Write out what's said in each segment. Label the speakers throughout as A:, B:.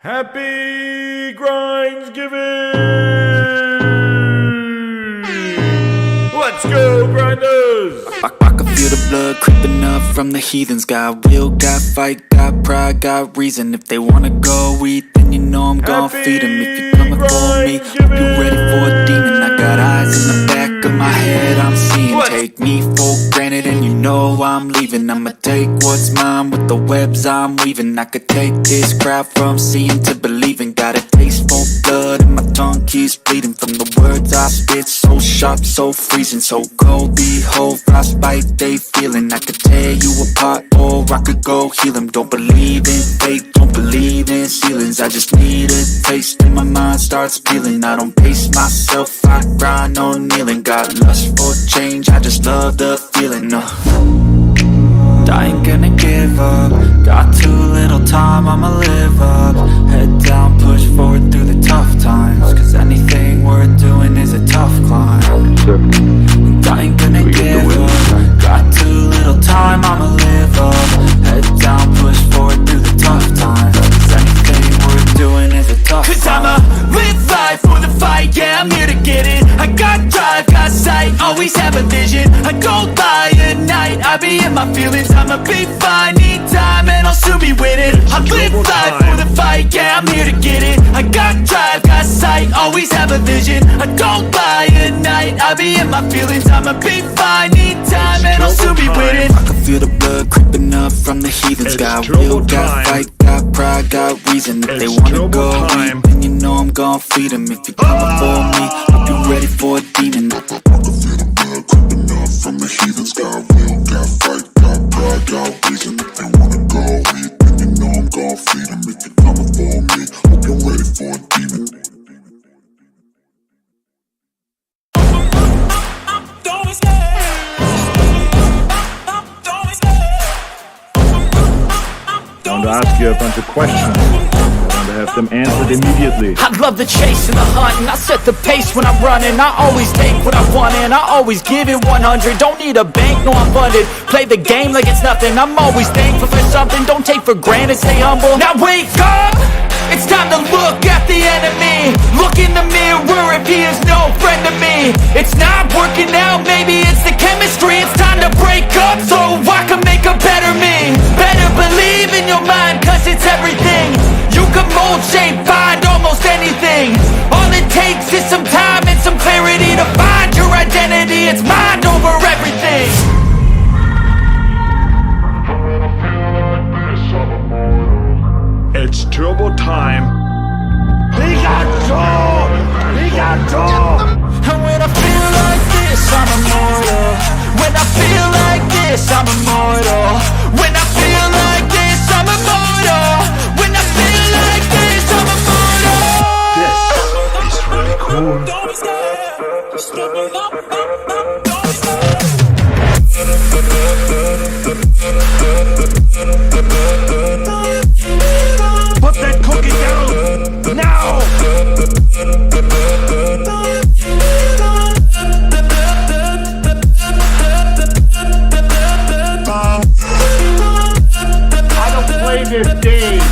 A: Happy GrindsGiving! Let's go, grinders!
B: I can feel the blood creeping up from the heathens. Got will, got fight, got pride, got reason. If they wanna go eat, then you know I'm gon' feed them. If you're coming for me, hope you're ready for a demon. I got eyes in the back of my head, I'm seeing. Take me for granted and you know I'm leaving. I'ma take what's mine with the webs I'm weaving. I could take this crowd from seeing to believing. Got a taste for blood and my tongue keeps bleeding from the words I spit. So sharp, so freezing, so cold. Behold, frostbite they feeling. I could tear you apart or I could go heal them. Don't believe in fate, don't believe in ceilings. I just need a taste and my mind starts peeling. I don't pace myself, I grind on kneeling. Got lust for change, I just love the feeling. I ain't gonna give up. Got too little time, I'ma live up. Head down, push forward through the tough times. Cause anything worth doing is a tough climb. And I ain't gonna give up. Got too little time, I'ma live up. Head down, push forward through the tough times. Cause anything worth doing is a tough climb. Cause I'ma live life for the fight, yeah, I'm here to get it. I got drive, got sight, always have a vision. I don't lie at night, I be in my feelings. I'ma be fine, need time, and I'll soon be winning. I live life for the fight, yeah, I'm here to get it. I got drive, got sight, always have a vision. I don't lie at night, I be in my feelings. I'ma be fine, need time, and I'll soon be winning. I can feel the blood creeping up from the heathens. Got will, got fight, got pride, got reason. If they wanna go eat, then you know I'm gon' feed them. If you're coming for me, hope you're ready for a demon. I can feel the blood creeping up from the heathens. Got will, got fight, got pride, got reason. If they wanna go eat, then you know I'm gon' feed them. If you're coming for me, hope you're ready for a demon.
A: I want to ask you a bunch of questions. I want to have them answered immediately.
C: I love the chase and the hunt, and I set the pace when I'm running. I always take what I want and I always give it 100. Don't need a bank, no, I'm funded. Play the game like it's nothing. I'm always thankful for something. Don't take for granted, stay humble. Now wake up! It's time to look at the enemy. Look in the mirror if he is no friend to me. It's not working out, maybe it's the chemistry. It's time to break up so I can make a better me. Better believe in your mind, cause it's everything. You can mold, shape, find almost anything. All it takes is some time and some clarity to find your identity. It's mind over everything.
A: It's turbo time. Pikachu!
C: And when I feel like this, I'm immortal. When I feel like this, I'm immortal. When I feel like this, I'm immortal. When I feel like this, I'm immortal.
A: This is really cool.
C: Don't be scared. Just step it up.
A: Put that cookie down now! I don't play this game.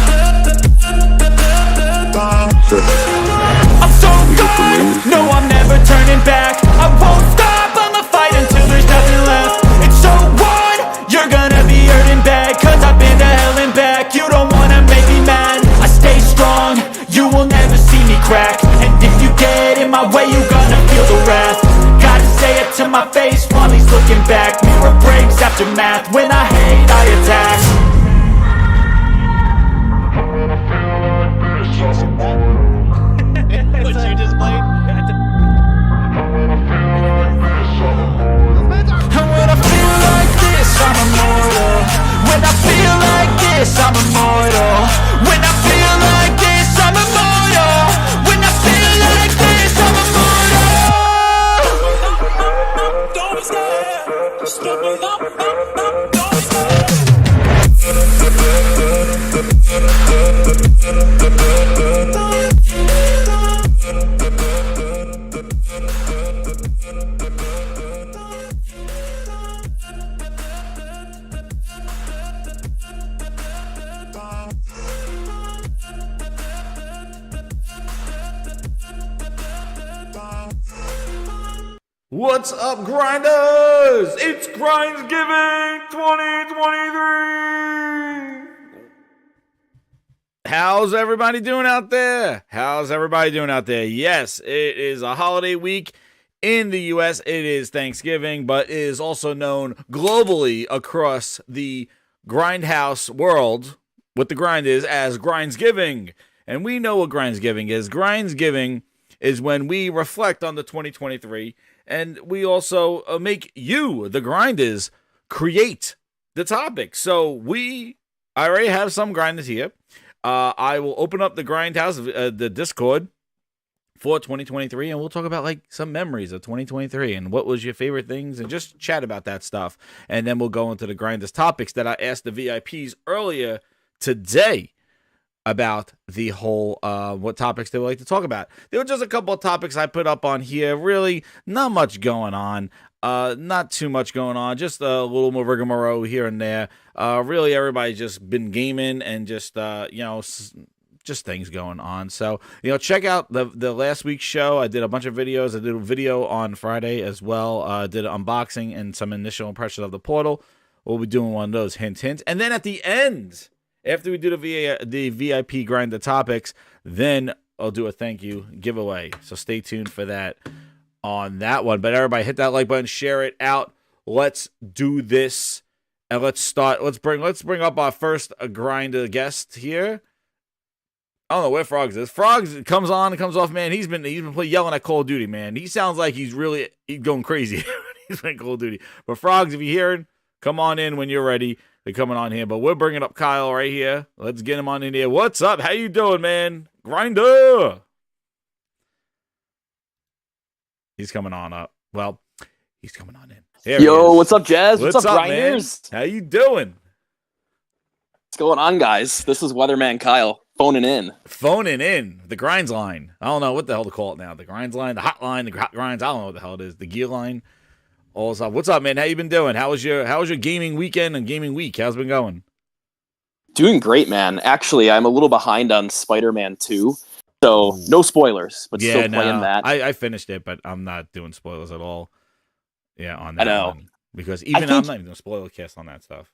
C: I'm so good. No, I'm never turning back. I won't stop. I'ma fight until there's nothing left. It's so what? You're gonna be hurting bad, cause I've been to hell and back. You don't wanna make me mad. I stay strong. You will never see me crack. And if you get in my way, you're gonna feel the wrath. Gotta say it to my face while he's looking back. Mirror breaks after math. When I hate, I attack.
D: What you just played?
C: And when I feel like this, I'm immortal. When I feel like this, I'm immortal. When I feel like this, I'm immortal. When I feel like this, I'm immortal. Don't be scared. Just step it up. Don't be scared.
D: What's up, grinders? It's GrindsGiving 2023. How's everybody doing out there? Yes, it is a holiday week in the U.S. It is Thanksgiving, but it is also known globally across the grindhouse world, what the grind is, as GrindsGiving. And we know what GrindsGiving is. GrindsGiving is when we reflect on the 2023, and we also make you, the grinders, create the topic. So I already have some grinders here. I will open up the Grindhouse, the Discord for 2023, and we'll talk about like some memories of 2023 and what was your favorite things, and just chat about that stuff. And then we'll go into the grinders topics that I asked the VIPs earlier today about the whole what topics they would like to talk about. There were just a couple of topics I put up on here. Really not much going on. Not too much going on. Just a little more rigmarole here and there. Really, everybody's just been gaming and just just things going on. So, check out the last week's show. I did a bunch of videos. I did a video on Friday as well. Did an unboxing and some initial impressions of the portal. We'll be doing one of those, hint, hint. And then at the end, after we do the VIP grind the topics, then I'll do a thank you giveaway. So stay tuned for that on that one. But everybody hit that like button, share it out. Let's do this. And let's start. Let's bring up our first grind guest here. I don't know where Frogs is. Frogs comes on and comes off, man. He's been yelling at Call of Duty, man. He sounds like he's going crazy. He's playing Call of Duty. But Frogs, if you're hearing, come on in when you're ready. They're coming on here, but we're bringing up Kyle right here. Let's get him on in here. What's up? How you doing, man? Grinder. He's coming on up. Well, he's coming on in.
E: Yo, what's up, Jazz? What's up, grinders?
D: Man? How you doing?
E: What's going on, guys? This is Weatherman Kyle phoning in.
D: The grinds line. I don't know what the hell to call it now. The grinds line, the hotline, the hot grinds. I don't know what the hell it is. The gear line. What's up, man? How you been doing? How was your gaming weekend and gaming week? How's it been going?
E: Doing great, man. Actually, I'm a little behind on Spider-Man 2, so no spoilers, but still playing that.
D: I finished it, but I'm not doing spoilers at all. Yeah, on that
E: I know.
D: one. Because I'm not even doing spoiler cast on that stuff.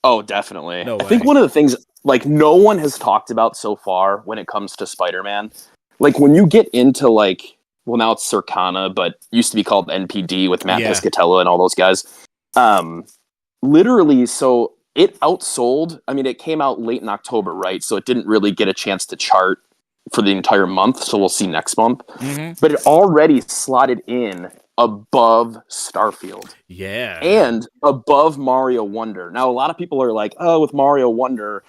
E: Oh, definitely.
D: No way.
E: I think one of the things, like, no one has talked about so far when it comes to Spider-Man, like, when you get into, like, well, now it's Circana, but used to be called NPD with Matt Piscatello and all those guys. Literally, so it outsold. I mean, it came out late in October, right? So it didn't really get a chance to chart for the entire month. So we'll see next month. Mm-hmm. But it already slotted in above Starfield.
D: Yeah.
E: And above Mario Wonder. Now, a lot of people are like, oh, with Mario Wonder,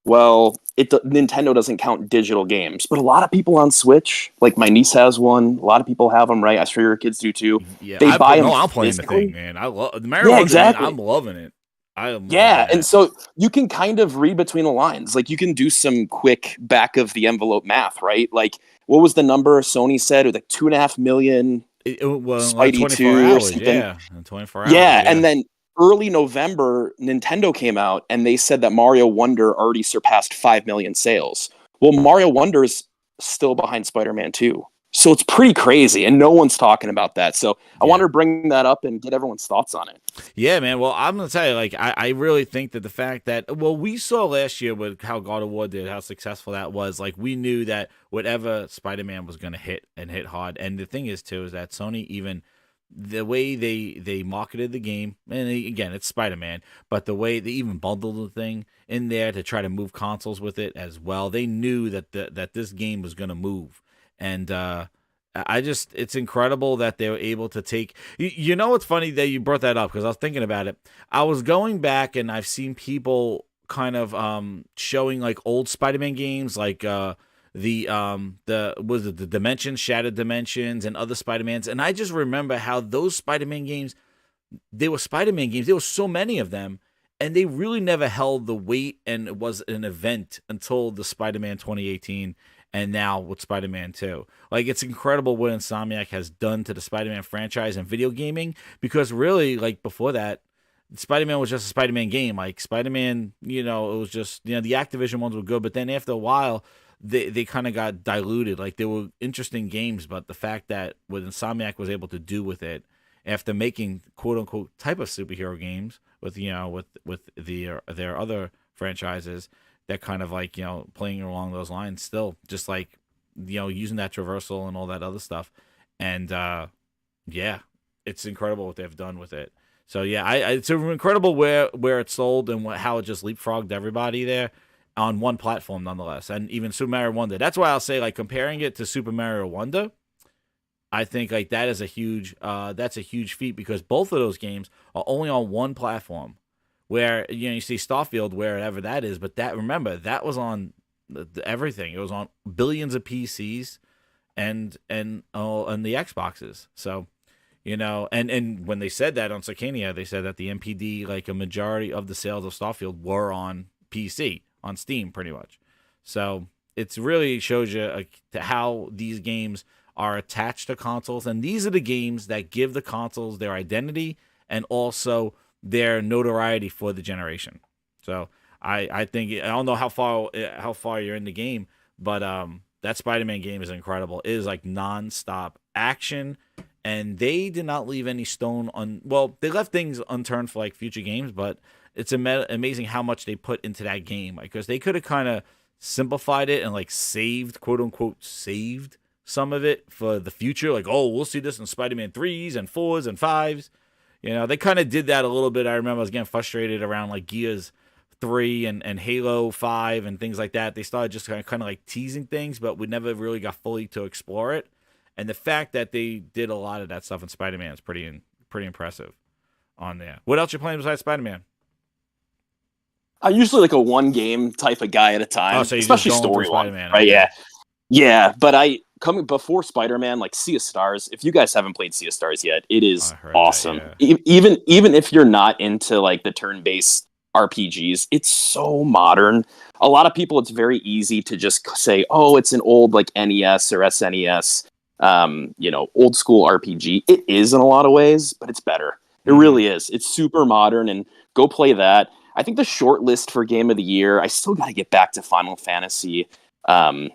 E: well, Nintendo doesn't count digital games, but a lot of people on Switch, like my niece has one. A lot of people have them, right? I'm sure your kids do too.
D: Yeah,
E: they buy them. No,
D: I'm playing the thing, man. I love the Mario. Yeah, exactly. I'm loving it.
E: And so you can kind of read between the lines. Like, you can do some quick back of the envelope math, right? Like, what was the number Sony said? It was like 2.5 million.
D: Spidey 2 or something. Yeah, 24 hours.
E: Yeah, and then early November, Nintendo came out and they said that Mario Wonder already surpassed 5 million sales. Well, Mario Wonder is still behind Spider-Man 2. So it's pretty crazy, and no one's talking about that. So I wanted to bring that up and get everyone's thoughts on it.
D: Yeah, man. Well, I'm going to tell you, like, I really think that the fact that, we saw last year with how God of War did, how successful that was. Like, we knew that whatever Spider-Man was going to hit hard. And the thing is, too, is that Sony, even the way they marketed the game, and again, it's Spider-Man, but the way they even bundled the thing in there to try to move consoles with it as well, they knew that that this game was going to move. And it's incredible that they were able to take. You know, it's funny that you brought that up because I was thinking about it. I was going back and I've seen people kind of showing like old Spider-Man games, like the Dimensions, Shattered Dimensions, and other Spider-Mans, and I just remember how those Spider-Man games, they were Spider-Man games. There were so many of them, and they really never held the weight, and it was an event until the Spider-Man 2018. And now with Spider-Man 2. Like, it's incredible what Insomniac has done to the Spider-Man franchise and video gaming, because really, like, before that, Spider-Man was just a Spider-Man game. Like, Spider-Man, it was just, the Activision ones were good, but then after a while, they kind of got diluted. Like, they were interesting games, but the fact that what Insomniac was able to do with it after making quote unquote type of superhero games with their other franchises that kind of like playing along those lines, still just like using that traversal and all that other stuff, and yeah, it's incredible what they've done with it. So yeah, it's incredible where it sold and how it just leapfrogged everybody there on one platform nonetheless. And even Super Mario Wonder. That's why I'll say, like, comparing it to Super Mario Wonder, I think like that is a huge feat, because both of those games are only on one platform. Where you see Starfield wherever that is, but remember that was on everything. It was on billions of PCs and the Xboxes. So. And when they said that on Circania, they said that the MPD, like a majority of the sales of Starfield were on PC, on Steam, pretty much. So it's really shows you how these games are attached to consoles. And these are the games that give the consoles their identity and also their notoriety for the generation. So I think, I don't know how far you're in the game, but that Spider-Man game is incredible. It is like nonstop action. And they did not leave any stone on. Well, they left things unturned for like future games, but it's amazing how much they put into that game. Because they could have kind of simplified it and like saved, quote unquote, saved some of it for the future. Like, oh, we'll see this in Spider-Man 3s and 4s and 5s. They kind of did that a little bit. I remember I was getting frustrated around like Gears 3 and Halo 5 and things like that. They started just kind of like teasing things, but we never really got fully to explore it. And the fact that they did a lot of that stuff in Spider-Man is pretty impressive on there. What else you playing besides Spider-Man?
E: I'm usually like a one game type of guy at a time,
D: so
E: especially story one, right? Okay. Yeah. But coming before Spider-Man, like Sea of Stars. If you guys haven't played Sea of Stars yet, it is awesome.
D: That, yeah.
E: Even if you're not into like the turn-based RPGs, it's so modern. A lot of people, it's very easy to just say, "Oh, it's an old like NES or SNES." Old school RPG. It is in a lot of ways, but it's better. It really is. It's super modern, and go play that. I think the short list for Game of the Year, I still got to get back to Final Fantasy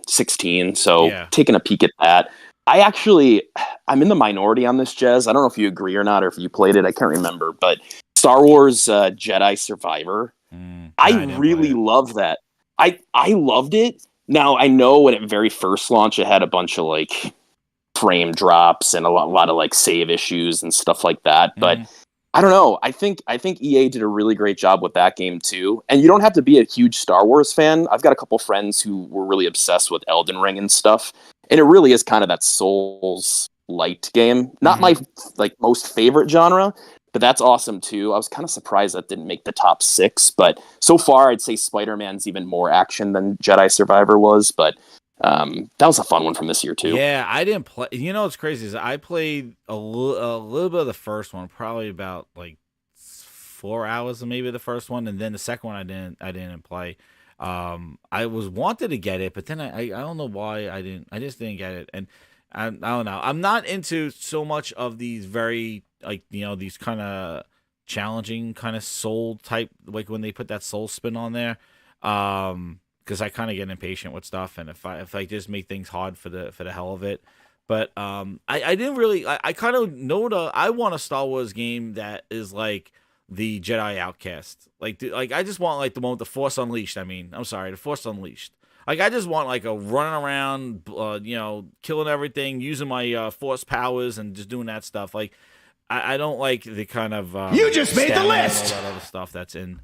E: 16, so taking a peek at that. I'm in the minority on this, Jez. I don't know if you agree or not, or if you played it. I can't remember, but Star Wars Jedi Survivor. I really love that. I loved it. Now, I know when it very first launched, it had a bunch of like frame drops and a lot of like save issues and stuff like that. But I don't know. I think EA did a really great job with that game too. And you don't have to be a huge Star Wars fan. I've got a couple friends who were really obsessed with Elden Ring and stuff. And it really is kind of that Souls light game. Not my like most favorite genre, but that's awesome too. I was kind of surprised that didn't make the top 6, but so far I'd say Spider-Man's even more action than Jedi Survivor was, but that was a fun one from this year too.
D: Yeah, I didn't play. What's crazy is I played a little bit of the first one, probably about like 4 hours of maybe the first one, and then the second one I didn't play. I was wanted to get it, but then I don't know why I didn't. I just didn't get it, and I don't know. I'm not into so much of these very like these kind of challenging kind of soul type, like when they put that soul spin on there. Because I kind of get impatient with stuff, and if I just make things hard for the hell of it, but I didn't really. I kind of know I want a Star Wars game that is like the Jedi Outcast, like I just want like the one with the Force Unleashed. The Force Unleashed. Like I just want like a running around, killing everything, using my Force powers, and just doing that stuff. Like I don't like the kind of
C: you just made the list.
D: All that other stuff that's in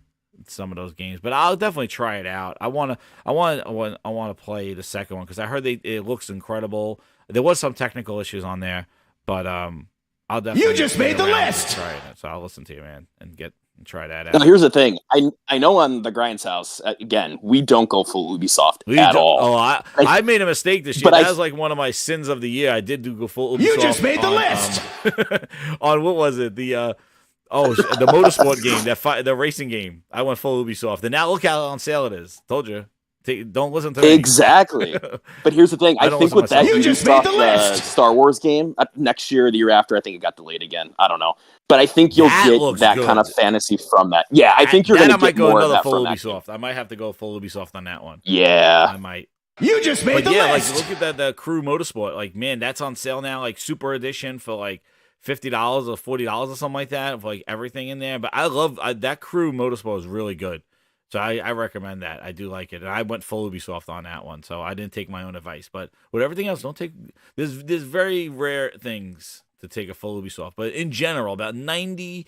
D: some of those games, but I'll definitely try it out. I want to play the second one because I heard it looks incredible. There was some technical issues on there, but I'll definitely.
C: You just made the list.
D: Try it, so I'll listen to you, man, and try that out.
E: Now, here's the thing. I know on the Grindhouse again, we don't go full Ubisoft at all.
D: Oh, I made a mistake this year. That was like one of my sins of the year. I did go full Ubisoft.
C: You just made the list.
D: On what was it? The motorsport game, the racing game. I went full Ubisoft, and now look how on sale it is. Told you. Don't listen to me.
E: Exactly. But here's the thing. I think with that
C: you just made the list.
E: Star Wars game next year or the year after, I think it got delayed again. I don't know. But I think you'll get that kind of fantasy from that. Yeah, I think you're going to get more of that from
D: Ubisoft. I might have to go full Ubisoft on that one.
E: Yeah.
D: I might.
C: You just made
D: But yeah, like look at that the Crew Motorsport. Like, man, that's on sale now, like Super Edition for like $50 or $40 or something like that, for like everything in there. But I love that Crew Motorsport is really good. So I recommend that. I do like it. And I went full Ubisoft on that one. So I didn't take my own advice. But with everything else, don't take there's very rare things to take a full Ubisoft. But in general, about 95%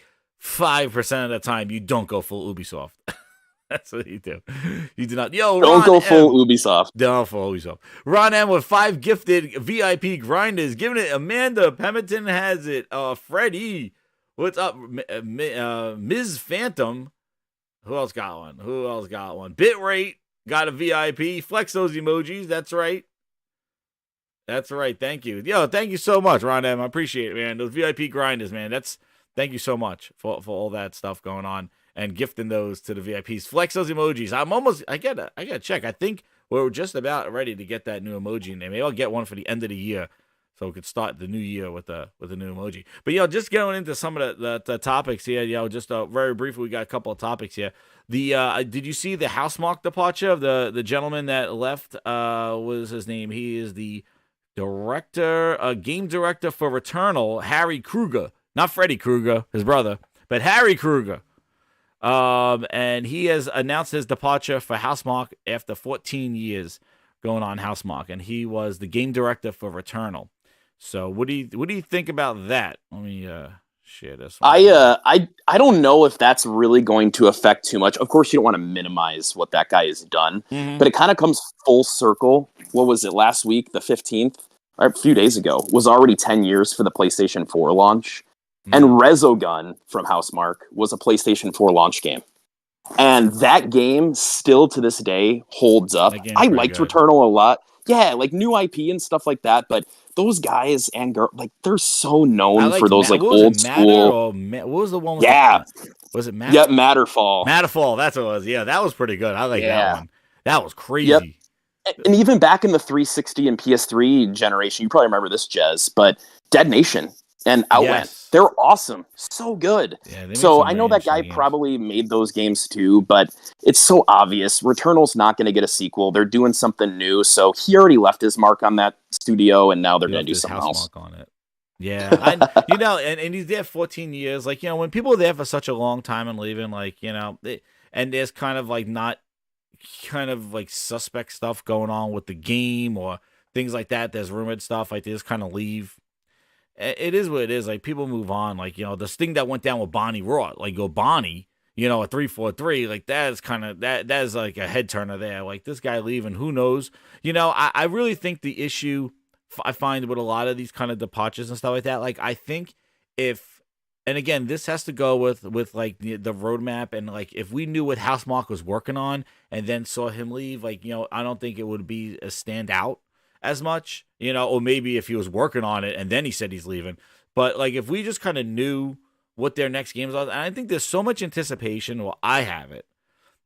D: of the time you don't go full Ubisoft. That's what you do. You do not. Yo,
E: Don't
D: Ron
E: go
D: M.
E: full Ubisoft.
D: Don't full Ubisoft. Ron M with 5 gifted VIP grinders, giving it. Amanda Pemberton has it. Freddie, what's up? Ms. Phantom. Who else got one? Bitrate got a VIP. Flex those emojis. That's right. Thank you. Yo, thank you so much, Ron M. I appreciate it, man. Those VIP grinders, man. Thank you so much for all that stuff going on. And gifting those to the VIPs. Flex those emojis. I gotta check. I think we're just about ready to get that new emoji in there. Maybe I'll get one for the end of the year, so we could start the new year with a new emoji. But just going into some of the topics here. Just very briefly, we got a couple of topics here. Did you see the Housemarque departure of the gentleman that left? What was his name? He is the game director for Returnal, Harry Kruger, not Freddy Krueger, his brother, but Harry Kruger. And he has announced his departure for Housemarque after 14 years going on Housemarque, and he was the game director for Returnal. So what do you think about that? Let me share this one.
E: I don't know if that's really going to affect too much. Of course, you don't want to minimize what that guy has done, but it kind of comes full circle. What was it, last week, the 15th, or a few days ago, was already 10 years for the PlayStation 4 launch. And Resogun from Housemarque was a PlayStation 4 launch game. And that game still to this day holds up. I liked Returnal a lot. Yeah, like new IP and stuff like that. But those guys and girls, like, they're so known for those old school.
D: What was the one? Was it Matter?
E: Yeah, Matterfall.
D: Matterfall, that's what it was. Yeah, that was pretty good. I like that one. That was crazy.
E: Yep. And even back in the 360 and PS3 generation, you probably remember this, Jez, but Dead Nation and Outland.
D: Yes.
E: They're awesome. So good.
D: Yeah,
E: so I know that guy probably made those games too, but it's so obvious. Returnal's not going to get a sequel. They're doing something new. So he already left his mark on that studio, and now they're going to do something else.
D: On it. Yeah. And he's there 14 years. Like, when people are there for such a long time and leaving, like, and there's kind of like suspect stuff going on with the game or things like that. There's rumored stuff. Like, they just kind of leave. It is what it is. Like, people move on. Like, this thing that went down with Bonnie Roth, like, Bonnie, a 343, like, that is kind of, that is like a head turner there. Like, this guy leaving, who knows? I really think the issue I find with a lot of these kind of departures and stuff like that, like, I think and again, this has to go with like the roadmap, and like, if we knew what Housemarque was working on and then saw him leave, like, I don't think it would be a standout as much, or maybe if he was working on it and then he said he's leaving. But like, if we just kind of knew what their next games are, and I think there's so much anticipation. Well, I have it.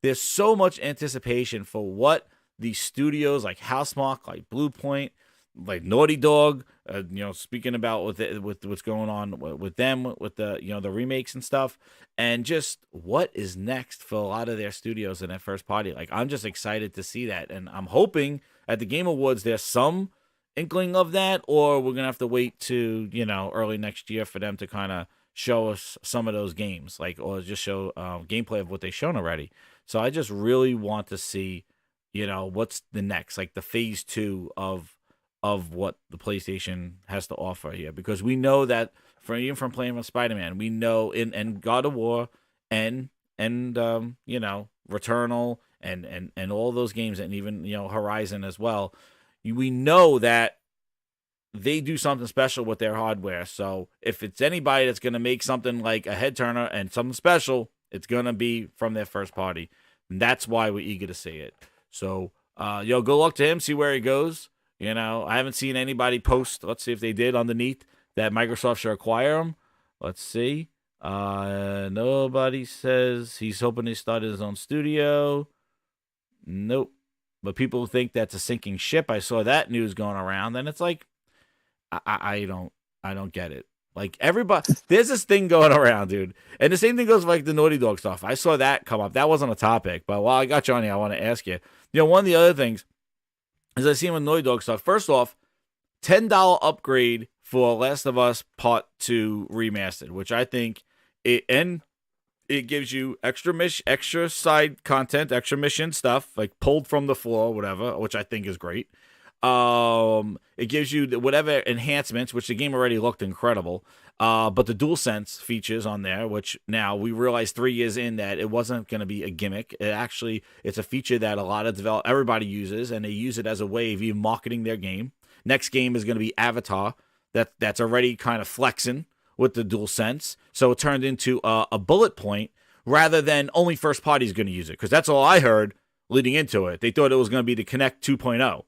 D: There's so much anticipation for what these studios like Housemarque, like Blue Point, like Naughty Dog, speaking about with what's going on with them, with the the remakes and stuff, and just what is next for a lot of their studios in their first party. Like, I'm just excited to see that, and I'm hoping at the Game Awards there's some inkling of that, or we're gonna have to wait to early next year for them to kind of show us some of those games, like, or just show gameplay of what they've shown already. So I just really want to see what's the next, like the phase 2 of what the PlayStation has to offer here, because we know that even from playing with Spider-Man, we know in God of War and Returnal and all those games, and even Horizon as well, we know that they do something special with their hardware. So if it's anybody that's going to make something like a head turner and something special, it's going to be from their first party, and that's why we're eager to see it. So good luck to him, see where he goes. I haven't seen anybody post, let's see if they did underneath, that Microsoft should acquire him. Let's see. Nobody says he's hoping to start his own studio. Nope. But people think that's a sinking ship. I saw that news going around, and it's like, I don't get it. Like, everybody, there's this thing going around, dude. And the same thing goes with, like, the Naughty Dog stuff. I saw that come up. That wasn't a topic, but while I got you on here, I want to ask you. One of the other things, as I see with Naughty Dog stuff. First off, $10 upgrade for Last of Us Part 2 Remastered, which I think it gives you extra side content, extra mission stuff, like pulled from the floor, whatever, which I think is great. It gives you whatever enhancements, which the game already looked incredible. But the DualSense features on there, which now we realized 3 years in that it wasn't going to be a gimmick. It's a feature that a lot of everybody uses, and they use it as a way of even marketing their game. Next game is going to be Avatar. That's already kind of flexing with the DualSense. So it turned into a bullet point rather than only first party is going to use it. Because that's all I heard leading into it. They thought it was going to be the Kinect 2.0.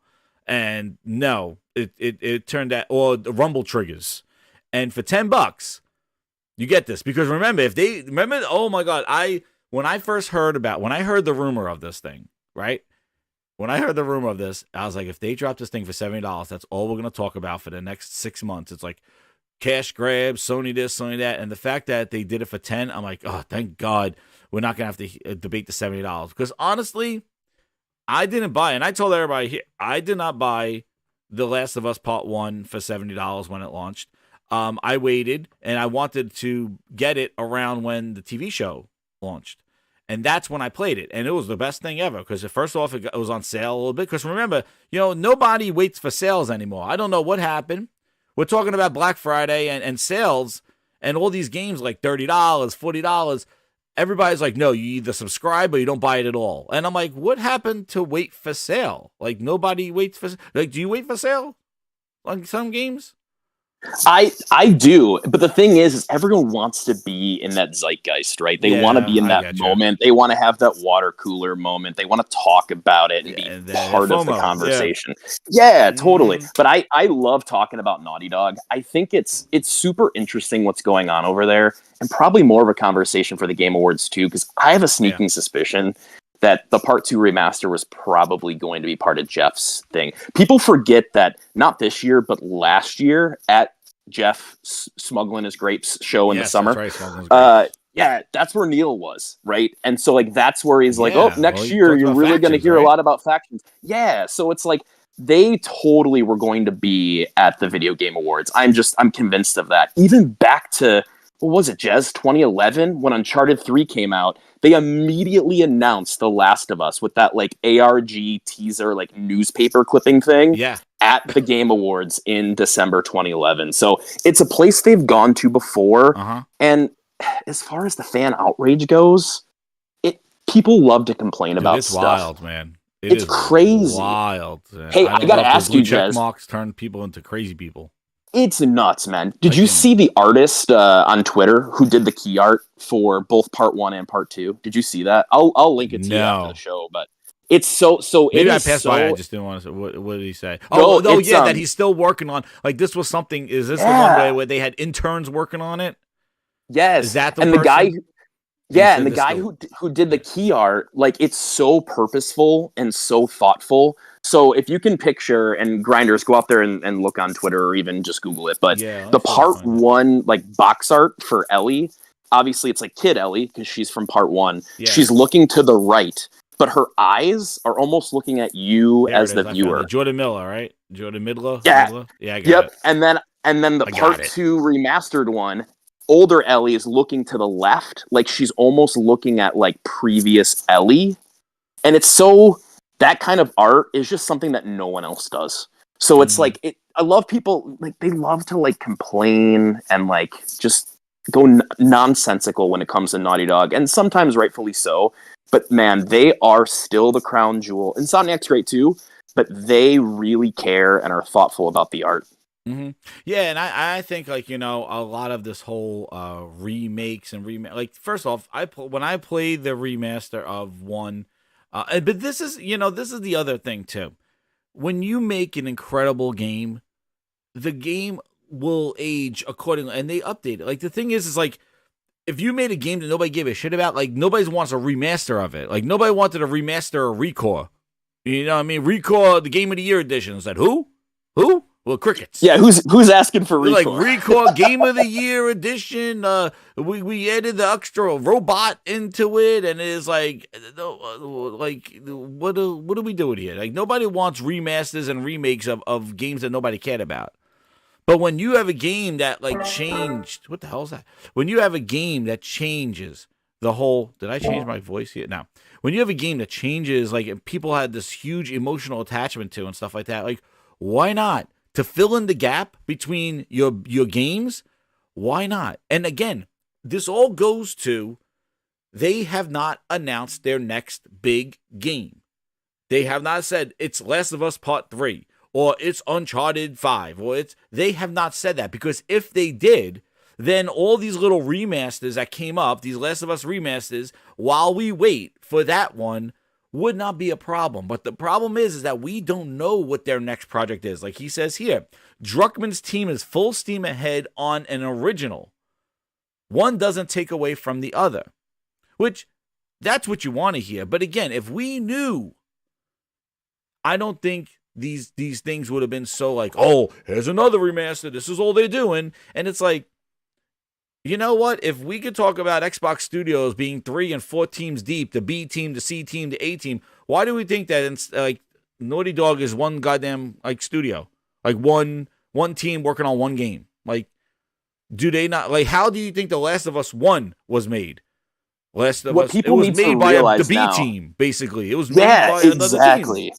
D: And no, it turned out, or the rumble triggers. And for $10, you get this. Because remember, oh my God, when I heard the rumor of this thing, right? When I heard the rumor of this, I was like, if they drop this thing for $70, that's all we're going to talk about for the next 6 months. It's like cash grab, Sony this, Sony that. And the fact that they did it for 10, I'm like, oh, thank God we're not going to have to debate the $70. Because honestly, I didn't buy, and I told everybody here, I did not buy The Last of Us Part 1 for $70 when it launched. I waited, and I wanted to get it around when the TV show launched. And that's when I played it. And it was the best thing ever because first off, it was on sale a little bit. Because remember, nobody waits for sales anymore. I don't know what happened. We're talking about Black Friday and sales and all these games like $30, $40. Everybody's like, no, you either subscribe or you don't buy it at all. And I'm like, what happened to wait for sale? Like, nobody waits for like, do you wait for sale on some games?
E: I do, but the thing is everyone wants to be in that zeitgeist, right? They want to be in that moment. They want to have that water cooler moment. They want to talk about it and be part of the conversation. Yeah, totally. But I love talking about Naughty Dog. I think it's super interesting what's going on over there, and probably more of a conversation for the Game Awards too, because I have a sneaking suspicion that the Part 2 remaster was probably going to be part of Jeff's thing. People forget that not this year, but last year at Jeff Smuggling His Grapes show in the summer. That's right, yeah, that's where Neil was, right? And so like that's where he's like, oh, next year you're really going to hear a lot about factions. Yeah, so it's like they totally were going to be at the Video Game Awards. I'm convinced of that. Even back to, what was it, Jez, 2011 when Uncharted 3 came out, they immediately announced The Last of Us with that like ARG teaser, like newspaper clipping thing at the Game Awards in December 2011. So it's a place they've gone to before. And as far as the fan outrage goes, people love to complain about
D: it's
E: stuff.
D: Wild, man.
E: It's crazy.
D: Wild.
E: Hey, I gotta ask you, Jez.
D: Marks turn people into crazy people.
E: It's nuts, man. Did you see the artist on Twitter who did the key art for both Part 1 and Part 2? Did you see that? I'll link it to you after the show, but it's so
D: maybe I passed by. I just didn't want to say. What did he say? That he's still working on. Like this was something. Is this the one where they had interns working on it?
E: Yes.
D: Is that
E: the guy? And the guy who did the key art, like it's so purposeful and so thoughtful. So if you can picture, and grinders, go out there and look on Twitter or even just Google it. But the Part 1 like box art for Ellie, obviously it's like kid Ellie because she's from Part 1. Yeah. She's looking to the right, but her eyes are almost looking at you as the viewer.
D: Jordan Miller, right? Jordan Midler.
E: Yeah,
D: Midler? Yeah. I got it.
E: And then the Part 2 remastered one, older Ellie is looking to the left, like she's almost looking at like previous Ellie, and it's so. That kind of art is just something that no one else does. So it's like, I love people, like, they love to, like, complain and, like, just go nonsensical when it comes to Naughty Dog. And sometimes rightfully so. But, man, they are still the crown jewel. Insomniac's great, too. But they really care and are thoughtful about the art.
D: Yeah, and I think, like, a lot of this whole remakes and like, first off, when I played the remaster of 1... but this is the other thing too. When you make an incredible game, the game will age accordingly, and they update it. Like the thing is like if you made a game that nobody gave a shit about, like nobody wants a remaster of it. Like nobody wanted to remaster a Recore. You know what I mean? Recore, the Game of the Year edition. Is that who? Well, crickets.
E: Yeah, who's asking for
D: They're like
E: ReCore?
D: ReCore Game of the Year edition. We added the extra robot into it, and it is like what are we doing here? Like nobody wants remasters and remakes of games that nobody cared about. But when you have a game that like changed, what the hell is that? When you have a game that changes the whole, did I change my voice here? No. When you have a game that changes, like people had this huge emotional attachment to and stuff like that, like why not? To fill in the gap between your games, why not? And again, this all goes to they have not announced their next big game. They have not said it's Last of Us Part 3 or it's Uncharted 5 or they have not said that, because if they did, then all these little remasters that came up, these Last of Us remasters, while we wait for that one, would not be a problem. But the problem is that we don't know what their next project is. Like he says here, Druckmann's team is full steam ahead on an original. One doesn't take away from the other, which that's what you want to hear. But again, if we knew, I don't think these things would have been so like, oh, here's another remaster. This is all they're doing. And it's like, you know what? If we could talk about Xbox Studios being 3 and 4 teams deep, the B team, the C team, the A team, why do we think that like Naughty Dog is one goddamn like studio, like one team working on one game? Like, do they not like? How do you think The Last of Us 1 was made? Last of Us, it was made by the B team, basically. It was made by another team.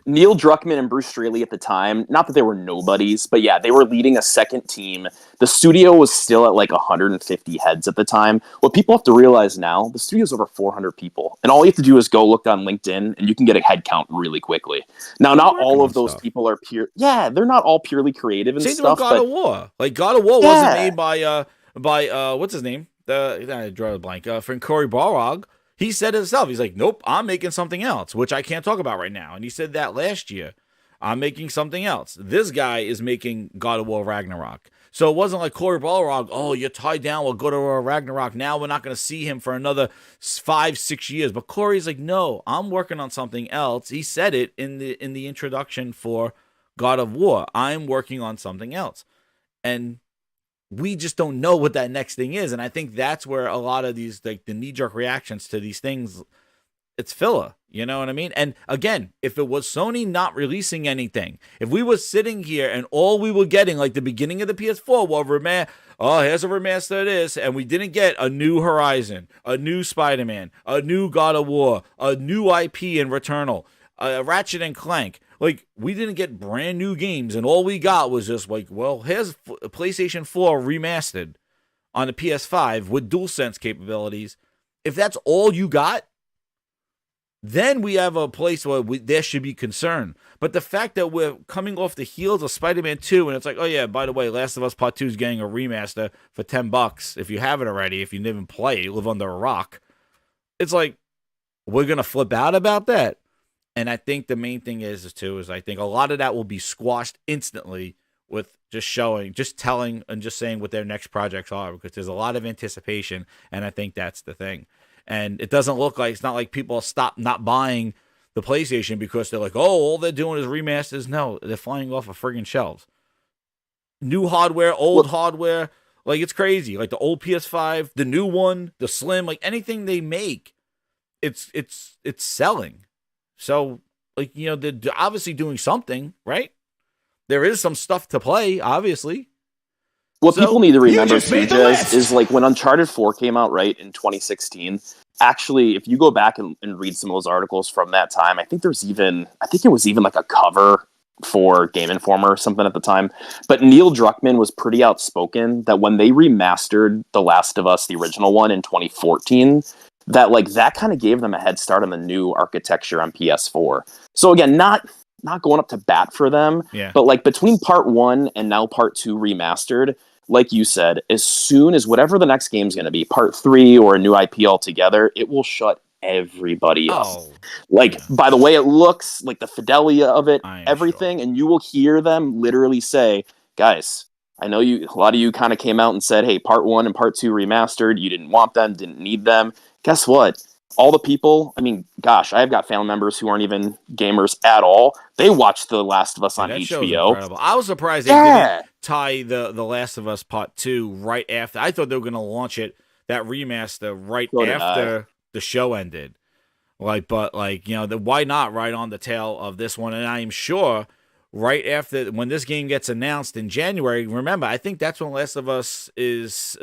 E: Neil Druckmann and Bruce Straley at the time, not that they were nobodies, but yeah, they were leading a second team. The studio was still at like 150 heads at the time. What people have to realize now, the studio's over 400 people. And all you have to do is go look on LinkedIn and you can get a head count really quickly. Now, not all of those people are they're not all purely creative and
D: Same
E: stuff.
D: Same with God of War. Like God of War wasn't made by what's his name? I draw a blank. Frank Cory Barlog. He said it himself. He's like, nope, I'm making something else, which I can't talk about right now. And he said that last year. I'm making something else. This guy is making God of War Ragnarok. So it wasn't like Cory Barlog, oh, you're tied down with God of War Ragnarok. Now we're not going to see him for another 5-6 years. But Cory's like, no, I'm working on something else. He said it in the introduction for God of War. I'm working on something else. And we just don't know what that next thing is. And I think that's where a lot of these, like the knee-jerk reactions to these things, it's filler. You know what I mean? And again, if it was Sony not releasing anything, if we were sitting here and all we were getting, like the beginning of the PS4, here's a remaster of this, and we didn't get a new Horizon, a new Spider-Man, a new God of War, a new IP in Returnal, Ratchet and Clank. Like, we didn't get brand new games, and all we got was just like, well, here's PlayStation 4 remastered on the PS5 with DualSense capabilities. If that's all you got, then we have a place where there should be concern. But the fact that we're coming off the heels of Spider-Man 2, and it's like, oh yeah, by the way, Last of Us Part 2 is getting a remaster for $10 if you have it already. If you didn't play, you live under a rock. It's like, we're going to flip out about that. And I think the main thing is I think a lot of that will be squashed instantly with just telling and just saying what their next projects are, because there's a lot of anticipation, and I think that's the thing. And it doesn't look like, it's not like people stop not buying the PlayStation because they're like, oh, all they're doing is remasters. No, they're flying off of friggin' shelves. New hardware, old hardware, like it's crazy. Like the old PS5, the new one, the Slim, like anything they make, it's selling. So, like, you know, they're obviously doing something, right? There is some stuff to play, obviously.
E: What people need to remember, too, Jez, is like when Uncharted 4 came out, right, in 2016, actually, if you go back and read some of those articles from that time, I think it was even like a cover for Game Informer or something at the time. But Neil Druckmann was pretty outspoken that when they remastered The Last of Us, the original one, in 2014, that kind of gave them a head start on the new architecture on PS4. So again, not going up to bat for them, but like between part 1 and now part 2 remastered, like you said, as soon as whatever the next game's going to be, part 3 or a new IP altogether, it will shut everybody up. By the way it looks, like the fidelity of it, everything, and you will hear them literally say, guys, I know a lot of you kind of came out and said, hey, part 1 and part 2 remastered, you didn't want them, didn't need them. Guess what? all the people, I mean, gosh, I've got family members who aren't even gamers at all. They watch The Last of Us on
D: that
E: HBO.
D: show's incredible. I was surprised they didn't tie the Last of Us Part 2 right after. I thought they were going to launch it, that remaster, right after the show ended. But why not right on the tail of this one? And I am sure right after, when this game gets announced in January, remember, I think that's when Last of Us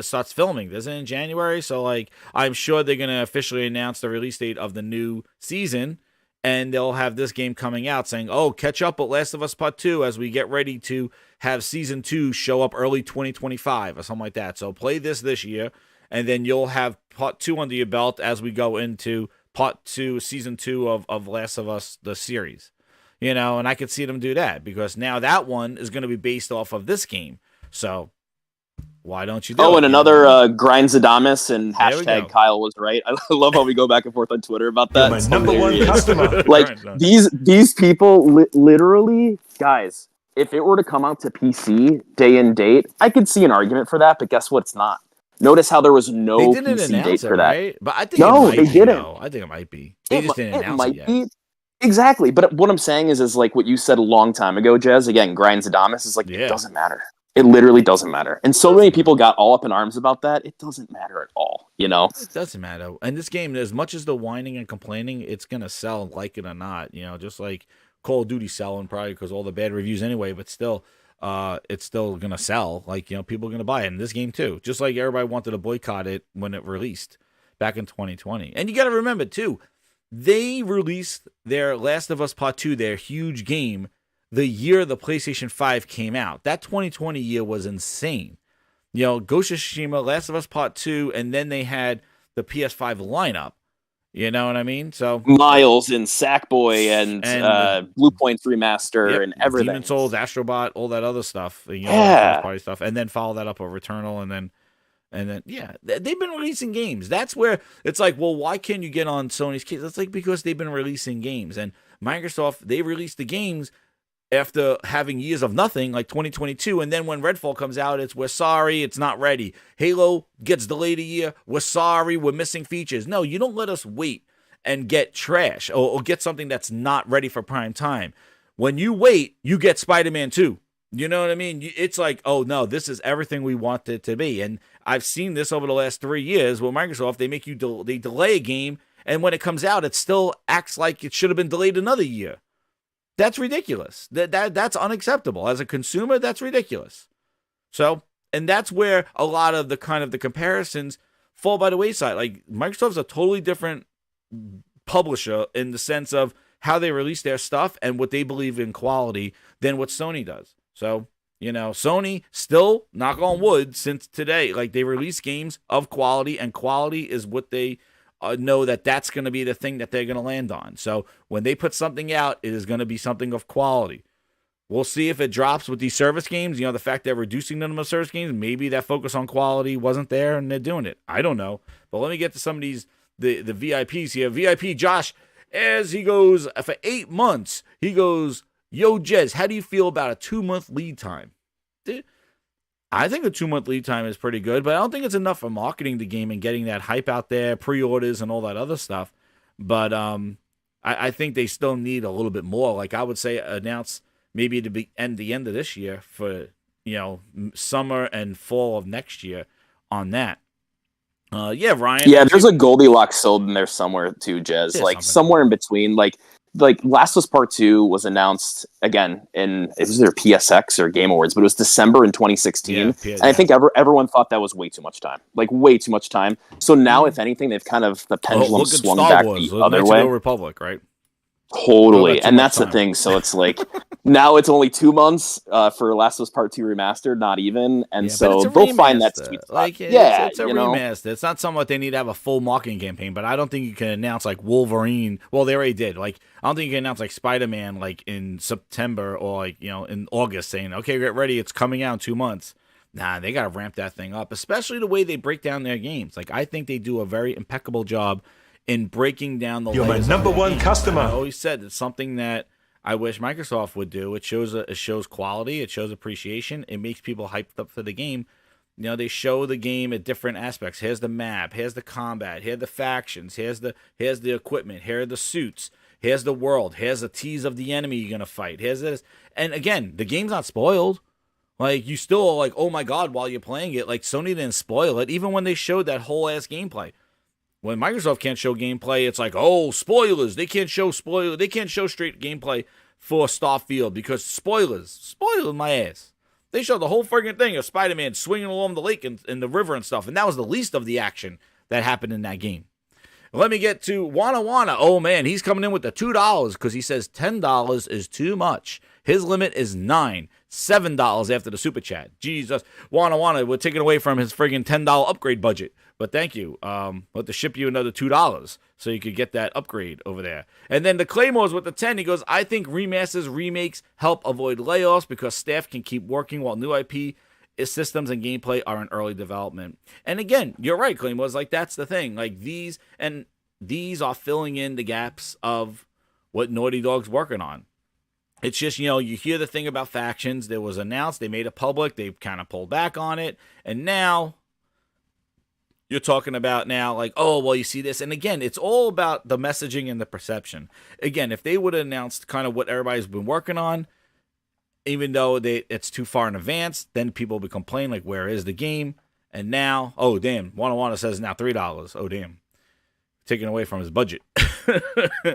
D: starts filming, isn't it, in January? So, I'm sure they're going to officially announce the release date of the new season, and they'll have this game coming out saying, oh, catch up with Last of Us Part 2 as we get ready to have Season 2 show up early 2025 or something like that. So play this year, and then you'll have Part 2 under your belt as we go into Part 2, Season 2 of Last of Us, the series. And I could see them do that, because now that one is going to be based off of this game. So why don't you do it?
E: Oh, and another GrindsGiving and hashtag Kyle was right. I love how we go back and forth on Twitter about that.
F: You're my number one customer.
E: These people, literally, guys, if it were to come out to PC day and date, I could see an argument for that, but guess what? It's not. Notice how there was no PC date for that.
D: Right? But I think they didn't. I think it might be. They just didn't announce it yet.
E: Exactly, but what I'm saying is like what you said a long time ago, Jez. Again, GrindsGiving is like, it doesn't matter. It literally doesn't matter. And so many people got all up in arms about that. It doesn't matter at all, It
D: doesn't matter. And this game, as much as the whining and complaining, it's going to sell, like it or not. Just like Call of Duty selling, probably because all the bad reviews anyway, but still, it's still going to sell. People are going to buy it. And this game too. Just like everybody wanted to boycott it when it released back in 2020. And you got to remember too, they released their Last of Us Part 2, their huge game, the year the PlayStation 5 came out. That 2020 year was insane. Ghost of Tsushima, Last of Us Part 2, and then they had the PS5 lineup. You know what I mean? So
E: Miles and Sackboy and Blue Point's remaster and everything.
D: Demon's Souls, Astrobot, all that other stuff. Party stuff, and then follow that up with Returnal, and then they've been releasing games. That's where it's like, well, why can't you get on Sony's case? It's like, because they've been releasing games, and Microsoft, they released the games after having years of nothing, like 2022, and then when Redfall comes out, we're sorry, it's not ready. Halo gets delayed a year, we're sorry, we're missing features. No, you don't let us wait and get trash or get something that's not ready for prime time. When you wait, you get Spider-Man 2. You know what I mean? It's like, oh no, this is everything we want it to be. And I've seen this over the last 3 years with Microsoft. They make you they delay a game, and when it comes out, it still acts like it should have been delayed another year. That's ridiculous. That's unacceptable. As a consumer, that's ridiculous. So, and that's where a lot of the comparisons fall by the wayside. Like, Microsoft's a totally different publisher in the sense of how they release their stuff and what they believe in quality than what Sony does. So, Sony still, knock on wood, since today, they release games of quality, and quality is what they know that's going to be the thing that they're going to land on. So when they put something out, it is going to be something of quality. We'll see if it drops with these service games. The fact that reducing the number of service games, maybe that focus on quality wasn't there and they're doing it. I don't know. But let me get to some of these, the VIPs here. VIP Josh, as he goes, for 8 months, he goes, yo, Jez, how do you feel about a 2-month lead time? I think a 2-month lead time is pretty good, but I don't think it's enough for marketing the game and getting that hype out there, pre-orders and all that other stuff. But I think they still need a little bit more. I would say announce maybe to be the end of this year for summer and fall of next year on that. Ryan.
E: Yeah, there's a Goldilocks sold in there somewhere too, Jez. Somewhere in between. Last of Us Part 2 was announced again it was either PSX or Game Awards, but it was December in 2016. And I think everyone thought that was way too much time. Way too much time. So now, if anything, they've kind of, the pendulum swung back the other way.
D: Republic, right?
E: Totally. And that's the thing. So it's now it's only 2 months for Last of Us Part 2 Remastered, not even. And so they'll find that sweet spot.
D: It's a remaster. It's not something they need to have a full marketing campaign, but I don't think you can announce Wolverine. Well, they already did. I don't think you can announce Spider-Man in September or in August saying, okay, get ready, it's coming out in 2 months. Nah, they got to ramp that thing up, especially the way they break down their games. I think they do a very impeccable job in breaking down the.
F: You're my number one customer.
D: I always said it's something that I wish Microsoft would do. It shows quality. It shows appreciation. It makes people hyped up for the game. You know, they show the game at different aspects. Here's the map. Here's the combat. Here are the factions. Here's the equipment. Here are the suits. Here's the world. Here's a tease of the enemy you're gonna fight. Here's this. And again, the game's not spoiled. Like, you still are like, oh my god, while you're playing it. Like, Sony didn't spoil it, even when they showed that whole ass gameplay. When Microsoft can't show gameplay, it's like, oh, spoilers. They can't show They can't show straight gameplay for Starfield because spoilers. Spoilers my ass. They showed the whole friggin' thing of Spider-Man swinging along the lake and the river and stuff, and that was the least of the action that happened in that game. Let me get to Wana. Oh, man, he's coming in with the $2 because he says $10 is too much. His limit is $9. $7 after the super chat. Jesus. Wana, we're taking away from his friggin' $10 upgrade budget. But thank you. We'll have to ship you another $2 so you could get that upgrade over there. And then the Claymores with the 10. He goes, I think remasters, remakes help avoid layoffs because staff can keep working while new IP systems and gameplay are in early development. And again, you're right, Claymores. Like, that's the thing. Like, these are filling in the gaps of what Naughty Dog's working on. It's just, you hear the thing about factions. There was announced. They made it public. They kind of pulled back on it. And now you're talking about like, oh, well, you see this. And again, it's all about the messaging and the perception. Again, if they would have announced kind of what everybody's been working on, even though it's too far in advance, then people will complain, like, where is the game? And now, oh, damn, Wana says now $3. Oh, damn. Taken away from his budget.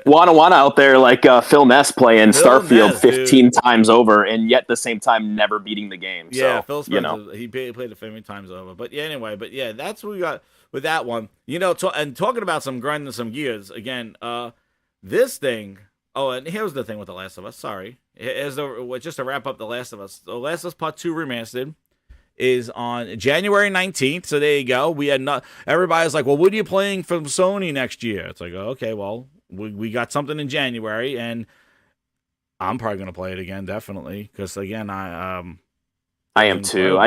E: Wana out there like Phil Ness playing Starfield
D: Ness,
E: 15 times over, and yet at the same time never beating the game.
D: Yeah,
E: so,
D: Phil Spencer, he played it 15 times over. But yeah, anyway, that's what we got with that one. And talking about some grinding some gears again. This thing. Oh, and here's the thing with The Last of Us. Sorry, just to wrap up The Last of Us. The Last of Us Part 2 Remastered is on January 19th. So there you go. We had everybody's like, well, what are you playing from Sony next year? It's like, okay, well, we got something in January, and I'm probably gonna play it again, definitely, because again, I
E: am too.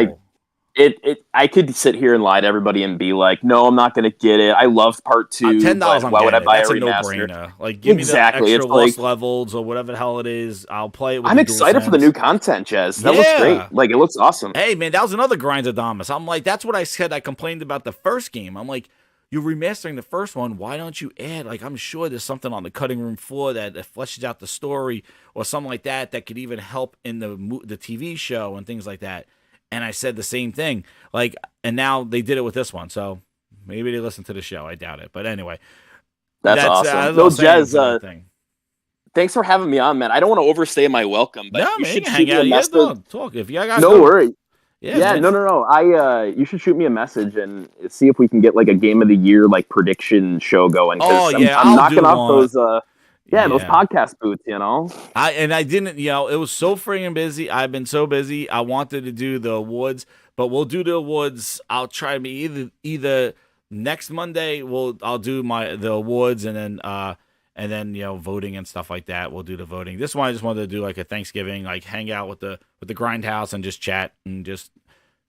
E: I could sit here and lie to everybody and be like, no, I'm not gonna get it. I loved Part 2.
D: $10.
E: Why would I buy
D: That's
E: a
D: remaster?
E: no-brainer?
D: Like, give me the extra
E: It's
D: lost levels or whatever the hell it is. I'll play it. With
E: I'm excited for the new content, Jez. That looks great. Like, it looks awesome.
D: Hey, man, that was another Grindhouse. I'm like, that's what I said. I complained about the first game. I'm like, you're remastering the first one. Why don't you add? Like, I'm sure there's something on the cutting room floor that fleshes out the story or something like that could even help in the TV show and things like that. And I said the same thing. Like, and now they did it with this one. So maybe they listened to the show. I doubt it. But anyway,
E: that's awesome. No, Jez, thanks for having me on, man. I don't want to overstay my welcome, but you should shoot me a message.
D: Talk if you guys.
E: No worries.
D: Yeah,
E: no. You should shoot me a message and see if we can get like a game of the year like prediction show going.
D: Oh yeah,
E: I'm knocking off those. Those podcast boots.
D: I didn't. It was so freaking busy. I've been so busy. I wanted to do the awards, but we'll do the awards. I'll try to be either next Monday. I'll do the awards and then voting and stuff like that. We'll do the voting. This one I just wanted to do like a Thanksgiving, like hang out with the Grindhouse and just chat and just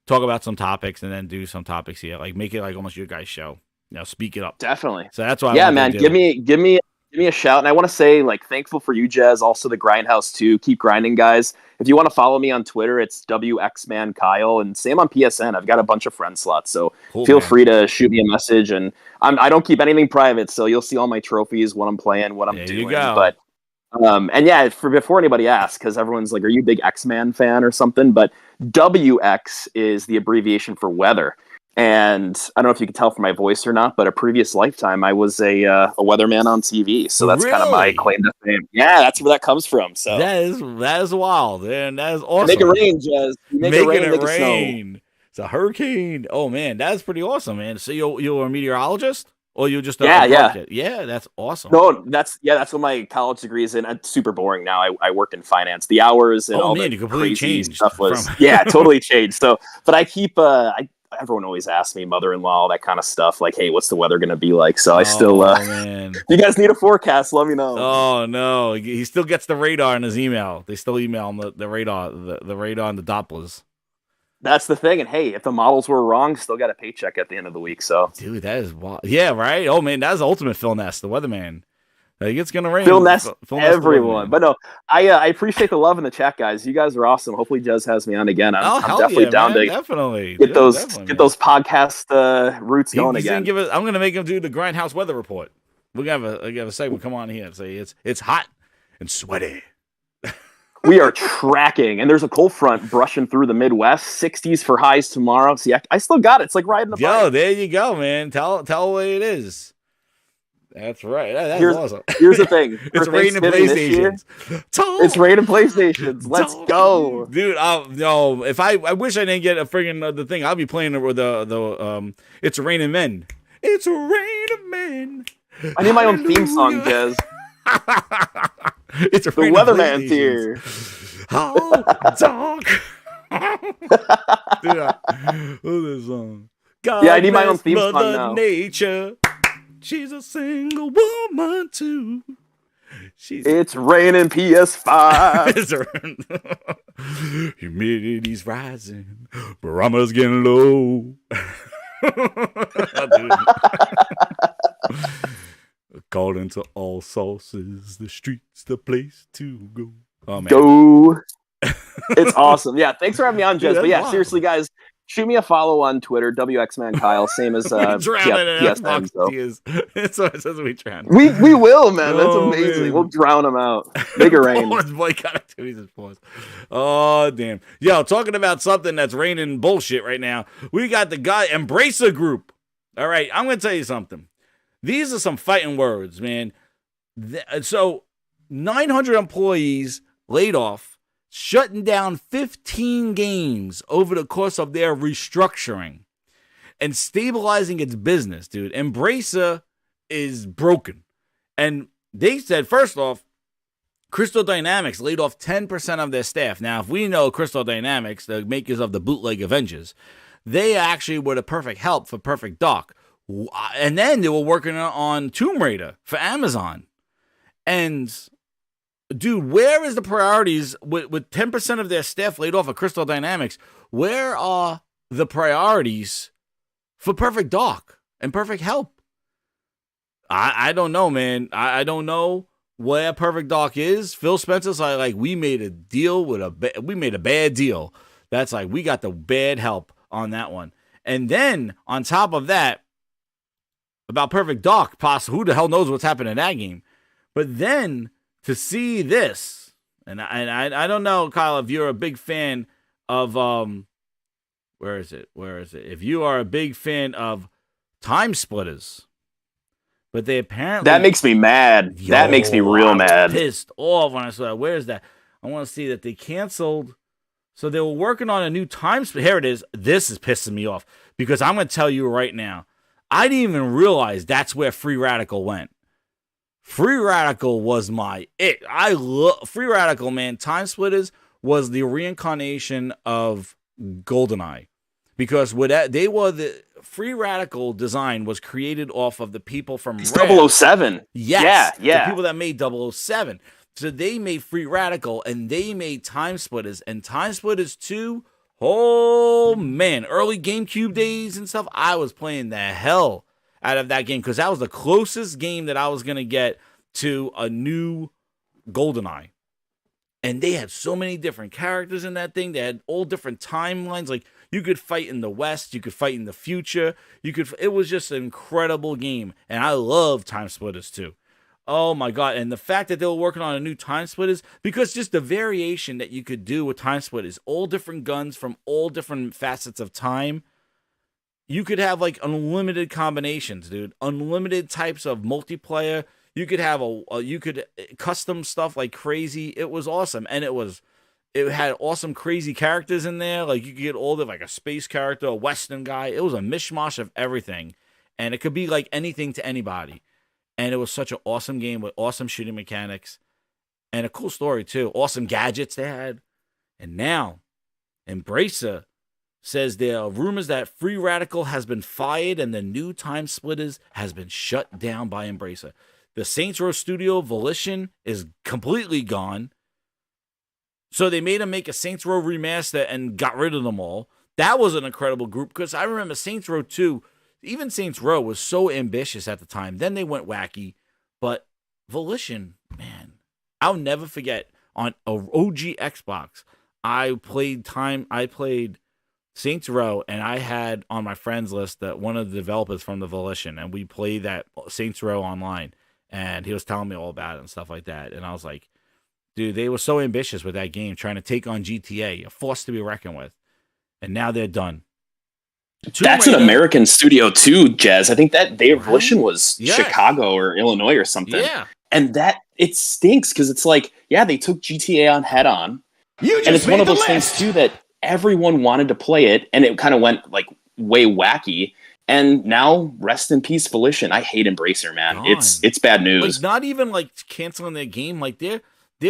D: talk about some topics and then do some topics here. Like make it like almost your guys' show. Speak it up.
E: Definitely.
D: So that's why.
E: Yeah, man. Give me a shout. And I want to say, like, thankful for you, Jez, also the Grindhouse too. Keep grinding, guys. If you want to follow me on Twitter, it's WXManKyle, and same on PSN. I've got a bunch of friend slots, so feel free to shoot me a message. And I don't keep anything private, so you'll see all my trophies, what I'm playing, what I'm doing.
D: You go.
E: But and yeah, before anybody asks, because everyone's like, "Are you a big X-Man fan or something?" But WX is the abbreviation for weather. And I don't know if you can tell from my voice or not, but a previous lifetime, I was a weatherman on TV. So that's kind of my claim to fame. Yeah, that's where that comes from. So
D: that is wild, and that is awesome.
E: Make it rain, Jez. Make it rain.
D: Make it rain. It's a hurricane. Oh man, that's pretty awesome, man. So you're a meteorologist, or you're just
E: yeah.
D: That's awesome.
E: No, that's what my college degree is in. It's super boring now. I work in finance. The hours and all the
D: you completely changed
E: stuff was totally changed. So, but I keep everyone always asks me, mother-in-law, all that kind of stuff, like, hey, what's the weather going to be like? So I still, you guys need a forecast, let me know.
D: Oh, no. He still gets the radar in his email. They still email him the radar, the radar and the Dopplers.
E: That's the thing. And hey, if the models were wrong, still got a paycheck at the end of the week. So,
D: dude, that is wild. Yeah, right. Oh, man, that's the ultimate Phil Ness, the weatherman. Like, it's gonna rain.
E: Phil Ness,
D: Phil Ness
E: everyone. But no, I appreciate the love in the chat, guys. You guys are awesome. Hopefully, Jez has me on again. I'm definitely down to
D: definitely
E: get those podcast roots going again.
D: I'm gonna make him do the Grindhouse weather report. We're gonna have a segment. Come on here and say it's hot and sweaty.
E: We are tracking, and there's a cold front brushing through the Midwest. 60s for highs tomorrow. See, I still got it. It's like riding a bike.
D: Yo, there you go, man. Tell what it is. That's right. That's awesome.
E: Here's the thing.
D: It's raining PlayStations.
E: It's raining PlayStations. Let's go,
D: dude. No, if I wish I didn't get a friggin' the thing. I'll be playing with the It's Raining Men. It's Raining Men.
E: I need my own theme song, Jez.
D: It's
E: the weatherman's here.
D: How dark. Dude, what's this song? God
E: yeah, I need my own theme song now.
D: Nature. She's a single woman too.
E: It's raining PS5.
D: Humidity's rising. Barometer's getting low. According to all sources, the street's the place to go. Oh man.
E: Go. It's awesome. Yeah, thanks for having me on, Jez. But yeah,
D: wild.
E: Seriously, guys, shoot me a follow on Twitter, WXManKyle, same as PSN. So.
D: That's what it says we drown.
E: We will, man. That's amazing. Man. We'll drown them out. Make it rain.
D: Oh, damn. Yo, talking about something that's raining bullshit right now, we got the guy, Embracer Group. All right, I'm going to tell you something. These are some fighting words, man. So, 900 employees laid off, shutting down 15 games over the course of their restructuring and stabilizing its business, dude. Embracer is broken. And they said, first off, Crystal Dynamics laid off 10% of their staff. Now, if we know Crystal Dynamics, the makers of the bootleg Avengers, they actually were the perfect help for Perfect Dark. And then they were working on Tomb Raider for Amazon. And dude, where is the priorities with 10% of their staff laid off at Crystal Dynamics? Where are the priorities for Perfect Dark and Perfect Help? I don't know, man. I don't know where Perfect Dark is. Phil Spencer's like we made a deal we made a bad deal. That's like we got the bad help on that one. And then on top of that, about Perfect Dark, who the hell knows what's happening in that game? But then to see this, and I don't know, Kyle, if you're a big fan of where is it? If you are a big fan of Time Splitters, but they apparently
E: that makes me mad. That makes me real mad.
D: Pissed off when I saw that. Where is that? I want to see that they canceled. So they were working on a new Time Splitter. Here it is. This is pissing me off because I'm going to tell you right now. I didn't even realize that's where Free Radical went. Free Radical was my it. I love Free Radical, man. Time Splitters was the reincarnation of GoldenEye because they were the Free Radical design was created off of the people from
E: Rare. 007.
D: Yes,
E: yeah.
D: The people that made 007. So they made Free Radical and they made Time Splitters and Time Splitters 2. Oh man, early GameCube days and stuff. I was playing the hell out of that game because that was the closest game that I was gonna get to a new GoldenEye. And they had so many different characters in that thing. They had all different timelines. Like you could fight in the West, you could fight in the future. It was just an incredible game, and I love Time Splitters too. Oh my God. And the fact that they were working on a new Time Splitters, because just the variation that you could do with Time Splitters, all different guns from all different facets of time. You could have like unlimited combinations, dude. Unlimited types of multiplayer. You could have you could custom stuff like crazy. It was awesome. And it had awesome crazy characters in there. Like you could get all like a space character, a Western guy. It was a mishmash of everything. And it could be like anything to anybody. And it was such an awesome game with awesome shooting mechanics and a cool story too. Awesome gadgets they had. And now, Embracer says there are rumors that Free Radical has been fired and the new Time Splitters has been shut down by Embracer. The Saints Row Studio Volition is completely gone. So they made them make a Saints Row remaster and got rid of them all. That was an incredible group because I remember Saints Row 2. Even Saints Row was so ambitious at the time. Then they went wacky. But Volition, man, I'll never forget on a OG Xbox. I played Saints Row, and I had on my friends list that one of the developers from the Volition, and we played that Saints Row online, and he was telling me all about it and stuff like that, and I was like, dude, they were so ambitious with that game, trying to take on GTA, a force to be reckoned with, and now they're done.
E: That's an American studio too, Jazz. I think that their Volition was Chicago or Illinois or something.
D: Yeah.
E: And that, it stinks because it's like, yeah, they took GTA on head on. And it's one of those things too that everyone wanted to play it, and it kind of went like way wacky. And now, rest in peace, Volition. I hate Embracer, man.
D: Gone.
E: It's bad news.
D: Like, not even like canceling their game. Like they're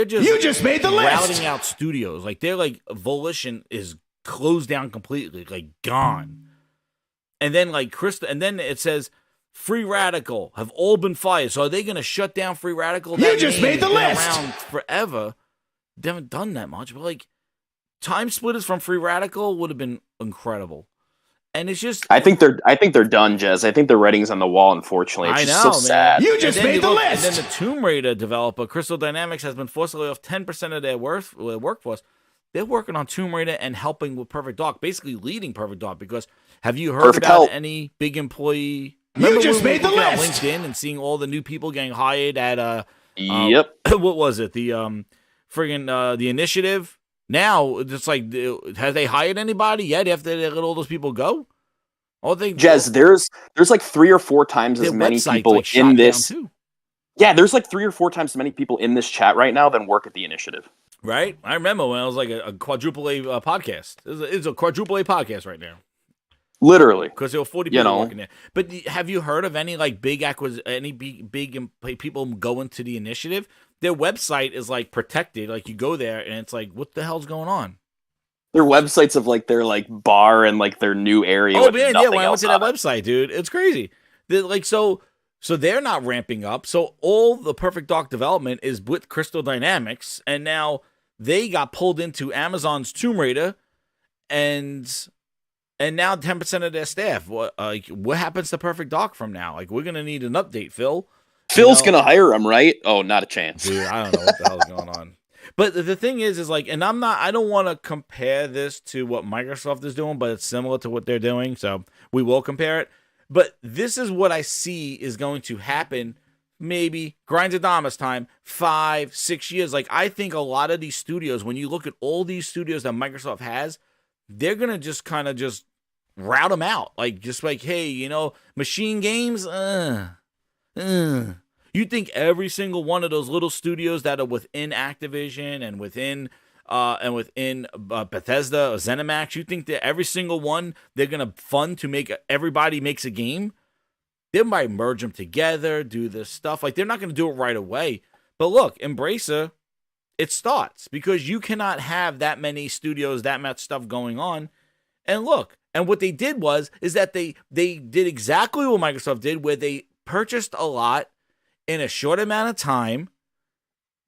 D: just
G: made the list.
D: routing out studios. Like they're like Volition is closed down completely, like gone. And then like and then it says Free Radical have all been fired. So are they going to shut down Free Radical? That
G: just made the list.
D: Around forever. They haven't done that much, but like Time Splitters from Free Radical would have been incredible. And it's just
E: I think they're done, Jez. I think the writing's on the wall, unfortunately. It's just so sad.
G: You just made the list.
D: And then the Tomb Raider developer, Crystal Dynamics, has been forced to lay off 10% of their workforce. They're working on Tomb Raider and helping with Perfect Dark, basically leading Perfect Dark, because have you heard about any big employee?
G: You just made the list.
D: LinkedIn and seeing all the new people getting hired at
E: yep.
D: What was it? The the Initiative. Now it's like, have they hired anybody yet after they let all those people go?
E: Jez, there's like 3 or 4 times as many people
D: like
E: in this. Yeah, there's like 3 or 4 times as many people in this chat right now than work at the Initiative.
D: Right? I remember when I was like a quadruple A podcast. It's a quadruple A podcast right now.
E: Literally.
D: Because there were 40 people working there. But have you heard of any like big people going to the Initiative? Their website is like protected. Like you go there and it's like, what the hell's going on?
E: Their websites of like their like bar and like their new area.
D: Oh man, yeah. When I went to that website, dude, it's crazy. So they're not ramping up. So all the Perfect Dark development is with Crystal Dynamics, and now they got pulled into Amazon's Tomb Raider, and now 10% of their staff. What happens to Perfect Dark from now? Like, we're gonna need an update, Phil.
E: Phil's gonna hire him, right? Oh, not a chance.
D: Dude, I don't know what the hell's going on. But the thing is like, and I don't want to compare this to what Microsoft is doing, but it's similar to what they're doing, so we will compare it. But this is what I see is going to happen, maybe Grindhouse time, 5-6 years. Like, I think a lot of these studios, when you look at all these studios that Microsoft has, they're going to just kind of just route them out. Like, just like, hey, machine games, You think every single one of those little studios that are within Activision and within Bethesda or ZeniMax, you think that every single one they're gonna fund to make everybody makes a game? They might merge them together, do this stuff. Like, they're not gonna do it right away. But look, Embracer, it starts because you cannot have that many studios, that much stuff going on. And look, and what they did is that they did exactly what Microsoft did, where they purchased a lot in a short amount of time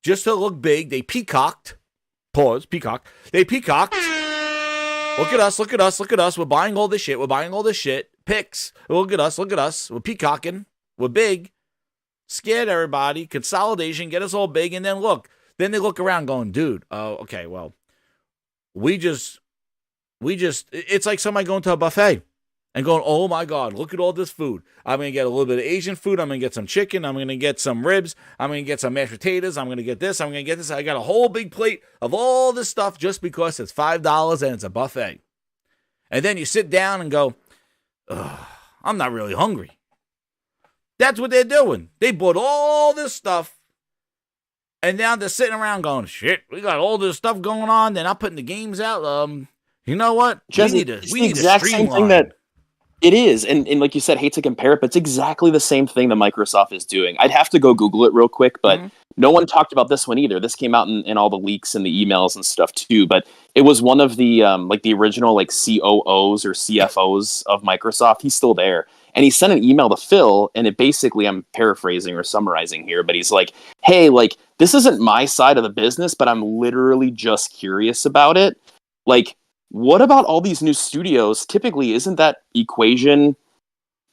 D: just to look big. They peacocked. Pause. Peacock. They peacocked. Look at us. Look at us. Look at us. We're buying all this shit. We're buying all this shit. Picks. Look at us. Look at us. We're peacocking. We're big. Scared everybody. Consolidation. Get us all big. And then look. Then they look around going, dude, okay, well, we just, it's like somebody going to a buffet and going, oh my God, look at all this food. I'm going to get a little bit of Asian food. I'm going to get some chicken. I'm going to get some ribs. I'm going to get some mashed potatoes. I'm going to get this. I'm going to get this. I got a whole big plate of all this stuff just because it's $5 and it's a buffet. And then you sit down and go, I'm not really hungry. That's what they're doing. They bought all this stuff. And now they're sitting around going, shit, we got all this stuff going on. They're not putting the games out. You know what?
E: Jesse, we need to streamline. Same thing that it is. And like you said, hate to compare it, but it's exactly the same thing that Microsoft is doing. I'd have to go Google it real quick, but no one talked about this one either. This came out in all the leaks and the emails and stuff too. But it was one of the like the original like COOs or CFOs of Microsoft. He's still there. And he sent an email to Phil, and it basically, I'm paraphrasing or summarizing here, but he's like, hey, like, this isn't my side of the business, but I'm literally just curious about it. Like, what about all these new studios? Typically, isn't that equation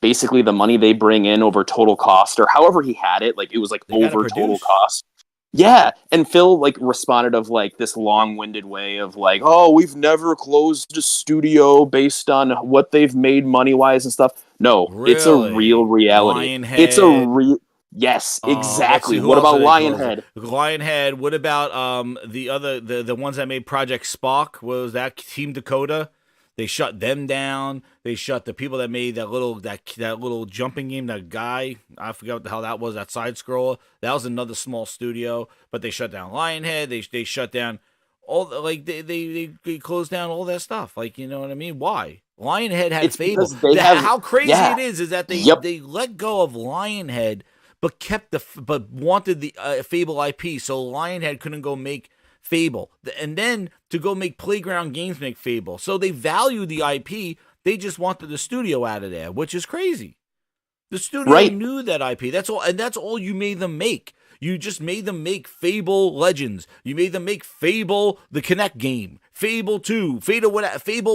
E: basically the money they bring in over total cost, or however he had it, like it was like
D: They gotta
E: over total
D: produce.
E: cost. Yeah, and Phil like responded of like this long-winded way of like, oh, we've never closed a studio based on what they've made money-wise and stuff. No, it's a
D: Really?
E: real reality.
D: Lionhead.
E: It's a real yes,
D: Let's see,
E: exactly.
D: who
E: What
D: else
E: about
D: did they close?
E: Lionhead?
D: Lionhead. What about the other the ones that made Project Spark? What was that Team Dakota? They shut them down. They shut the people that made that little jumping game. That guy, I forgot what the hell that was. That side scroller. That was another small studio. But they shut down Lionhead. They shut down all like they closed down all that stuff. Like, you know what I mean? Why? Lionhead had
E: It's
D: Fable.
E: because they have-
D: How crazy
E: yeah.
D: it is that they
E: Yep.
D: they let go of Lionhead, but kept but wanted the Fable IP. So Lionhead couldn't go make Fable, and then to go make Playground Games make Fable. So they value the IP. They just wanted the studio out of there, which is crazy. The studio
E: Right.
D: knew that IP. That's all, and that's all you made them make. You just made them make Fable Legends. You made them make Fable the Kinect game. Fable 2. Fable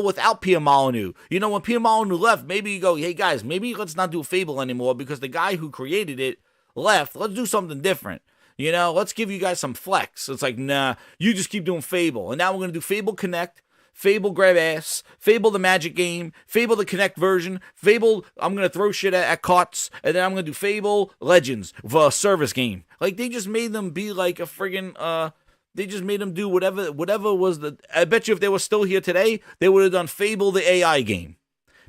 D: without Pia Molyneux. You know, when Pia Molyneux left, maybe you go, hey guys, maybe let's not do Fable anymore because the guy who created it left. Let's do something different. You know, let's give you guys some flex. It's like, nah, you just keep doing Fable. And now we're going to do Fable Connect, Fable Grab Ass, Fable the Magic Game, Fable the Connect version, Fable, I'm going to throw shit at carts, and then I'm going to do Fable Legends, the service game. Like, they just made them be like a friggin', they just made them do whatever was the, I bet you if they were still here today, they would have done Fable the AI game.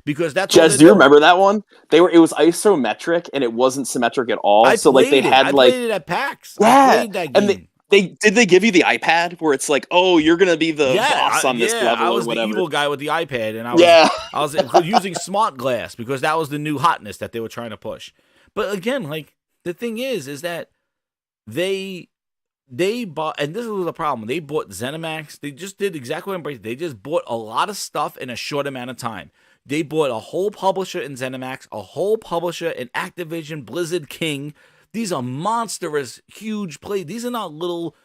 D: Because that's what
E: Jez, do you remember that one? It was isometric and it wasn't symmetric at all.
D: I
E: so like they
D: played it.
E: had
D: I
E: like
D: played it at PAX.
E: yeah,
D: I played that game.
E: and they give you the iPad where it's like, oh, you're gonna be the boss on this level
D: I was
E: or whatever.
D: the evil guy with the iPad, and I was using smart glass because that was the new hotness that they were trying to push. But again, like the thing is that they bought, and this was the problem. They bought ZeniMax. They just did exactly what Embrace. They just bought a lot of stuff in a short amount of time. They bought a whole publisher in ZeniMax, a whole publisher in Activision, Blizzard King. These are monstrous, huge plays. These are not little.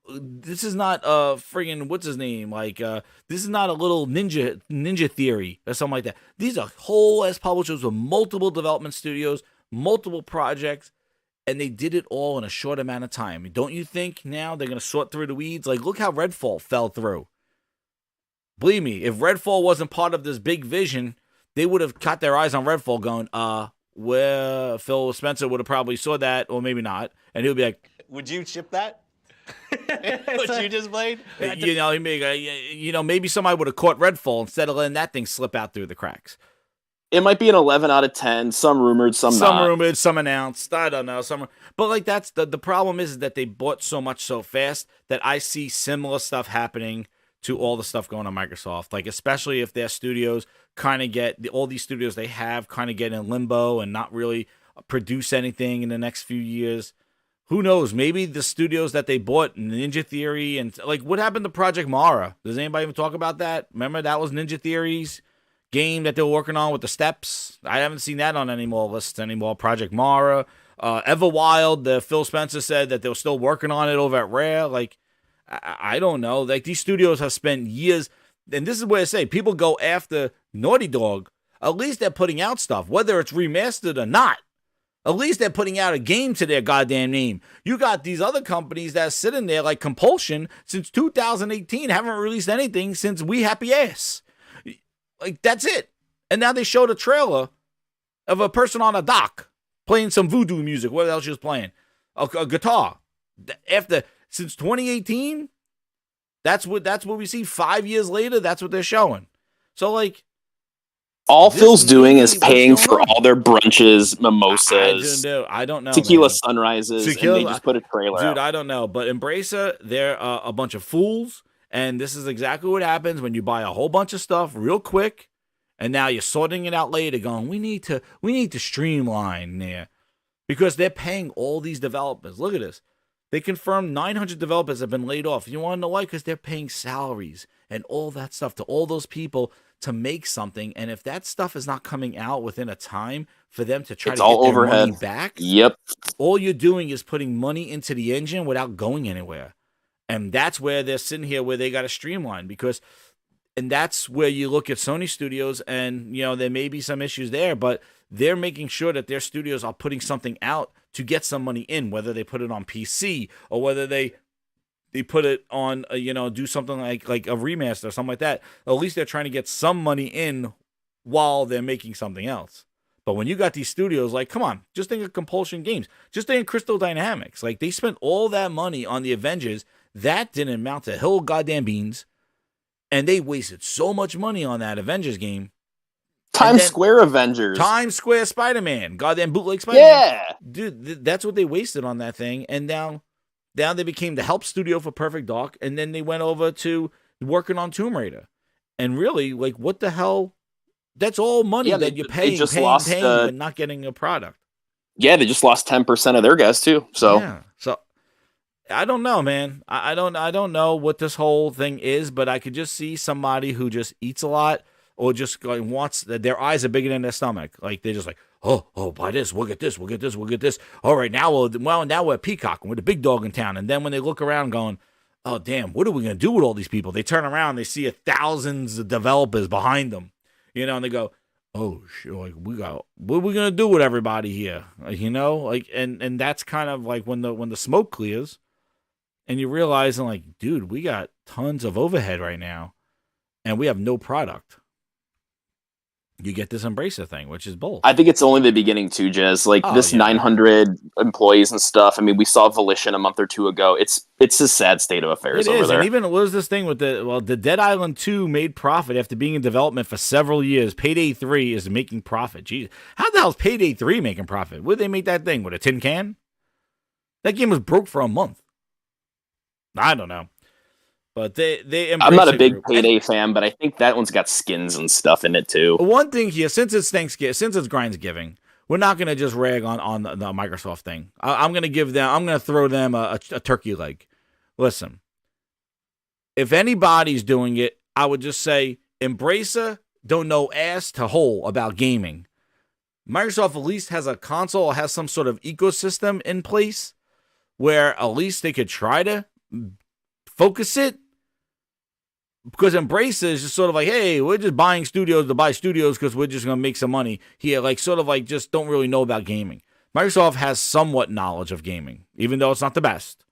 D: This is not friggin' what's his name? Like this is not a little Ninja Theory or something like that. These are whole ass publishers with multiple development studios, multiple projects, and they did it all in a short amount of time. Don't you think now they're gonna sort through the weeds? Like look how Redfall fell through. Believe me, if Redfall wasn't part of this big vision, they would have caught their eyes on Redfall going, where Phil Spencer would have probably saw that, or maybe not, and he'll be like,
H: would you ship that? What you just played?
D: you know, maybe somebody would have caught Redfall instead of letting that thing slip out through the cracks.
E: It might be an 11 out of 10. Some rumored, some not.
D: Some rumored, some announced. I don't know. But like that's the problem is that they bought so much so fast that I see similar stuff happening to all the stuff going on Microsoft. Like especially if their studios kind of get all these studios they have kind of get in limbo and not really produce anything in the next few years. Who knows? Maybe the studios that they bought, Ninja Theory, and like what happened to Project Mara? Does anybody even talk about that? Remember that was Ninja Theory's game that they were working on with the steps. I haven't seen that on any more lists anymore. Project Mara, Everwild. The Phil Spencer said that they were still working on it over at Rare. Like I don't know. Like these studios have spent years, and this is where I say people go after Naughty Dog. At least they're putting out stuff, whether it's remastered or not. At least they're putting out a game to their goddamn name. You got these other companies that are sitting there like Compulsion since 2018, haven't released anything since We Happy Ass. Like, that's it. And now they showed a trailer of a person on a dock playing some voodoo music. What else she was playing? A guitar. Since 2018, that's what we see 5 years later. That's what they're showing. So, like,
E: all Phil's doing is paying for all their brunches, mimosas,
D: I don't know.
E: tequila
D: Man.
E: sunrises, and they just put a trailer out.
D: Dude, I don't know. But Embracer, they're a bunch of fools. And this is exactly what happens when you buy a whole bunch of stuff real quick. And now you're sorting it out later going, we need to streamline there. Because they're paying all these developers. Look at this. They confirmed 900 developers have been laid off. You want to know why? Because they're paying salaries and all that stuff to all those people to make something. And if that stuff is not coming out within a time for them to try to get their money back,
E: yep,
D: all you're doing is putting money into the engine without going anywhere. And that's where they're sitting here where they got to streamline because And that's where you look at Sony Studios, and there may be some issues there, but they're making sure that their studios are putting something out to get some money in, whether they put it on PC or whether they put it on, do something like a remaster or something like that. At least they're trying to get some money in while they're making something else. But when you got these studios, like, come on, just think of Compulsion Games. Just think of Crystal Dynamics. Like, they spent all that money on the Avengers. That didn't amount to a hill of goddamn beans. And they wasted so much money on that Avengers game.
E: Times Square Avengers.
D: Times Square Spider-Man. Goddamn bootleg Spider-Man.
E: Yeah.
D: Dude, that's what they wasted on that thing. And now they became the help studio for Perfect Dark. And then they went over to working on Tomb Raider. And really, like, what the hell? That's all money that you're paying, but not getting a product.
E: Yeah, they just lost 10% of their guys, too. So.
D: Yeah. So I don't know, man. I don't know what this whole thing is, but I could just see somebody who just eats a lot or just wants their eyes are bigger than their stomach. Like they're just like, oh, buy this, we'll get this. All right, now we're at Peacock and we're the big dog in town. And then when they look around, going, oh damn, what are we gonna do with all these people? They turn around, they see thousands of developers behind them, and they go, oh shit, like what are we gonna do with everybody here? And that's kind of like when the smoke clears. And you realize, like, dude, we got tons of overhead right now, and we have no product. You get this Embracer thing, which is bull.
E: I think it's only the beginning, too, Jez. Like, 900 employees and stuff. I mean, we saw Volition a month or two ago. It's a sad state of affairs over there.
D: And even, what was this thing with the Dead Island 2 made profit after being in development for several years. Payday 3 is making profit. Jeez. How the hell is Payday 3 making profit? Where did they make that thing? With a tin can? That game was broke for a month. I don't know, but they.
E: I'm not a big Payday fan, but I think that one's got skins and stuff in it too.
D: One thing here, since it's Thanksgiving, since it's GrindsGiving, we're not gonna just rag on the Microsoft thing. I'm gonna throw them a turkey leg. Listen, if anybody's doing it, I would just say Embracer don't know ass to hole about gaming. Microsoft at least has a console or has some sort of ecosystem in place where at least they could try to focus it, because Embracer is just sort of like, hey, we're just buying studios to buy studios because we're just going to make some money here. Like, sort of like just don't really know about gaming. Microsoft has somewhat knowledge of gaming, even though it's not the best.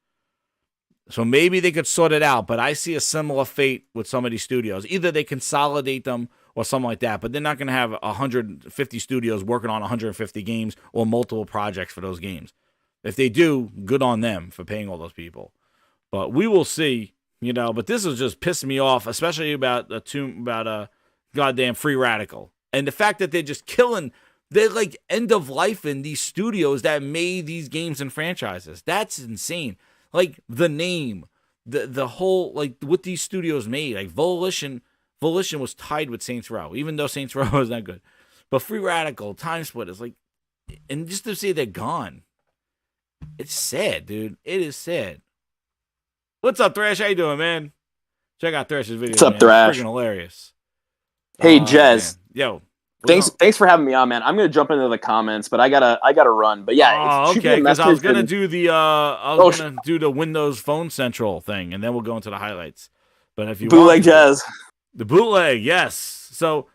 D: So maybe they could sort it out, but I see a similar fate with some of these studios. Either they consolidate them or something like that, but they're not going to have 150 studios working on 150 games or multiple projects for those games. If they do, good on them for paying all those people. But we will see, But this is just pissing me off, especially about goddamn Free Radical, and the fact that they're just killing. They're like end of life in these studios that made these games and franchises. That's insane. Like the name, the whole like what these studios made. Like Volition was tied with Saints Row, even though Saints Row is not good. But Free Radical, Time Split is like, and just to say they're gone, it's sad, dude. It is sad. What's up, Thrash? How you doing, man? Check out Thrash's video.
E: What's up, Thrash?
D: It's freaking hilarious.
E: Hey, Jez.
D: Man. Yo.
E: Thanks for having me on, man. I'm gonna jump into the comments, but I gotta run. But yeah,
D: okay. Because I was gonna do the Windows Phone Central thing, and then we'll go into the highlights. But if you
E: bootleg Jez,
D: the bootleg, yes. So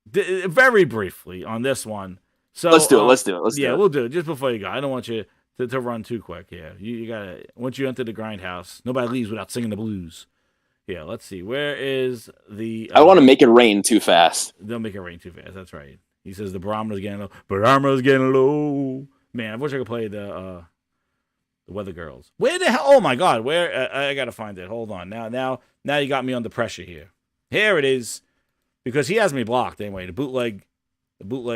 D: very briefly on this one. So
E: let's do it.
D: Yeah, we'll do it just before you go. I don't want you to run too quick. Yeah, you gotta. Once you enter the grindhouse, nobody leaves without singing the blues. Yeah, let's see. Where is the...
E: I want to make it rain too fast.
D: Don't make it rain too fast. That's right. He says the barometer's getting low. Barometer's getting low. Man, I wish I could play the Weather Girls. Where the hell? Oh, my God. Where? I got to find it. Hold on. Now you got me under pressure here. Here it is. Because he has me blocked anyway. The bootleg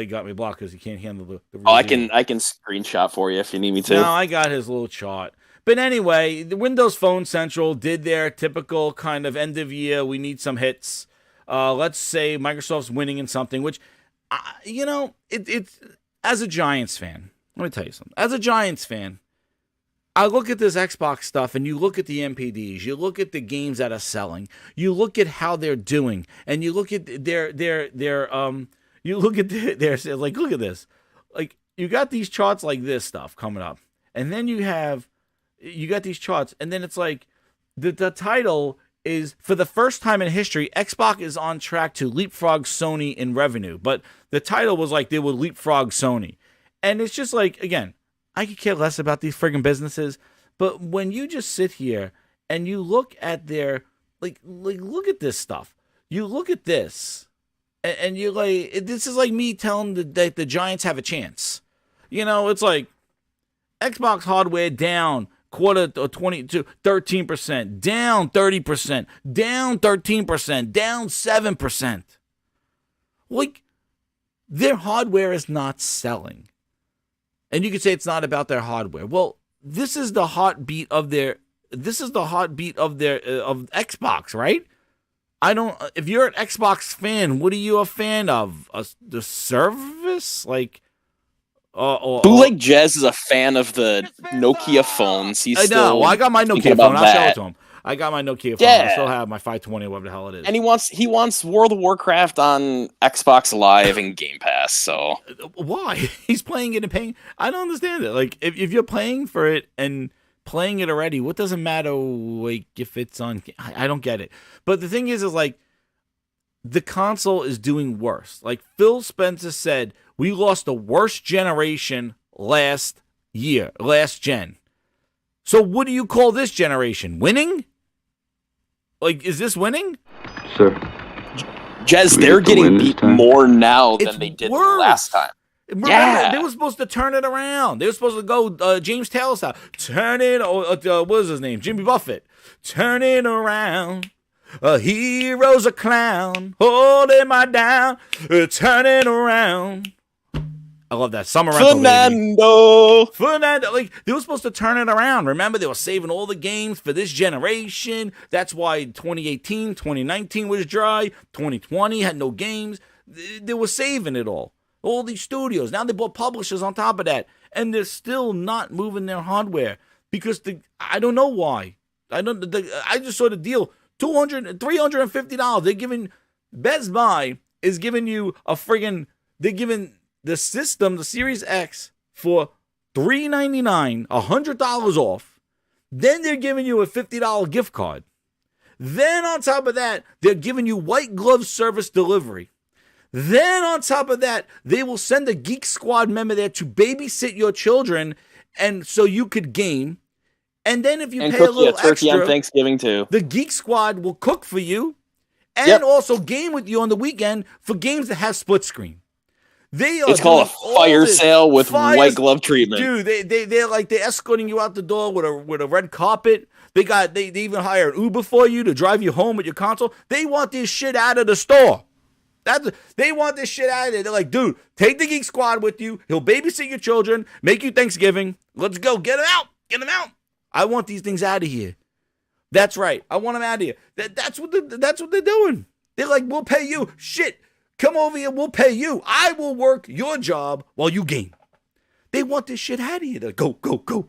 D: got me blocked because he can't handle the
E: I can screenshot for you if you need me to.
D: No, I got his little chart. But anyway, the Windows Phone Central did their typical kind of end of year, we need some hits. Let's say Microsoft's winning in something, which, it's as a Giants fan, let me tell you something. As a Giants fan, I look at this Xbox stuff and you look at the MPDs, you look at the games that are selling, you look at how they're doing, and you look at their look at this. Like, you got these charts like this stuff coming up, and then you got these charts, and then it's like the title is for the first time in history, Xbox is on track to leapfrog Sony in revenue. But the title was like they would leapfrog Sony. And it's just like, again, I could care less about these friggin' businesses. But when you just sit here and you look at their, like look at this stuff. You look at this and you're like, this is like me telling that the Giants have a chance. You know, it's like Xbox hardware down quarter or 13%, down 30%, down 13%, down 7%. Like, their hardware is not selling. And you could say it's not about their hardware. Well, this is the heartbeat of of Xbox, right? If you're an Xbox fan, what are you a fan of? The service? Like,
E: Bootleg Jez is a fan of the Nokia phones. He's
D: I know.
E: still
D: Well, I got my Nokia
E: about
D: phone. I'll show it
E: that.
D: to him. I got my Nokia phone.
E: Yeah.
D: I still have my 520, whatever the hell it is.
E: And he wants World of Warcraft on Xbox Live and Game Pass. So
D: why? He's playing it and paying. I don't understand it. Like, if you're paying for it and playing it already, what does it matter? Like, if it's on, I don't get it. But the thing is like, the console is doing worse. Like Phil Spencer said, we lost the worst generation last gen. So what do you call this generation? Winning? Like, is this winning?
I: Sir.
E: Jez, they're getting beat more now than they did last time.
D: Remember,
E: yeah.
D: They were supposed to turn it around. They were supposed to go James Taylor style. Turn it, what was his name? Jimmy Buffett. Turn it around. A hero's a clown. Holding my down. Turn it around. I love that. Summer rental, Fernando. Like, they were supposed to turn it around. Remember, they were saving all the games for this generation. That's why 2018, 2019 was dry. 2020 had no games. They were saving it all. All these studios. Now they bought publishers on top of that. And they're still not moving their hardware. Because I don't know why. I just saw the deal. $200, $350. They're giving, Best Buy is giving you a friggin', they're giving the system, the Series X, for $399, $100 off. Then they're giving you a $50 gift card. Then on top of that, they're giving you white glove service delivery. Then on top of that, they will send a Geek Squad member there to babysit your children, and so you could game. And then if you pay a little
E: turkey
D: extra,
E: on Thanksgiving too.
D: The Geek Squad will cook for you and also game with you on the weekend for games that have split screen.
E: It's called a fire sale with white glove treatment.
D: Dude, they're escorting you out the door with a red carpet. They even hire an Uber for you to drive you home with your console. They want this shit out of the store. They want this shit out of there. They're like, dude, take the Geek Squad with you. He'll babysit your children, make you Thanksgiving. Let's go. Get him out. Get him out. I want these things out of here. That's right. I want them out of here. That's what they're doing. They're like, we'll pay you. Shit. Come over here. We'll pay you. I will work your job while you game. They want this shit out of here. They're like, go.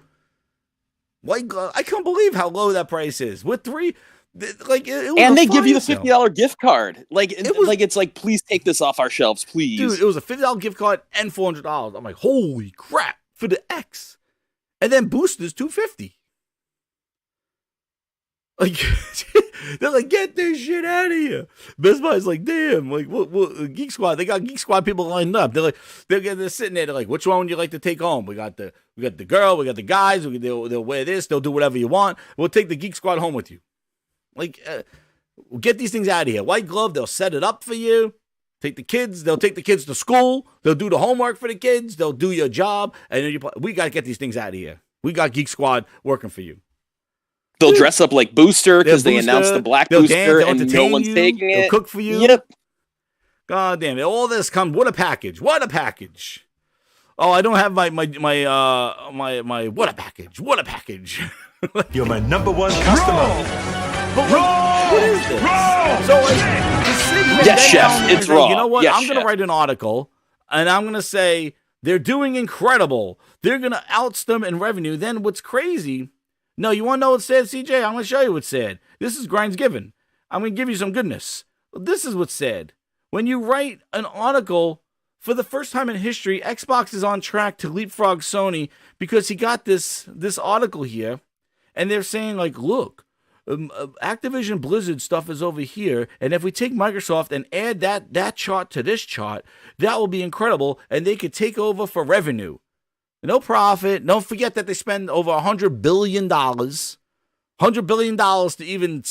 D: Like, I can't believe how low that price is. With three, like,
E: and they give you the $50 gift card. Like, it's like, please take this off our shelves, please.
D: Dude, it was a $50 gift card and $400. I'm like, holy crap for the X. And then boosters $250. Like, they're like, get this shit out of here. Best Buy's like, damn, like, what Geek Squad? They got Geek Squad people lined up. They're like, they're sitting there. They're like, which one would you like to take home? We got the girl, we got the guys. They'll wear this. They'll do whatever you want. We'll take the Geek Squad home with you. Like, get these things out of here. White glove. They'll set it up for you. Take the kids. They'll take the kids to school. They'll do the homework for the kids. They'll do your job. And then we got to get these things out of here. We got Geek Squad working for you.
E: They'll dress up like Booster because they announced the black Booster and no one's taking it.
D: They'll cook for you.
E: Yep.
D: God damn it. All this comes. What a package. What a package. Oh, I don't have my what a package. What a package.
F: You're my number one customer.
D: But what is this? So
E: yes, chef, it's raw.
D: You know what?
E: Yes,
D: I'm going to write an article and I'm going to say they're doing incredible. They're going to oust them in revenue. Then what's crazy? No, you want to know what it said, CJ? I'm going to show you what it said. This is GrindsGiving. I'm going to give you some goodness. This is what's said. When you write an article, for the first time in history, Xbox is on track to leapfrog Sony because he got this article here, and they're saying, like, look, Activision Blizzard stuff is over here, and if we take Microsoft and add that chart to this chart, that will be incredible, and they could take over for revenue. No profit. Don't forget that they spend over $100 billion. $100 billion to even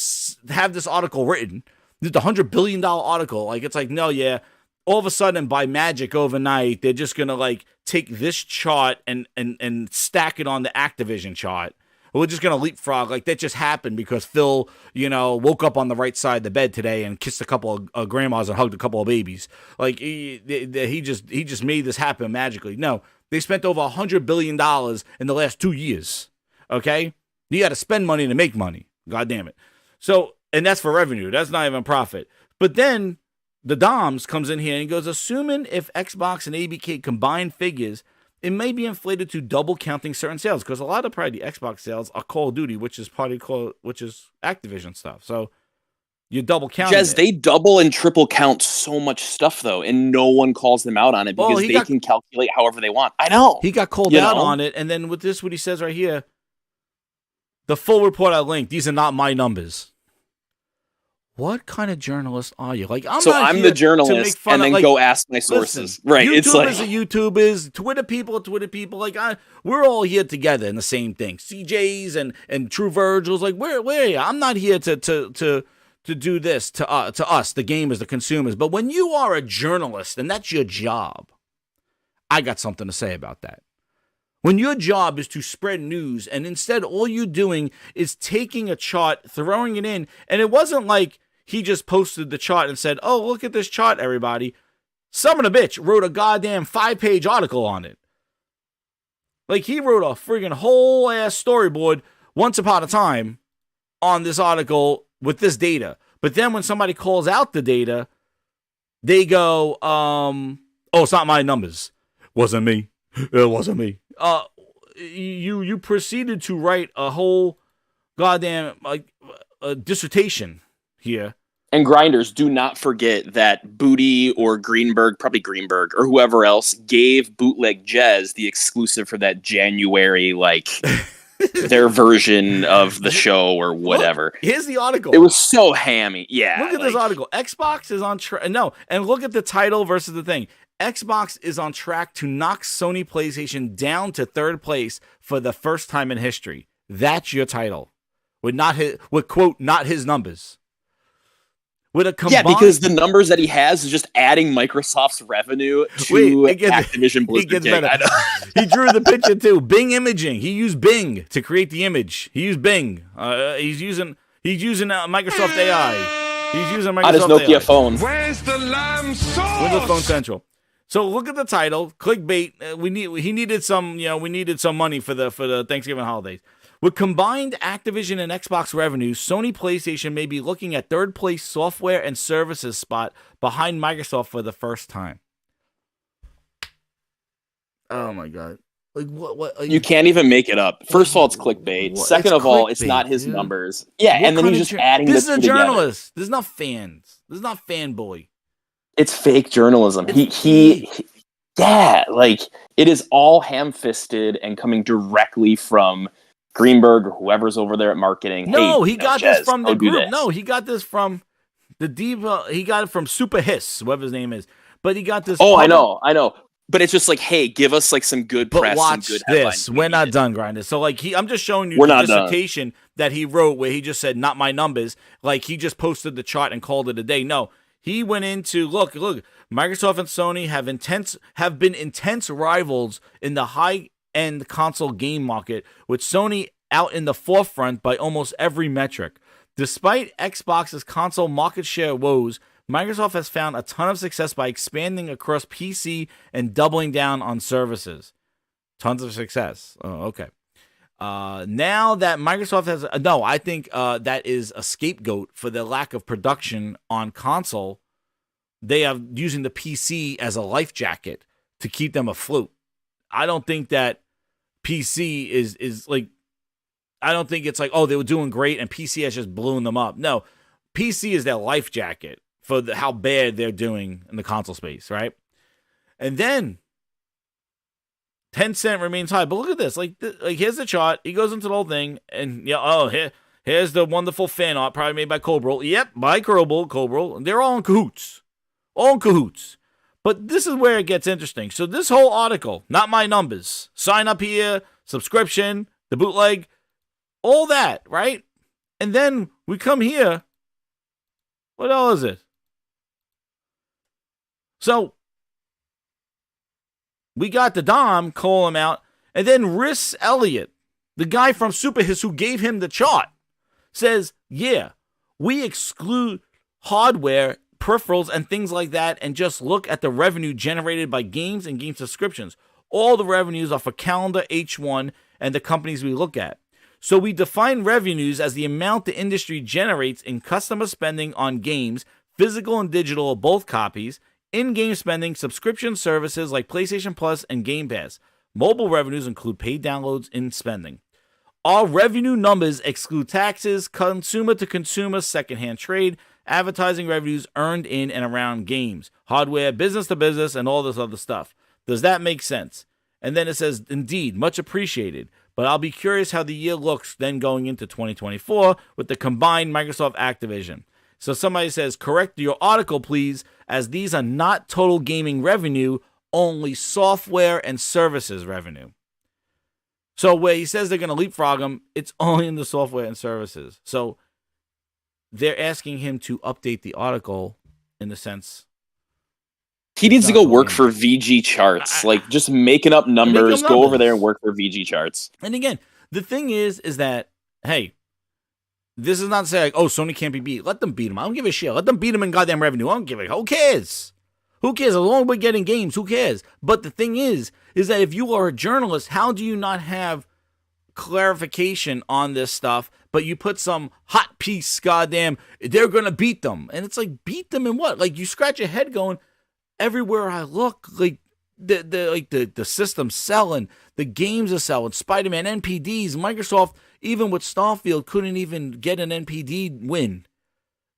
D: have this article written. The $100 billion article. Like, it's like, no, yeah. All of a sudden, by magic overnight, they're just going to, like, take this chart and stack it on the Activision chart. We're just going to leapfrog. Like, that just happened because Phil, woke up on the right side of the bed today and kissed a couple of grandmas and hugged a couple of babies. Like, he just made this happen magically. No, they spent over $100 billion in the last 2 years. Okay? You got to spend money to make money. God damn it. So, and that's for revenue. That's not even profit. But then the Doms comes in here and goes, assuming if Xbox and ABK combine figures, it may be inflated to double counting certain sales, because a lot of probably the Xbox sales are Call of Duty, which is Activision stuff. So you double count.
E: Jez, they double and triple count so much stuff though, and no one calls them out on it because they can calculate however they want. I know
D: he got called out on it, and then with this, what he says right here, the full report I linked. These are not my numbers. What kind of journalist are you? Like, I'm
E: the journalist, and then go ask my sources.
D: Listen, right? It's like YouTubers, Twitter people. Like, we're all here together in the same thing. CJs and True Virgils. Like, where are you? I'm not here to do this to us, the gamers, the consumers. But when you are a journalist and that's your job, I got something to say about that. When your job is to spread news, and instead all you're doing is taking a chart, throwing it in, and it wasn't like he just posted the chart and said, oh, look at this chart, everybody. Some of the bitch wrote a goddamn 5-page article on it. Like, he wrote a friggin' whole ass storyboard once upon a time on this article with this data. But then when somebody calls out the data, they go, oh, it's not my numbers. Wasn't me. It wasn't me. You proceeded to write a whole goddamn dissertation here.
E: And grinders, do not forget that Booty or probably Greenberg or whoever else gave Bootleg Jez the exclusive for that January, their version of the show or whatever.
D: Look, here's the article.
E: It was so hammy. Yeah.
D: Look at this article. Xbox is on track. No, and look at the title versus the thing. Xbox is on track to knock Sony PlayStation down to third place for the first time in history. That's your title. With quote, not his numbers. With a combined... Yeah,
E: because the numbers that he has is just adding Microsoft's revenue to Activision Blizzard.
D: It gets better. He drew the picture too. Bing imaging. He used Bing to create the image. He used Bing. He's using Microsoft AI. He's using Microsoft
E: on his Nokia
D: AI.
E: phone.
F: Where's the lamb sauce?
D: Windows Phone Central. So look at the title, clickbait. We needed some money for the Thanksgiving holidays. With combined Activision and Xbox revenues, Sony PlayStation may be looking at third place software and services spot behind Microsoft for the first time. Oh my god! Like what?
E: You can't even make it up. First of all, it's clickbait. Second of all, it's not his numbers. Yeah, and then he's just adding
D: this. This is a journalist.
E: Together.
D: This is not fans. This is not fanboy.
E: It's fake journalism. It is all ham-fisted and coming directly from Greenberg or whoever's over there at marketing.
D: No, he got this from the group. No, he got this from the diva. He got it from Super Hiss, whatever his name is. But he got this.
E: Oh, I know. But it's just like, hey, give us some good press,
D: watch
E: some good headlines.
D: This. We're not done, Grinder. So I'm just showing you the dissertation that he wrote where he just said, not my numbers. Like, he just posted the chart and called it a day. No. He went into look. Microsoft and Sony have been intense rivals in the high-end console game market, with Sony out in the forefront by almost every metric. Despite Xbox's console market share woes, Microsoft has found a ton of success by expanding across PC and doubling down on services. Tons of success. Oh, okay. Now that Microsoft has I think that is a scapegoat for the lack of production on console. They are using the PC as a life jacket to keep them afloat. I don't think that PC is like, I don't think it's like, oh, they were doing great and PC has just blown them up. No, PC is their life jacket for how bad they're doing in the console space, right? And then Tencent remains high. But look at this. Like here's the chart. He goes into the whole thing, and Here's the wonderful fan art, probably made by Cobrel. Yep, by Cobrel. They're all in cahoots. All in cahoots. But this is where it gets interesting. So this whole article, not my numbers, sign up here, subscription, the bootleg, all that, right? And then we come here. What the hell is it? So we got the Dom call him out, and then Rhys Elliott, the guy from Superhits who gave him the chart, says, yeah, we exclude hardware, peripherals, and things like that, and just look at the revenue generated by games and game subscriptions. All the revenues are for calendar H1 and the companies we look at. So we define revenues as the amount the industry generates in customer spending on games, physical and digital of both copies, in-game spending, subscription services like PlayStation Plus and Game Pass. Mobile revenues include paid downloads and spending. All revenue numbers exclude taxes, consumer-to-consumer, secondhand trade, advertising revenues earned in and around games, hardware, business-to-business, and all this other stuff. Does that make sense? And then it says, indeed, much appreciated, but I'll be curious how the year looks then going into 2024 with the combined Microsoft Activision. So somebody says, correct your article, please, as these are not total gaming revenue, only software and services revenue. So where he says they're going to leapfrog him, it's only in the software and services. So they're asking him to update the article in the sense.
E: He needs to go work for VG Charts. Like, just making up numbers, go over there and work for VG Charts.
D: And again, the thing is that, hey, this is not to say, like, oh, Sony can't be beat. Let them beat him. I don't give a shit. Let them beat him in goddamn revenue. I don't give a Who cares? Who cares? As long as we're getting games, who cares? But the thing is that if you are a journalist, how do you not have clarification on this stuff, but you put some hot piece, goddamn, they're going to beat them. And it's like, beat them in what? Like, you scratch your head going, everywhere I look, like, the system's selling, the games are selling, Spider-Man, NPDs, Microsoft, even with Starfield, couldn't even get an NPD win.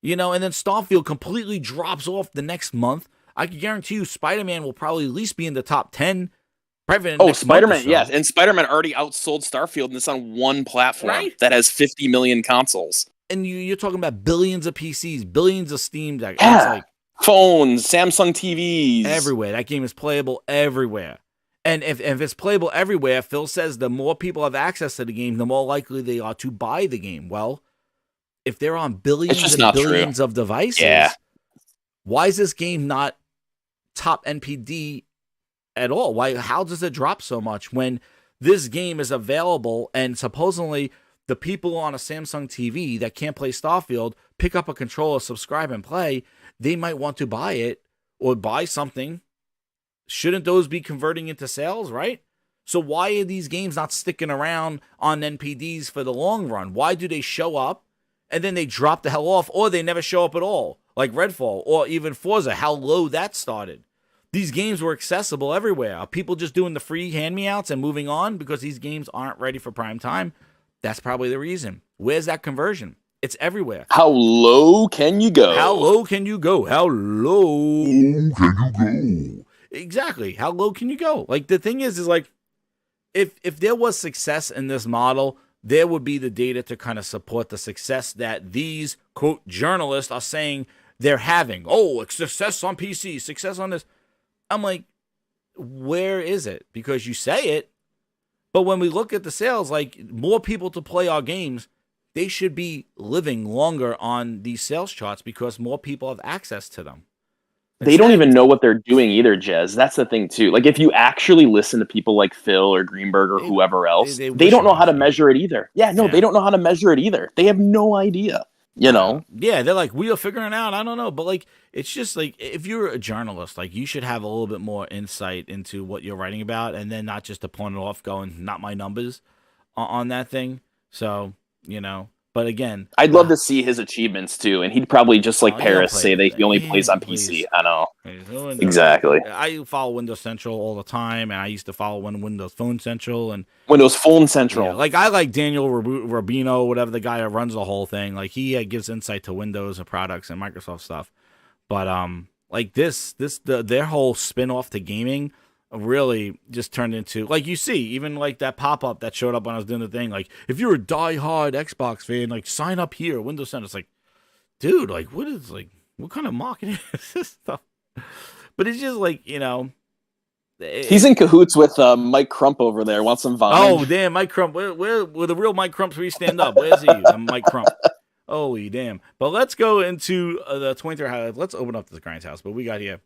D: You know, and then Starfield completely drops off the next month. I can guarantee you Spider-Man will probably at least be in the top 10.
E: Oh, Spider-Man, yes. And Spider-Man already outsold Starfield, and it's on one platform that has 50 million consoles.
D: And you're talking about billions of PCs, billions of Steam Decks.
E: Yeah.
D: It's like,
E: phones, Samsung TVs.
D: Everywhere. That game is playable everywhere. And if it's playable everywhere, Phil says the more people have access to the game, the more likely they are to buy the game. Well, if they're on billions and billions of devices, why is this game not top NPD at all? How does it drop so much when this game is available and supposedly the people on a Samsung TV that can't play Starfield pick up a controller, subscribe, and play? They might want to buy it or buy something. Shouldn't those be converting into sales, right? So why are these games not sticking around on NPDs for the long run? Why do they show up and then they drop the hell off, or they never show up at all, like Redfall or even Forza, how low that started? These games were accessible everywhere. Are people just doing the free hand-me-outs and moving on because these games aren't ready for prime time? That's probably the reason. Where's that conversion? It's everywhere.
E: How low can you go?
D: How low can you go? How low can you go? Exactly. How low can you go? Like, the thing is like, if there was success in this model, there would be the data to kind of support the success that these, quote, journalists are saying they're having. Oh, it's success on PC, success on this. I'm like, where is it? Because you say it, but when we look at the sales, like, more people to play our games, they should be living longer on these sales charts because more people have access to them.
E: They don't even know what they're doing either, Jez. That's the thing, too. Like, if you actually listen to people like Phil or Greenberg or whoever else, they don't know how to measure it either. Yeah, no, they don't know how to measure it either. They have no idea, you know?
D: Yeah, they're like, we are figuring it out. I don't know. But, like, it's just like, if you're a journalist, like, you should have a little bit more insight into what you're writing about and then not just to pawn it off going, not my numbers on that thing. So, you know. But again,
E: I'd love to see his achievements too, and he'd probably just like Paris say that he only plays on PC. I know exactly.
D: I follow Windows Central all the time, and I used to follow Windows Phone Central and
E: Windows Phone Central.
D: Yeah, like, I like Daniel Rubino, whatever the guy that runs the whole thing. Like, he gives insight to Windows and products and Microsoft stuff. But like their whole spin off to gaming, really just turned into, like, you see, even like that pop-up that showed up when I was doing the thing, like, if you're a die-hard Xbox fan, like, sign up here, Windows Center. It's like, dude, like, what kind of marketing is this stuff? But it's just like,
E: He's in cahoots with Mike Crump over there. Want some Vine?
D: Oh, damn, Mike Crump. Where the real Mike Crumps where you stand up? Where's he? I'm Mike Crump. Holy damn. But let's go into the 23 highlights. Let's open up the Grindhouse, but we got here.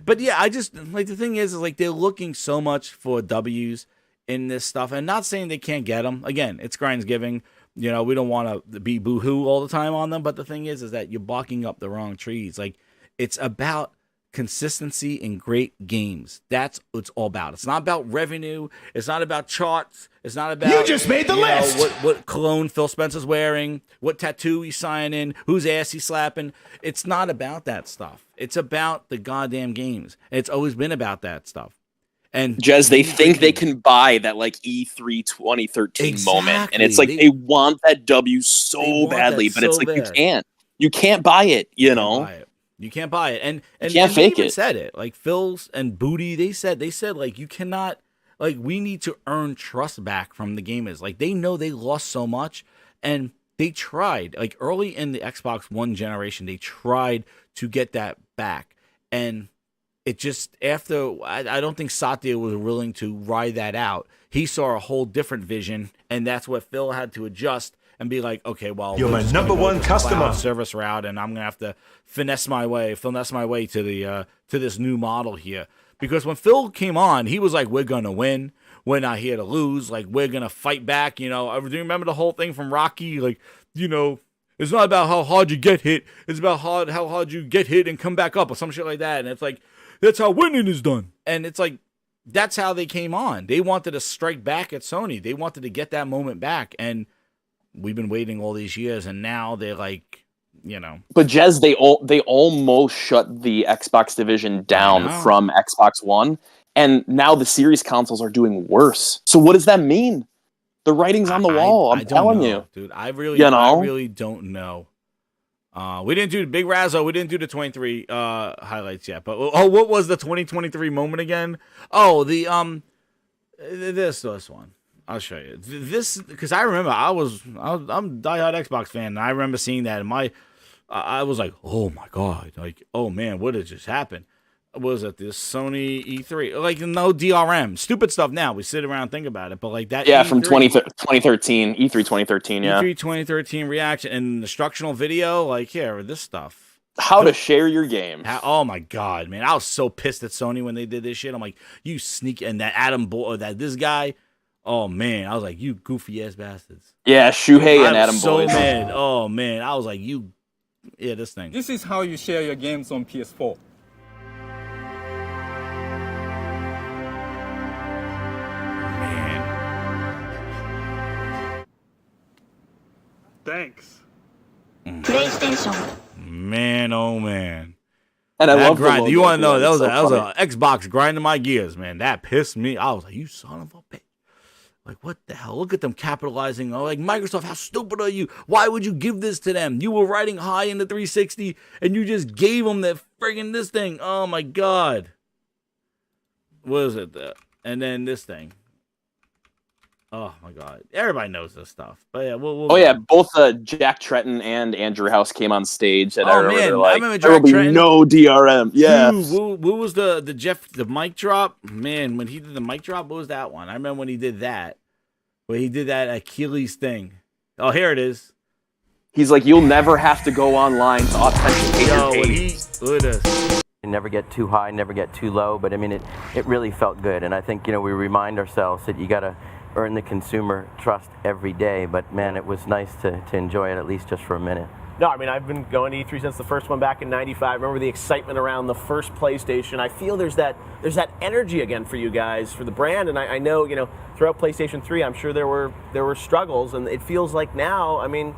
D: But yeah, I just, like, the thing is like, they're looking so much for W's in this stuff, and not saying they can't get them. Again, it's GrindsGiving. We don't want to be boo-hoo all the time on them, but the thing is that you're barking up the wrong trees. Like, it's about consistency in great games. That's what it's all about. It's not about revenue. It's not about charts. It's not about,
G: you just made the list.
D: What cologne Phil Spencer's wearing, what tattoo he's signing, whose ass he's slapping. It's not about that stuff. It's about the goddamn games. It's always been about that stuff. And
E: Jez, they think they can buy that like E3 2013 moment, and it's like they want that W so badly, but it's like you can't buy it.
D: You can't buy it, and
E: you can't fake
D: even
E: it.
D: Said it like Phil's and Booty. They said like, you cannot, like, we need to earn trust back from the gamers. Like, they know they lost so much, and they tried, like, early in the Xbox One generation, they tried to get that back, and it just, after, I don't think Satya was willing to ride that out. He saw a whole different vision, and that's what Phil had to adjust and be like, okay, well,
G: you're my number one customer
D: service route, and I'm gonna have to finesse my way to the to this new model here. Because when Phil came on, he was like, we're gonna win. We're not here to lose. Like, we're gonna fight back. Do you remember the whole thing from Rocky? Like, it's not about how hard you get hit. It's about how hard you get hit and come back up or some shit like that. And it's like, that's how winning is done. And it's like, that's how they came on. They wanted to strike back at Sony. They wanted to get that moment back. And we've been waiting all these years, and now they're like,
E: But Jez, they almost shut the Xbox division down from Xbox One, and now the Series consoles are doing worse. So what does that mean? The writing's on the wall. I'm telling you,
D: dude. I really don't know. We didn't do the Big Razzo. We didn't do the 23 highlights yet. But what was the 2023 moment again? Oh, the this one. I'll show you this, because I remember I'm a diehard Xbox fan, and I remember seeing that, and I was like, oh my god, like, oh man, what did just happen? Was it this Sony E3? Like, no DRM, stupid stuff. Now we sit around and think about it, but like that,
E: E3, from 2013, E3 2013, yeah,
D: E3 2013 reaction and instructional video, like, here, this stuff.
E: How to share your game.
D: Oh my god, man, I was so pissed at Sony when they did this shit. I'm like, you sneak, and that Adam Boy, this guy. Oh man, I was like, you goofy ass bastards.
E: Yeah, Shuhei and Adam Boyd.
D: So mad. Oh man, I was like, this thing.
I: This is how you share your games on PS4.
D: Man.
F: Thanks.
J: PlayStation.
D: Man, oh man.
E: And I love
D: grind. You want to know, that was an Xbox grinding my gears, man. That pissed me. I was like, you son of a bitch. Like, what the hell? Look at them capitalizing. Oh, like, Microsoft, how stupid are you? Why would you give this to them? You were riding high in the 360, and you just gave them that friggin' this thing. Oh, my God. What is it? And then this thing. Oh, my God. Everybody knows this stuff. But yeah,
E: both Jack Tretton and Andrew House came on stage. And I remember
D: Jack
E: there will be
D: Tretton.
E: no DRM. Yeah.
D: Dude, what was the mic drop? Man, when he did the mic drop, what was that one? I remember when he did that. Where he did that Achilles thing. Oh, here it is.
E: He's like, you'll never have to go online to authenticate your games.
D: Look at this.
K: Never get too high, never get too low, but I mean, it really felt good. And I think, we remind ourselves that you got to earn the consumer trust every day, but man, it was nice to enjoy it at least just for a minute.
H: No, I mean, I've been going to E3 since the first one back in '95. Remember the excitement around the first PlayStation. I feel there's that energy again for you guys, for the brand, and I know, throughout PlayStation 3, I'm sure there were struggles, and it feels like now, I mean,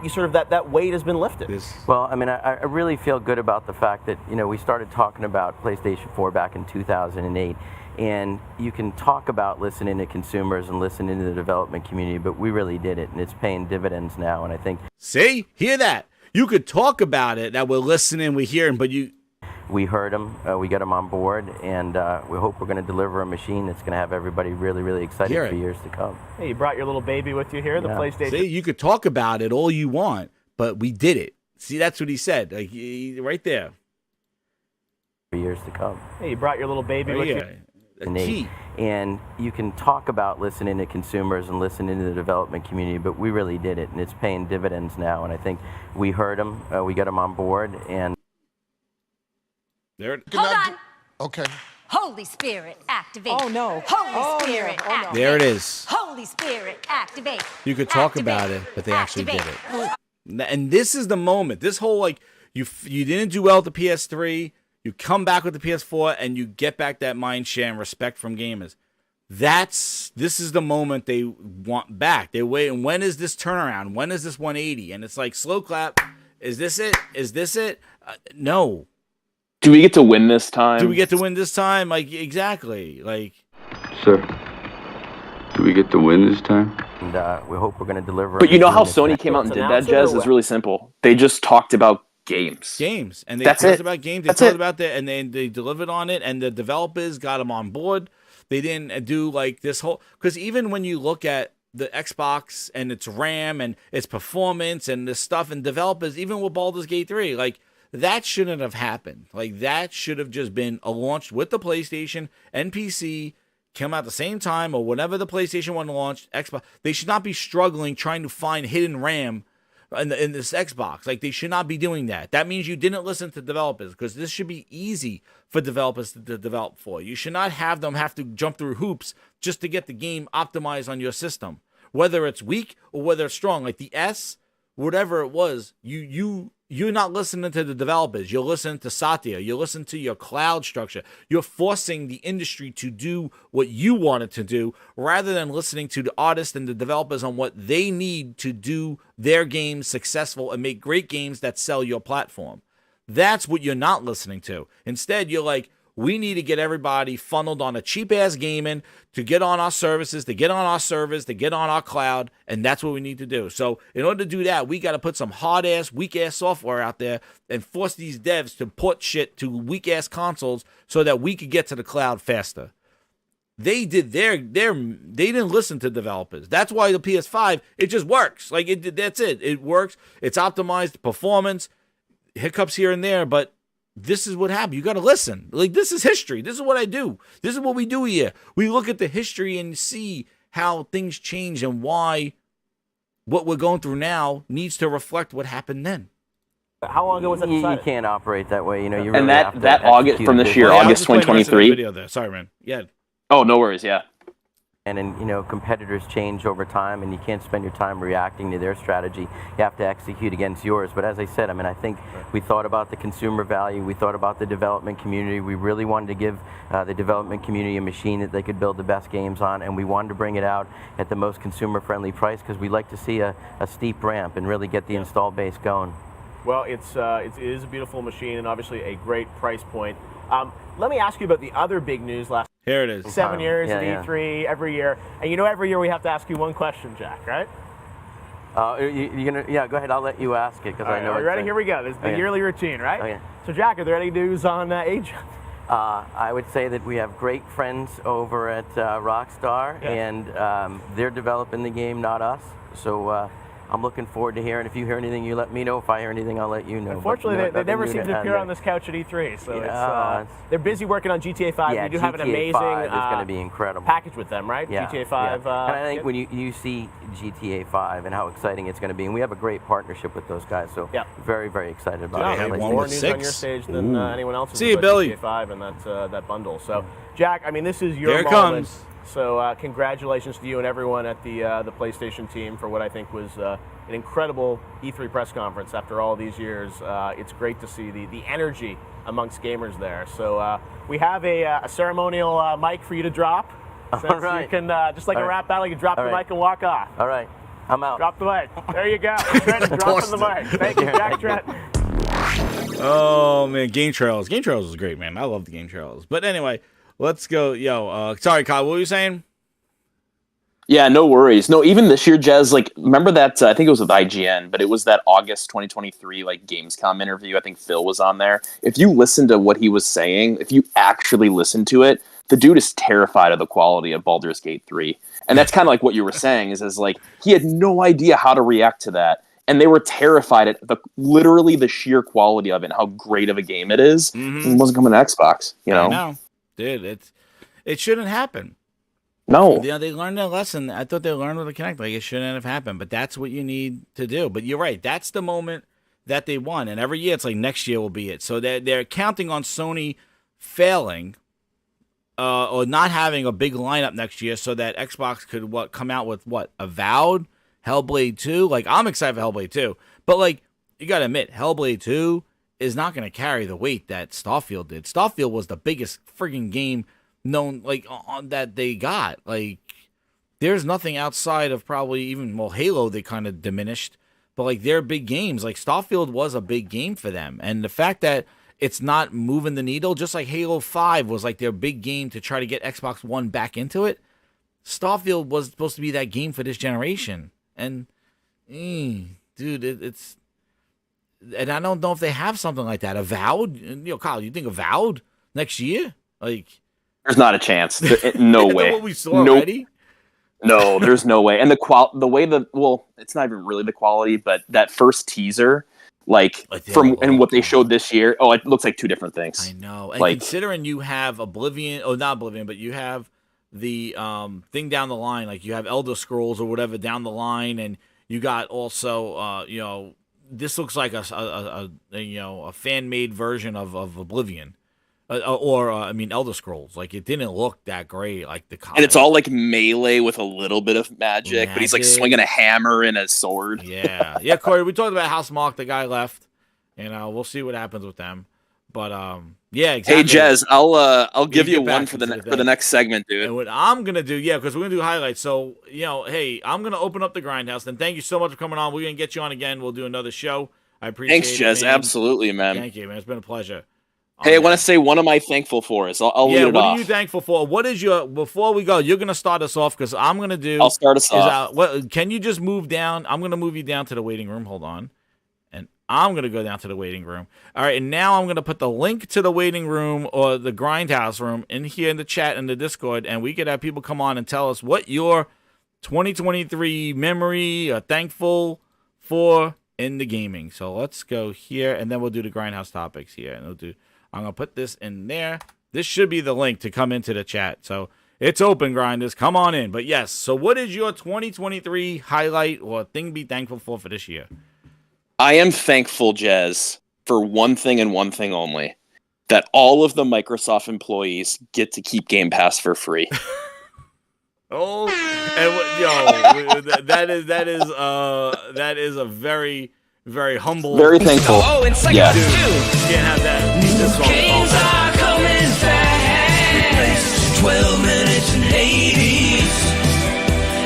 H: you sort of that weight has been lifted.
K: Well, I mean, I really feel good about the fact that, we started talking about PlayStation 4 back in 2008. And you can talk about listening to consumers and listening to the development community, but we really did it, and it's paying dividends now. And I think,
D: see, hear that? You could talk about it, that we're listening, we're hearing, but
K: we heard them, we got them on board, and we hope we're going to deliver a machine that's going to have everybody really, really excited for years to come.
H: Hey, you brought your little baby with you here, the PlayStation.
D: See, you could talk about it all you want, but we did it. See, that's what he said, like right there.
K: For years to come.
H: Hey, you brought your little baby with you.
K: And you can talk about listening to consumers and listening to the development community, but we really did it, and it's paying dividends now. And I think we heard them, we got them on board, and
D: there.
L: Hold on.
F: Okay.
L: Holy Spirit, activate.
M: Oh no.
L: Holy Spirit, activate.
D: There it is.
L: Holy Spirit, activate.
D: You could talk about it, but they actually did it. And this is the moment. This whole like you didn't do well with the PS3. You come back with the PS4 and you get back that mind share and respect from gamers. This is the moment they want back. They wait, and when is this turnaround? When is this 180? And it's like slow clap. Is this it? Is this it? No.
E: Do we get to win this time?
D: Do we get to win this time? Like exactly. Like,
N: sir, do we get to win this time?
K: And we hope we're going to deliver.
E: But you know how Sony came out and did that, Jez? It's really simple. They just talked about games,
D: and they
E: talked
D: about games. They talked about that, and they delivered on it, and the developers got them on board. They didn't do like this whole, because even when you look at the Xbox and its RAM and its performance and this stuff, and developers, even with Baldur's Gate 3, like that shouldn't have happened. Like that should have just been a launch with the PlayStation and PC, come out at the same time, or whenever the PlayStation 1 launched, Xbox. They should not be struggling trying to find hidden RAM in this Xbox. Like they should not be doing that. That means you didn't listen to developers, because this should be easy for developers to develop for. You should not have them have to jump through hoops just to get the game optimized on your system, whether it's weak or whether it's strong. Like the S, whatever it was, you're not listening to the developers. You're listening to Satya. You listen to your cloud structure. You're forcing the industry to do what you want it to do, rather than listening to the artists and the developers on what they need to do their games successful and make great games that sell your platform. That's what you're not listening to. Instead, you're like, we need to get everybody funneled on a cheap-ass gaming to get on our services, to get on our servers, to get on our cloud, and that's what we need to do. So in order to do that, we got to put some hard-ass, weak-ass software out there and force these devs to put shit to weak-ass consoles so that we could get to the cloud faster. They did they didn't listen to developers. That's why the PS5, it just works. Like that's it. It works. It's optimized performance, hiccups here and there, but this is what happened. You got to listen. Like, this is history. This is what I do. This is what we do here. We look at the history and see how things change and why what we're going through now needs to reflect what happened then.
H: How long ago was that decided?
K: You can't operate that way. You know, you
E: and
K: really have to
E: that August from this year, August 2023.
D: Video there. Sorry, man. Yeah.
E: Oh, no worries. Yeah.
K: And you know, competitors change over time, and you can't spend your time reacting to their strategy. You have to execute against yours. But as I said, I mean, I think we thought about the consumer value. We thought about the development community. We really wanted to give the development community a machine that they could build the best games on, and we wanted to bring it out at the most consumer-friendly price, because we like to see a steep ramp and really get the install base going.
H: Well, it is a beautiful machine, and obviously a great price point. Let me ask you about the other big news last.
D: Here it is.
H: 7 years at E3 every year, and you know every year we have to ask you one question, Jack, right?
K: You're gonna, yeah, go ahead. I'll let you ask it, because I know.
H: Are you ready? Here we go. This is the yearly routine, right?
K: Okay.
H: So, Jack, are there any news on Agent?
K: I would say that we have great friends over at Rockstar, and they're developing the game, not us. So I'm looking forward to hearing. If you hear anything, you let me know. If I hear anything, I'll let you know.
H: Unfortunately, they never seem to appear on this couch at E3, so they're busy working on GTA 5.
K: Yeah,
H: we do
K: GTA
H: have an amazing
K: 5 is going to be incredible
H: package with them, right?
K: Yeah,
H: GTA 5.
K: Yeah. And I think when you see GTA 5 and how exciting it's going to be, and we have a great partnership with those guys, so very, very excited about it.
D: They have
H: more news on your stage than anyone else.
D: See you, Billy.
H: GTA 5 and that bundle. So, Jack, I mean, this is your
D: moment.
H: Comes. So congratulations to you and everyone at the PlayStation team for what I think was an incredible E3 press conference after all these years. It's great to see the energy amongst gamers there. So we have a ceremonial mic for you to drop.
K: All right.
H: You can, just like a rap battle, you can drop the mic and walk off.
K: All right. I'm out.
H: Drop the mic. There you go. Trenton dropping the mic. Thank you, Jack Trenton.
D: Oh, man. Game Trails. Game Trails is great, man. I love the Game Trails. But anyway, let's go. Sorry, Kyle. What were you saying?
E: Yeah, no worries. No, even this year, Jez, like, remember that, I think it was with IGN, but it was that August 2023, like, Gamescom interview. I think Phil was on there. If you listen to what he was saying, if you actually listen to it, the dude is terrified of the quality of Baldur's Gate 3. And that's kind of like what you were saying, is like, he had no idea how to react to that. And they were terrified at literally the sheer quality of it, and how great of a game it is.
D: Mm-hmm.
E: It wasn't coming to Xbox, you know?
D: I know. Dude, it shouldn't happen.
E: No.
D: Yeah, they learned their lesson. I thought they learned with the Kinect. Like, it shouldn't have happened. But that's what you need to do. But you're right. That's the moment that they won. And every year, it's like next year will be it. So they're counting on Sony failing or not having a big lineup next year so that Xbox could come out with Avowed, Hellblade 2. Like, I'm excited for Hellblade 2. But, like, you got to admit, Hellblade 2 is not going to carry the weight that Starfield did. Starfield was the biggest friggin' game known, like, on that they got. Like, there's nothing outside of probably even, Halo they kind of diminished, but, like, their big games, like, Starfield was a big game for them. And the fact that it's not moving the needle, just like Halo 5 was, like, their big game to try to get Xbox One back into it, Starfield was supposed to be that game for this generation. And, dude, it's... And I don't know if they have something like that. Avowed? Kyle, you think Avowed next year? Like...
E: There's not a chance. No way.
D: What we saw already?
E: No, there's no way. And the way it's not even really the quality, but that first teaser, like and what they showed this year, it looks like two different things.
D: I know. And
E: like,
D: considering you have not Oblivion, but you have the thing down the line, like you have Elder Scrolls or whatever down the line, and you got also this looks like a fan made version of Oblivion. Elder Scrolls. Like, it didn't look that great. Like
E: and it's all like melee with a little bit of magic, but he's like swinging a hammer and a sword.
D: Yeah, Corey. We talked about Housemarque. The guy left. We'll see what happens with them. But yeah, exactly.
E: Hey, Jez, I'll give you one for the next segment, dude.
D: And what I'm gonna do, because we're gonna do highlights. So hey, I'm gonna open up the Grindhouse. And thank you so much for coming on. We're gonna get you on again. We'll do another show. I appreciate it.
E: Thanks, Jez.
D: Man.
E: Absolutely, man.
D: Thank you, man. It's been a pleasure.
E: Hey, I want to say, what am I thankful for? I'll lead it
D: what
E: off.
D: are you thankful for? What is before we go, you're going to start us off, because I'm going to do...
E: I'll start us off.
D: Can you just move down? I'm going to move you down to the waiting room. Hold on. And I'm going to go down to the waiting room. All right, and now I'm going to put the link to the waiting room or the Grindhouse room in here in the chat and the Discord, and we could have people come on and tell us what your 2023 memory are thankful for in the gaming. So let's go here, and then we'll do the Grindhouse topics here, and we'll do... I'm going to put this in there. This should be the link to come into the chat. So it's open, Grinders. Come on in. But yes, so what is your 2023 highlight or thing to be thankful for this year?
E: I am thankful, Jez, for one thing and one thing only. That all of the Microsoft employees get to keep Game Pass for free.
D: That is a very... very humble.
E: Very thankful.
C: Oh, and second
E: yeah.
C: too.
D: Can't have that. This
C: Games are coming fast. 12 minutes and 80s.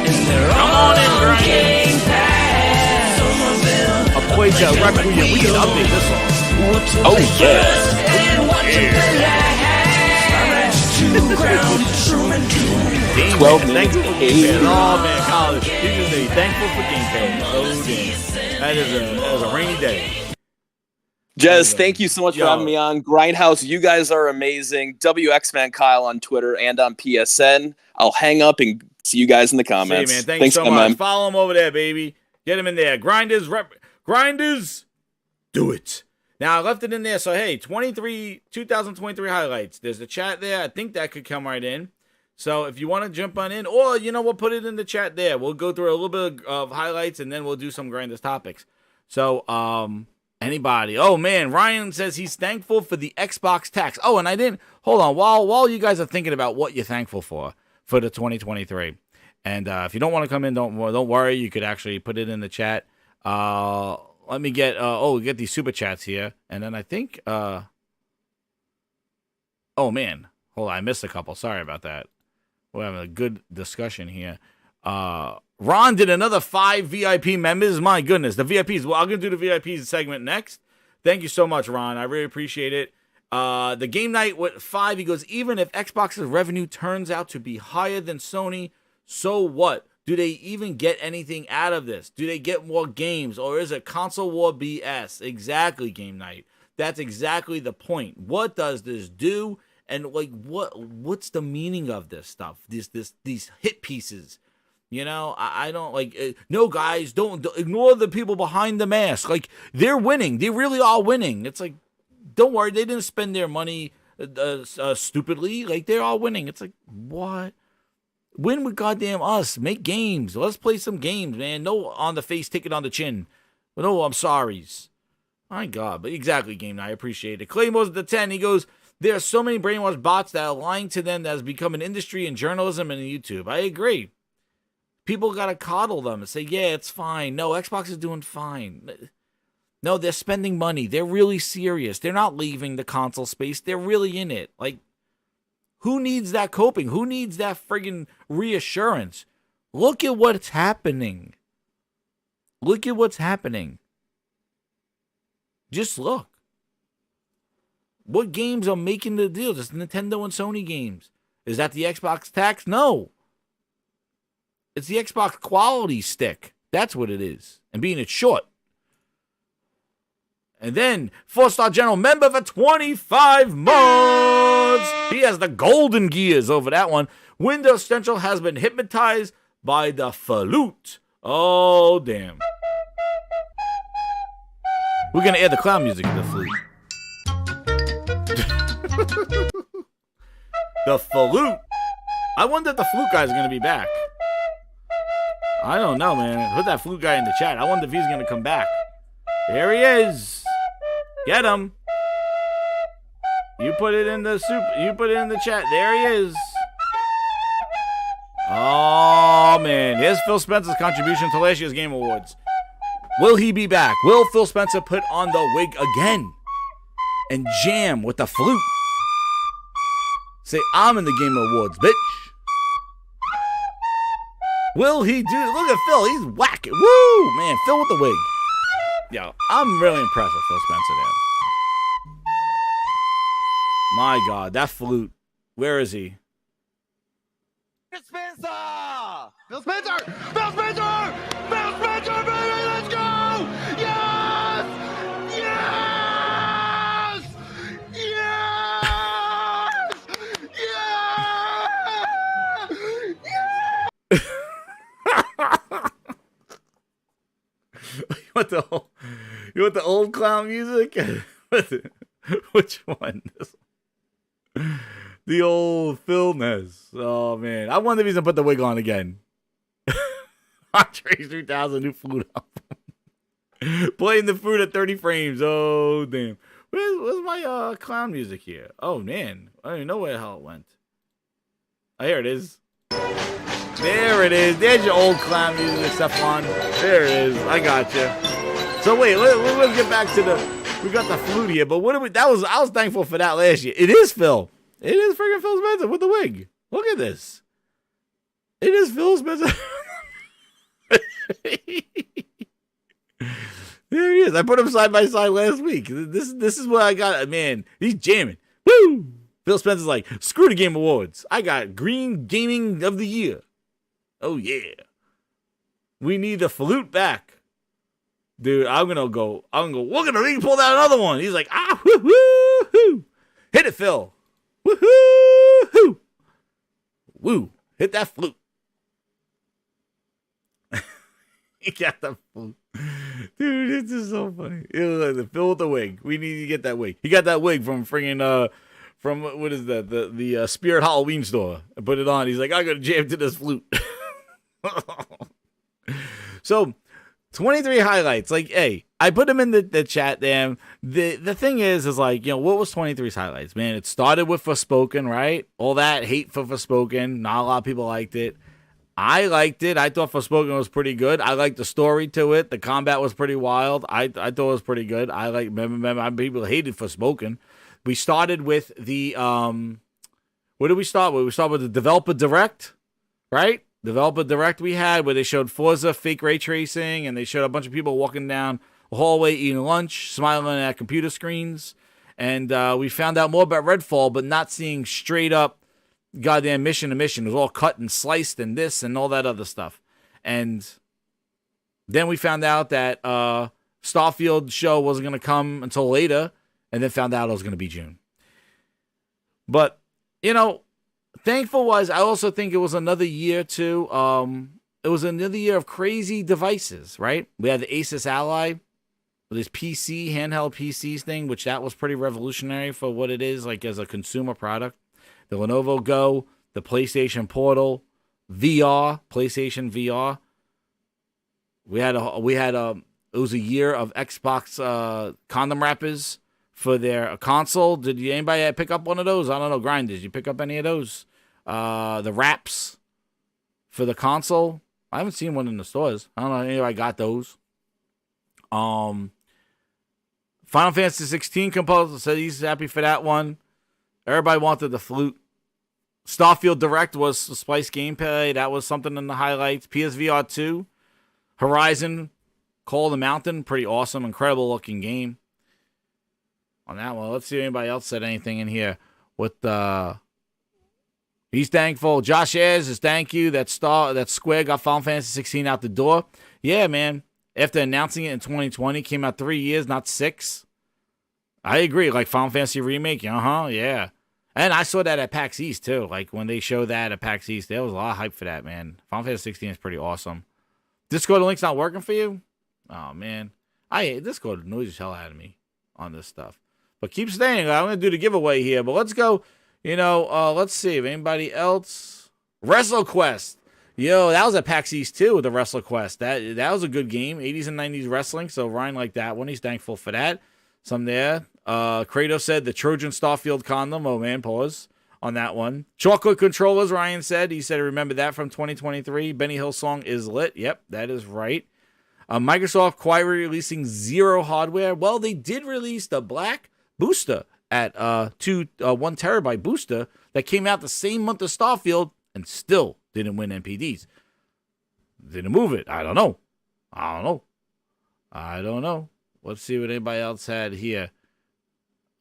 C: And they're all on Game Pass. Some of them.
D: A play to Requiem. We can update this one.
E: Oh, yeah.
C: And watch it last. 2 ground, true and true.
E: 12 minutes and 80s.
D: Oh, man, college. You can be thankful for Game Pass. Oh, damn. That is a rainy day.
E: Jez, thank you so much for having me on. Grindhouse, you guys are amazing. WXFan Kyle on Twitter and on PSN. I'll hang up and see you guys in the comments.
D: Hey, man, thanks so much. Man. Follow him over there, baby. Get him in there. Grinders, do it. Now, I left it in there. So, hey, 2023 highlights. There's a chat there. I think that could come right in. So if you want to jump on in, or, we'll put it in the chat there. We'll go through a little bit of highlights, and then we'll do some Grinders topics. So, anybody? Oh, man, Ryan says he's thankful for the Xbox tax. Oh, and I didn't, hold on, while you guys are thinking about what you're thankful for the 2023. And if you don't want to come in, don't worry. You could actually put it in the chat. Let me get, we get these super chats here. And then I think, oh, man, hold on, I missed a couple. Sorry about that. We're having a good discussion here. Ron did another 5 VIP members. My goodness, the VIPs. Well, I'm going to do the VIPs segment next. Thank you so much, Ron. I really appreciate it. The game night with 5, he goes, even if Xbox's revenue turns out to be higher than Sony, so what? Do they even get anything out of this? Do they get more games, or is it console war BS? Exactly, Game Night. That's exactly the point. What does this do? And like, what's the meaning of this stuff? These hit pieces. You know, I don't like. No, guys, don't ignore the people behind the mask. Like, they're winning. They really are winning. It's like, don't worry, they didn't spend their money stupidly. Like, they're all winning. It's like, what? Win with goddamn us. Make games. Let's play some games, man. No on the face, take it on the chin. But no, I'm sorries. My God. But exactly, Game Night. I appreciate it. Claymore's at the 10. He goes, there are so many brainwashed bots that are lying to them that has become an industry in journalism and in YouTube. I agree. People got to coddle them and say, yeah, it's fine. No, Xbox is doing fine. No, they're spending money. They're really serious. They're not leaving the console space. They're really in it. Like, who needs that coping? Who needs that friggin' reassurance? Look at what's happening. Look at what's happening. Just look. What games are making the deal? Just Nintendo and Sony games. Is that the Xbox tax? No. It's the Xbox quality stick. That's what it is. And being it short. And then, 4-star general member for 25 months. He has the golden gears over that one. Windows Central has been hypnotized by the flute. Oh, damn. We're going to add the clown music to the flute. The flute. I wonder if the flute guy's going to be back. I don't know, man. Put that flute guy in the chat. I wonder if he's going to come back. There he is. Get him. You put it in the soup. You put it in the chat. There he is. Oh, man. Here's Phil Spencer's contribution to last year's Game Awards. Will he be back? Will Phil Spencer put on the wig again and jam with the flute? Say, I'm in the Game Awards, bitch. Will he do it? Look at Phil. He's whacking. Woo, man. Phil with the wig. Yo, I'm really impressed with Phil Spencer there. My God, that flute. Where is he?
F: Phil Spencer! Phil Spencer! Phil Spencer! Phil Spencer, baby! Let's go! Yes! Yes! Yes!
D: Yes! You want the old clown music? Which one? This one? The old Phil Ness. Oh, man. I wonder if he's going to put the wig on again. Andre 3000 new flute album. Playing the flute at 30 frames. Oh, damn. Where's my clown music here? Oh, man. I don't even know where the hell it went. Oh, here it is. There it is. There's your old clown music, Stefan. There it is. I got you. So wait, let's get back to we got the flute here, but I was thankful for that last year. It is Phil. It is freaking Phil Spencer with the wig. Look at this. It is Phil Spencer. There he is. I put him side by side last week. This is what I got. Man, he's jamming. Woo! Phil Spencer's like, screw the Game Awards. I got Green Gaming of the Year. Oh yeah. We need the flute back. Dude, I'm gonna go, look at him, he pulled out another one. He's like, woo-hoo-hoo. Hit it, Phil. Woo-hoo-hoo. Woo. Hit that flute. He got the flute. Dude, this is so funny. The Phil with the wig. We need to get that wig. He got that wig from friggin', from, what is that? The Spirit Halloween store. I put it on. He's like, I gotta jam to this flute. So, 23 highlights. Like, hey, I put them in the chat, damn. The thing is like, you know, what was 23's highlights? Man, it started with Forspoken, right? All that hate for Forspoken. Not a lot of people liked it. I liked it. I thought Forspoken was pretty good. I liked the story to it. The combat was pretty wild. I thought it was pretty good. I like, remember people hated Forspoken. We started with the, what did we start with? We started with the Developer Direct, right? Developer Direct we had where they showed Forza fake ray tracing and they showed a bunch of people walking down the hallway eating lunch, smiling at computer screens. And we found out more about Redfall, but not seeing straight up goddamn mission to mission. It was all cut and sliced and this and all that other stuff. And then we found out that Starfield show wasn't going to come until later, and then found out it was going to be June. But, you know, thankful-wise, I also think it was another year, too. It was another year of crazy devices, right? We had the Asus Ally, this PC, handheld PCs thing, which that was pretty revolutionary for what it is, like as a consumer product. The Lenovo Go, the PlayStation Portal, VR, PlayStation VR. It was a year of Xbox condom wrappers for their console. Did anybody pick up one of those? I don't know. Grind, did you pick up any of those? The wraps for the console. I haven't seen one in the stores. I don't know if anybody got those. Final Fantasy 16 composer said he's happy for that one. Everybody wanted the flute. Starfield Direct was the Spice gameplay. That was something in the highlights. PSVR 2. Horizon Call of the Mountain. Pretty awesome. Incredible looking game. On that one. Let's see if anybody else said anything in here. He's thankful. Josh Ayers is thank you. That Square got Final Fantasy 16 out the door. Yeah, man. After announcing it in 2020, came out 3 years, not 6. I agree. Like Final Fantasy Remake, yeah. And I saw that at PAX East, too. Like, when they showed that at PAX East, there was a lot of hype for that, man. Final Fantasy 16 is pretty awesome. Discord link's not working for you? Oh, man. Discord annoys the hell out of me on this stuff. But keep staying. I'm going to do the giveaway here. But let's go. Let's see if anybody else. WrestleQuest. Yo, that was at PAX East, too, with the WrestleQuest. That was a good game. 80s and 90s wrestling. So Ryan liked that one. He's thankful for that. Some there. Kratos said the Trojan Starfield condom. Oh, man, pause on that one. Chocolate controllers, Ryan said. He said, remember that from 2023. Benny Hill song is lit. Yep, that is right. Microsoft quietly releasing zero hardware. Well, they did release the Black Booster at 1 terabyte booster that came out the same month as Starfield and still didn't win NPDs. Didn't move it. I don't know. Let's see what anybody else had here.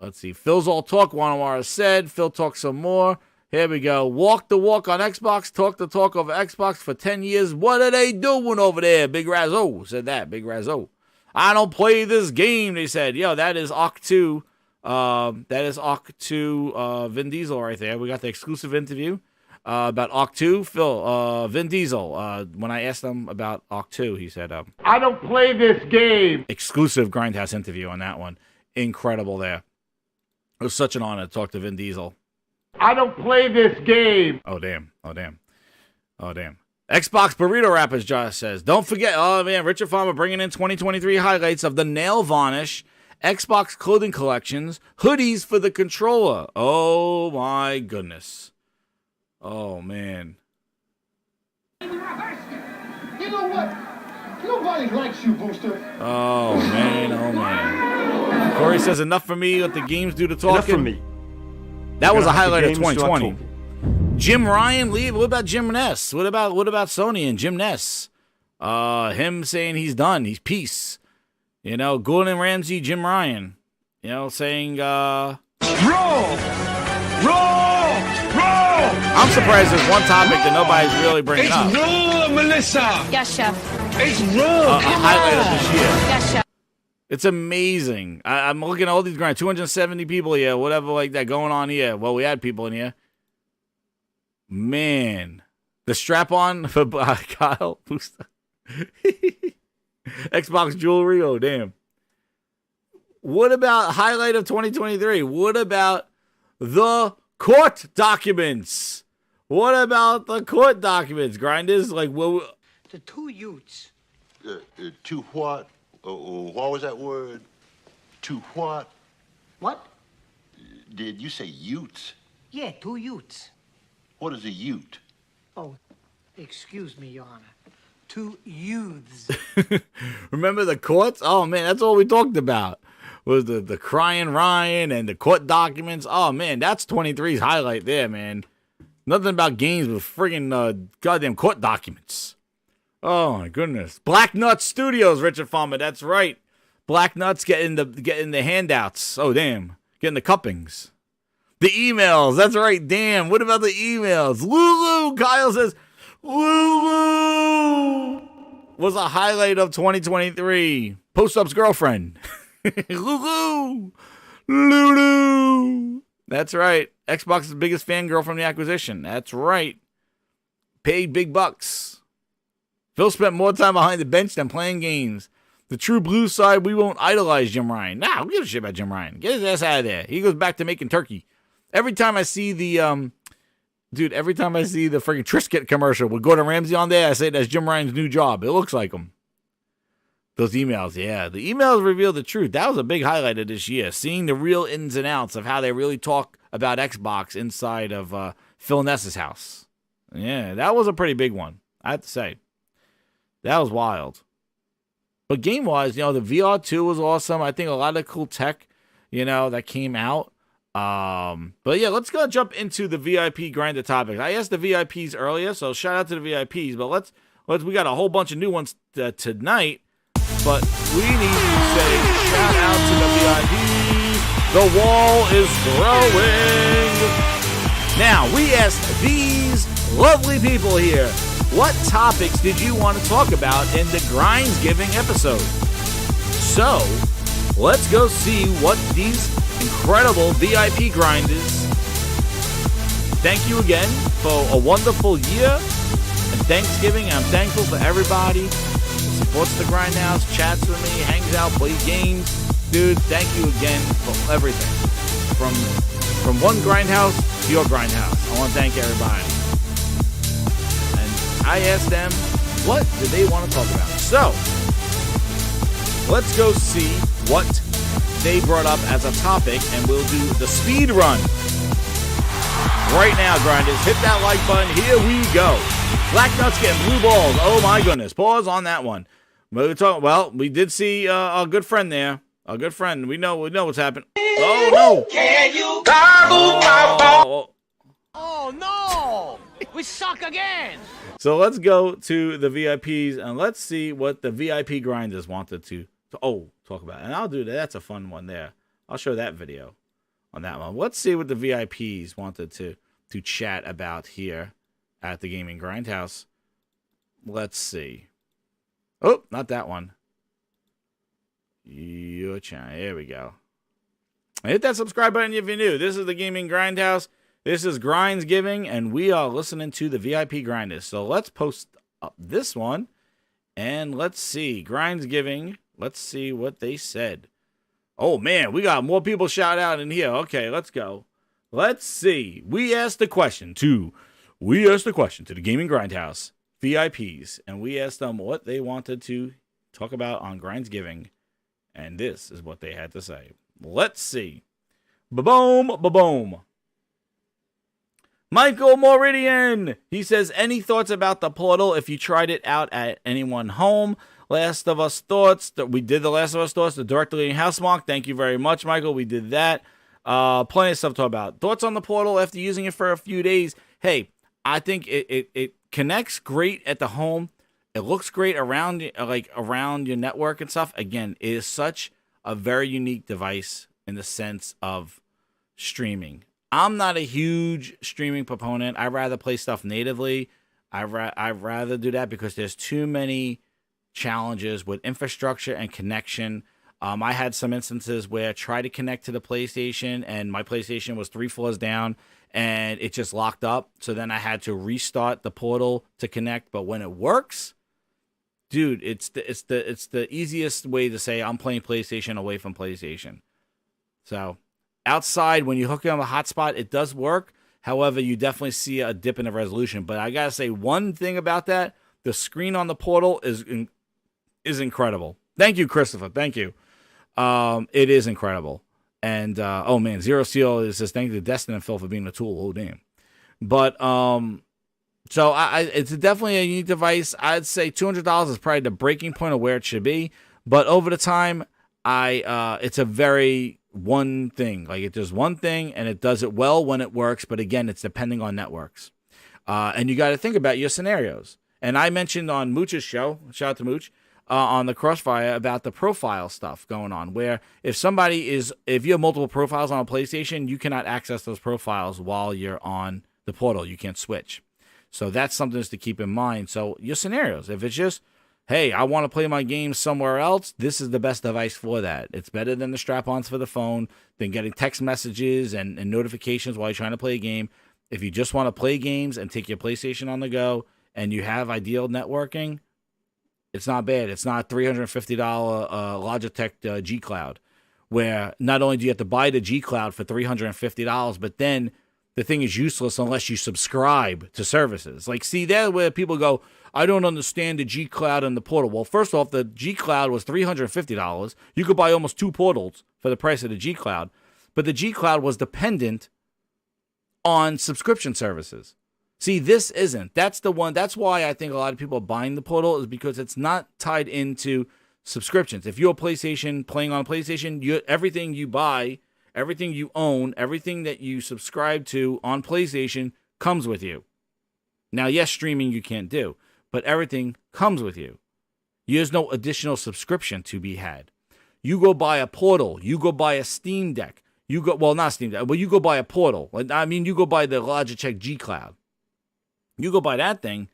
D: Let's see. Phil's All Talk, Wanawara said. Phil talk some more. Here we go. Walk the walk on Xbox. Talk the talk over Xbox for 10 years. What are they doing over there? Big Razzo said that. Big Razzo. I don't play this game, they said. Yo, that is Oct2. That is Oct2 Vin Diesel right there. We got the exclusive interview about Oct2. Phil, Vin Diesel, when I asked him about Oct2, he said, I don't play this game. Exclusive Grindhouse interview on that one. Incredible there. It was such an honor to talk to Vin Diesel. I don't play this game. Oh, damn. Xbox Burrito Rappers, Josh says. Don't forget, oh, man, Richard Farmer bringing in 2023 highlights of the Nail Varnish, Xbox clothing collections, hoodies for the controller. Oh, my goodness. Oh, man.
F: You know what? Nobody likes you, Booster.
D: Oh, man. Corey says, enough for me. Let the games do the talking.
G: Enough for me.
D: That was a highlight of 2020. Jim Ryan, leave. What about Jim Ness? What about Sony and Jim Ness? Him saying he's done. He's peace. Gordon Ramsay, Jim Ryan. Saying Roll! I'm surprised there's one topic that nobody's really bringing up.
F: It's raw, Melissa.
L: Yes, chef.
F: It's raw.
D: A highlight of this year.
L: Yes, chef.
D: It's amazing. I'm looking at all these grind. 270 people here, whatever like that going on here. Well, we had people in here. Man. The strap-on for Kyle Booster. Xbox jewelry. Oh, damn. What about highlight of 2023? What about the court documents? Grinders? Like, what?
F: The two youths.
M: To what? What was that word? To what?
F: What?
M: Did you say utes?
F: Yeah, two youths.
M: What is a ute?
F: Oh, excuse me, Your Honor. Two youths.
D: Remember the courts? Oh, man, that's all we talked about. Was the crying Ryan and the court documents. Oh, man, that's 23's highlight there, man. Nothing about games with friggin' goddamn court documents. Oh, my goodness. Black Nuts Studios, Richard Farmer. That's right. Black Nuts getting the handouts. Oh, damn. Getting the cuppings. The emails. That's right. Damn. What about the emails? Lulu, Kyle says, Lulu was a highlight of 2023. Post-Up's girlfriend. Lulu. Lulu. That's right. Xbox's biggest fangirl from the acquisition. That's right. Paid big bucks. Phil spent more time behind the bench than playing games. The true blue side, we won't idolize Jim Ryan. Nah, we give a shit about Jim Ryan. Get his ass out of there. He goes back to making turkey. Every time I see the, every time I see the freaking Triscuit commercial with Gordon Ramsay on there, I say that's Jim Ryan's new job. It looks like him. Those emails, yeah. The emails reveal the truth. That was a big highlight of this year. Seeing the real ins and outs of how they really talk about Xbox inside of Phil Ness's house. Yeah, that was a pretty big one, I have to say. That was wild. But game-wise, the VR2 was awesome. I think a lot of cool tech, that came out. But yeah, let's go jump into the VIP grinder topics. I asked the VIPs earlier, so shout out to the VIPs. But we got a whole bunch of new ones tonight. But we need to say shout out to the VIPs. The wall is growing. Now, we asked these lovely people here, what topics did you want to talk about in the GrindsGiving episode? So, let's go see what these incredible VIP grinders. Thank you again for a wonderful year and Thanksgiving. I'm thankful for everybody who supports the Grindhouse, chats with me, hangs out, plays games. Dude, thank you again for everything. From one Grindhouse to your Grindhouse. I want to thank everybody. I asked them, what do they want to talk about? So, let's go see what they brought up as a topic, and we'll do the speed run. Right now, grinders, hit that like button. Here we go. Black Nuts getting blue balls. Oh, my goodness. Pause on that one. Well, we did see a good friend there. A good friend. We know what's happened. Oh, no.
O: Can you gobble my ball?
F: Oh, no! We suck again!
D: So let's go to the VIPs and let's see what the VIP grinders wanted to talk about. And I'll do that. That's a fun one there. I'll show that video on that one. Let's see what the VIPs wanted to chat about here at the Gaming Grindhouse. Let's see. Oh, not that one. Your channel. Here we go. Hit that subscribe button if you're new. This is the Gaming Grindhouse. This is GrindsGiving, and we are listening to the VIP grinders. So let's post up this one, and let's see. GrindsGiving, let's see what they said. Oh, man, we got more people shout out in here. Okay, let's go. Let's see. We asked the question to the Gaming Grindhouse VIPs, and we asked them what they wanted to talk about on GrindsGiving, and this is what they had to say. Let's see. Ba-boom, ba-boom. Michael Moridian, he says, any thoughts about the Portal if you tried it out at anyone home? Last of Us thoughts. We did the Last of Us thoughts, the directly in Housemarque. Thank you very much, Michael. We did that. Plenty of stuff to talk about. Thoughts on the Portal after using it for a few days. Hey, I think it connects great at the home. It looks great around your network and stuff. Again, it is such a very unique device in the sense of streaming. I'm not a huge streaming proponent. I'd rather play stuff natively. I'd rather do that because there's too many challenges with infrastructure and connection. I had some instances where I tried to connect to the PlayStation and my PlayStation was 3 floors down and it just locked up. So then I had to restart the Portal to connect. But when it works, dude, it's the easiest way to say I'm playing PlayStation away from PlayStation. So outside, when you hook it on a hotspot, it does work. However, you definitely see a dip in the resolution. But I gotta say one thing about that: the screen on the Portal is incredible. Thank you, Christopher. Thank you. It is incredible. And oh man, Zero Seal is just thank you to Destin and Phil for being a tool. Oh damn. But so it's definitely a unique device. I'd say $200 is probably the breaking point of where it should be. But over the time, it's a very one thing. Like it does one thing and it does it well when it works. But again, it's depending on networks. And you got to think about your scenarios. And I mentioned on Mooch's show, shout out to Mooch, on the Crossfire about the profile stuff going on, where if you have multiple profiles on a PlayStation, you cannot access those profiles while you're on the Portal. You can't switch. So that's something just to keep in mind. So your scenarios, if it's just, hey, I want to play my game somewhere else, this is the best device for that. It's better than the strap-ons for the phone, than getting text messages and notifications while you're trying to play a game. If you just want to play games and take your PlayStation on the go and you have ideal networking, it's not bad. It's not $350 Logitech G Cloud, where not only do you have to buy the G Cloud for $350, but then the thing is useless unless you subscribe to services. Like, see, there where people go, I don't understand the G Cloud and the portal. Well, first off, the G Cloud was $350. You could buy almost 2 portals for the price of the G Cloud, but the G Cloud was dependent on subscription services. See, this isn't. That's the one. That's why I think a lot of people are buying the portal, is because it's not tied into subscriptions. If you're a PlayStation, playing on a PlayStation, everything you buy, everything you own, everything that you subscribe to on PlayStation comes with you. Now, yes, streaming you can't do, but everything comes with you. There's no additional subscription to be had. You go buy a portal. You go buy a Steam Deck. You go, well, not Steam Deck, but you go buy a portal. I mean, you go buy the Logitech G Cloud. You go buy that thing.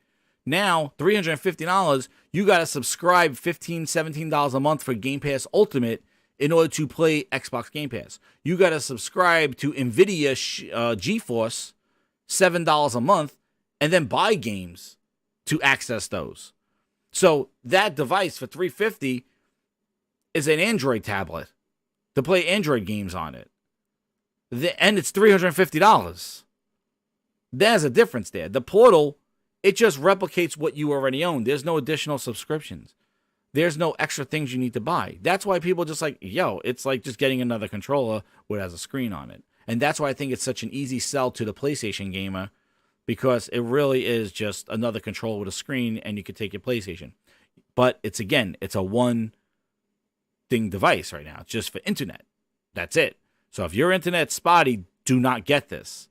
D: Now, $350, you got to subscribe $15, $17 a month for Game Pass Ultimate in order to play Xbox Game Pass. You got to subscribe to NVIDIA GeForce, $7 a month, and then buy games to access those. So that device for $350 is an Android tablet to play Android games on it. And it's $350. There's a difference there. The portal, it just replicates what you already own. There's no additional subscriptions. There's no extra things you need to buy. That's why people just like, yo, it's like just getting another controller which has a screen on it. And that's why I think it's such an easy sell to the PlayStation gamer, because it really is just another controller with a screen and you could take your PlayStation. But it's a one thing device right now. It's just for internet. That's it. So if your internet's spotty, do not get this.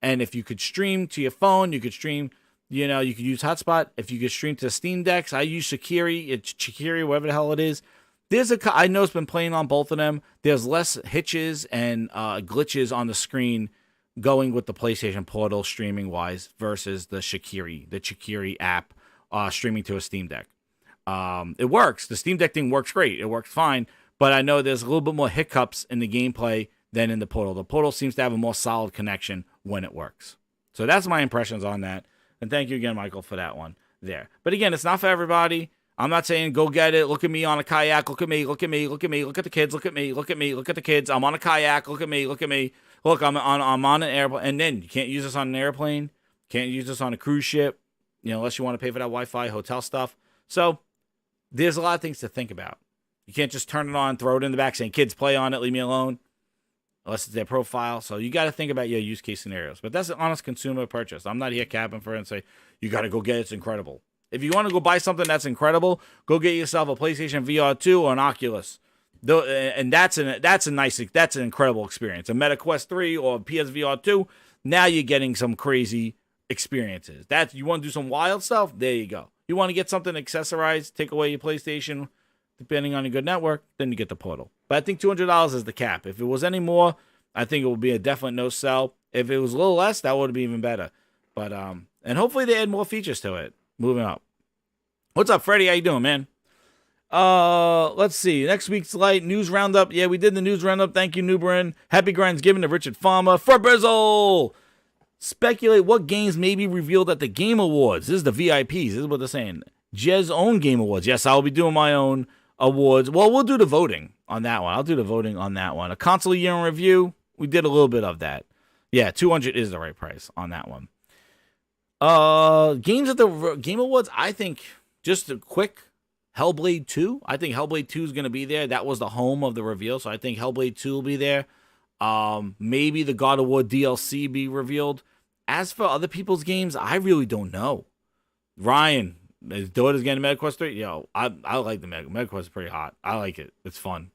D: And if you could stream to your phone, you could stream, you could use Hotspot. If you could stream to Steam Decks, I use Shikiri. It's Shikiri, whatever the hell it is. I know it's been playing on both of them. There's less hitches and glitches on the screen going with the PlayStation Portal streaming-wise versus the Shikiri app streaming to a Steam Deck. It works. The Steam Deck thing works great. It works fine. But I know there's a little bit more hiccups in the gameplay than in the Portal. The Portal seems to have a more solid connection when it works. So that's my impressions on that. And thank you again, Michael, for that one there. But again, it's not for everybody. I'm not saying go get it. Look at me on a kayak. Look at me. Look at me. Look at me. Look at the kids. Look at me. Look at me. Look at the kids. I'm on a kayak. Look at me. Look at me. Look, I'm on an airplane. And then you can't use this on an airplane. Can't use this on a cruise ship, unless you want to pay for that Wi-Fi, hotel stuff. So there's a lot of things to think about. You can't just turn it on, throw it in the back, saying, kids, play on it, leave me alone, unless it's their profile. So you got to think about your use case scenarios. But that's an honest consumer purchase. I'm not here capping for it and say, you got to go get it. It's incredible. If you want to go buy something that's incredible, go get yourself a PlayStation VR 2 or an Oculus. And that's an incredible experience. A Meta Quest 3 or PSVR 2, now you're getting some crazy experiences. You want to do some wild stuff? There you go. You want to get something accessorized, take away your PlayStation, depending on a good network, then you get the Portal. But I think $200 is the cap. If it was any more, I think it would be a definite no sell. If it was a little less, that would be even better. But and hopefully they add more features to it. Moving up. What's up, Freddie? How you doing, man? Let's see. Next week's light news roundup. Yeah, we did the news roundup. Thank you, Newbrin. Happy GrindsGiving to Richard Farmer. For Brizzle! Speculate what games may be revealed at the Game Awards. This is the VIPs. This is what they're saying. Jez's own Game Awards. Yes, I'll be doing my own awards. Well, we'll do the voting on that one. I'll do the voting on that one. A console year in review. We did a little bit of that. Yeah, $200 is the right price on that one. Games at the Game Awards, I think just a quick Hellblade 2. I think Hellblade 2 is going to be there. That was the home of the reveal, so I think Hellblade 2 will be there. Maybe the God of War DLC be revealed. As for other people's games, I really don't know. Ryan, his daughter's getting MetaQuest 3. Yo, I like the MetaQuest is pretty hot. I like it. It's fun.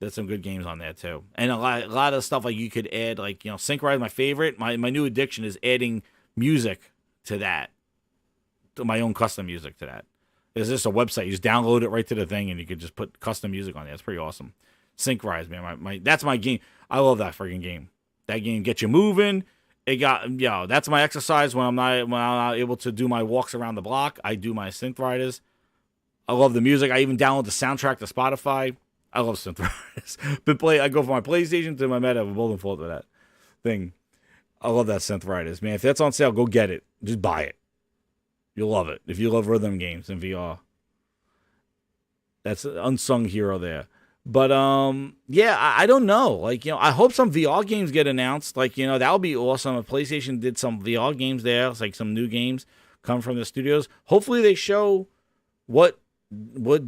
D: There's some good games on there too. And a lot of stuff like you could add, like, Synchronize, my favorite. My new addiction is adding music to that. To my own custom music to that. There's just a website. You just download it right to the thing and you could just put custom music on there. It's pretty awesome. Synchronize, man. That's my game. I love that freaking game. That game gets you moving. That's my exercise when I'm not able to do my walks around the block. I do my synth riders. I love the music. I even download the soundtrack to Spotify. I love synth riders. I go from my PlayStation to my Meta. I have a building full of that thing. I love that synth riders, man. If that's on sale, go get it. Just buy it. You'll love it. If you love rhythm games in VR. That's an unsung hero there. But, I don't know. Like, I hope some VR games get announced. Like, that would be awesome if PlayStation did some VR games there. It's like some new games come from the studios. Hopefully they show what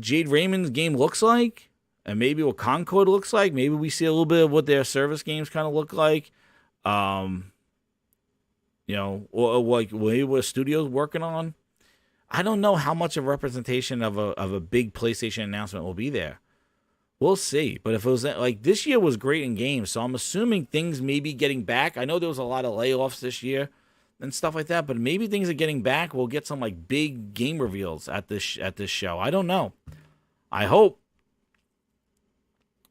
D: Jade Raymond's game looks like and maybe what Concord looks like. Maybe we see a little bit of what their service games kind of look like. Or like what studio's working on. I don't know how much of representation of a big PlayStation announcement will be there. We'll see. But if it was like this year was great in games, so I'm assuming things may be getting back. I know there was a lot of layoffs this year and stuff like that, but maybe things are getting back. We'll get some like big game reveals at this show. I don't know. I hope.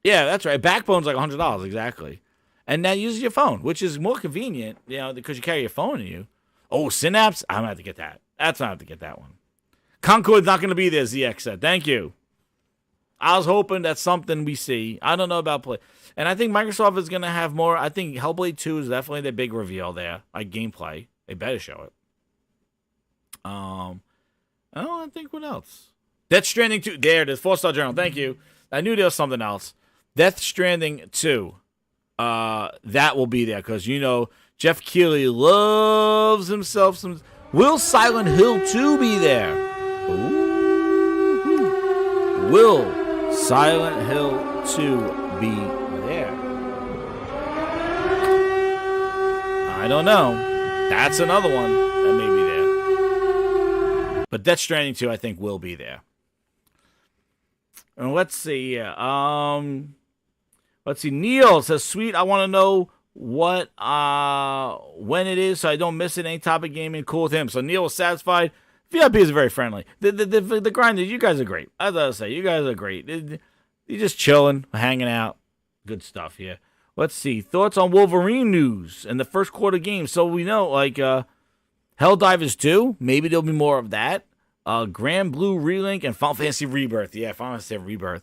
D: Yeah, that's right. Backbone's like $100 exactly, and that uses your phone, which is more convenient, because you carry your phone in you. Oh, Synapse, I'm gonna have to get that. I'm gonna have to get that one. Concord's not gonna be there. ZX said, "Thank you." I was hoping that's something we see. I don't know about play. And I think Microsoft is going to have more. I think Hellblade 2 is definitely the big reveal there. Like gameplay. They better show it. I think what else? Death Stranding 2. There it is. 4-star journal. Thank you. I knew there was something else. Death Stranding 2. That will be there because, Jeff Keighley loves himself some. Will Silent Hill 2 be there? Ooh. Will Silent Hill 2 be there? I don't know. That's another one that may be there. But Death Stranding 2, I think, will be there. And let's see. Let's see. Neil says, "Sweet, I want to know what when it is so I don't miss it. Any topic gaming, cool with him." So Neil was satisfied. VIP is very friendly. The grinders, you guys are great. As I say, you guys are great. You're just chilling, hanging out. Good stuff here. Let's see. Thoughts on Wolverine news and the first quarter game. So we know, like, Helldivers 2. Maybe there'll be more of that. Grand Blue Relink and Final Fantasy Rebirth. Yeah, Final Fantasy Rebirth.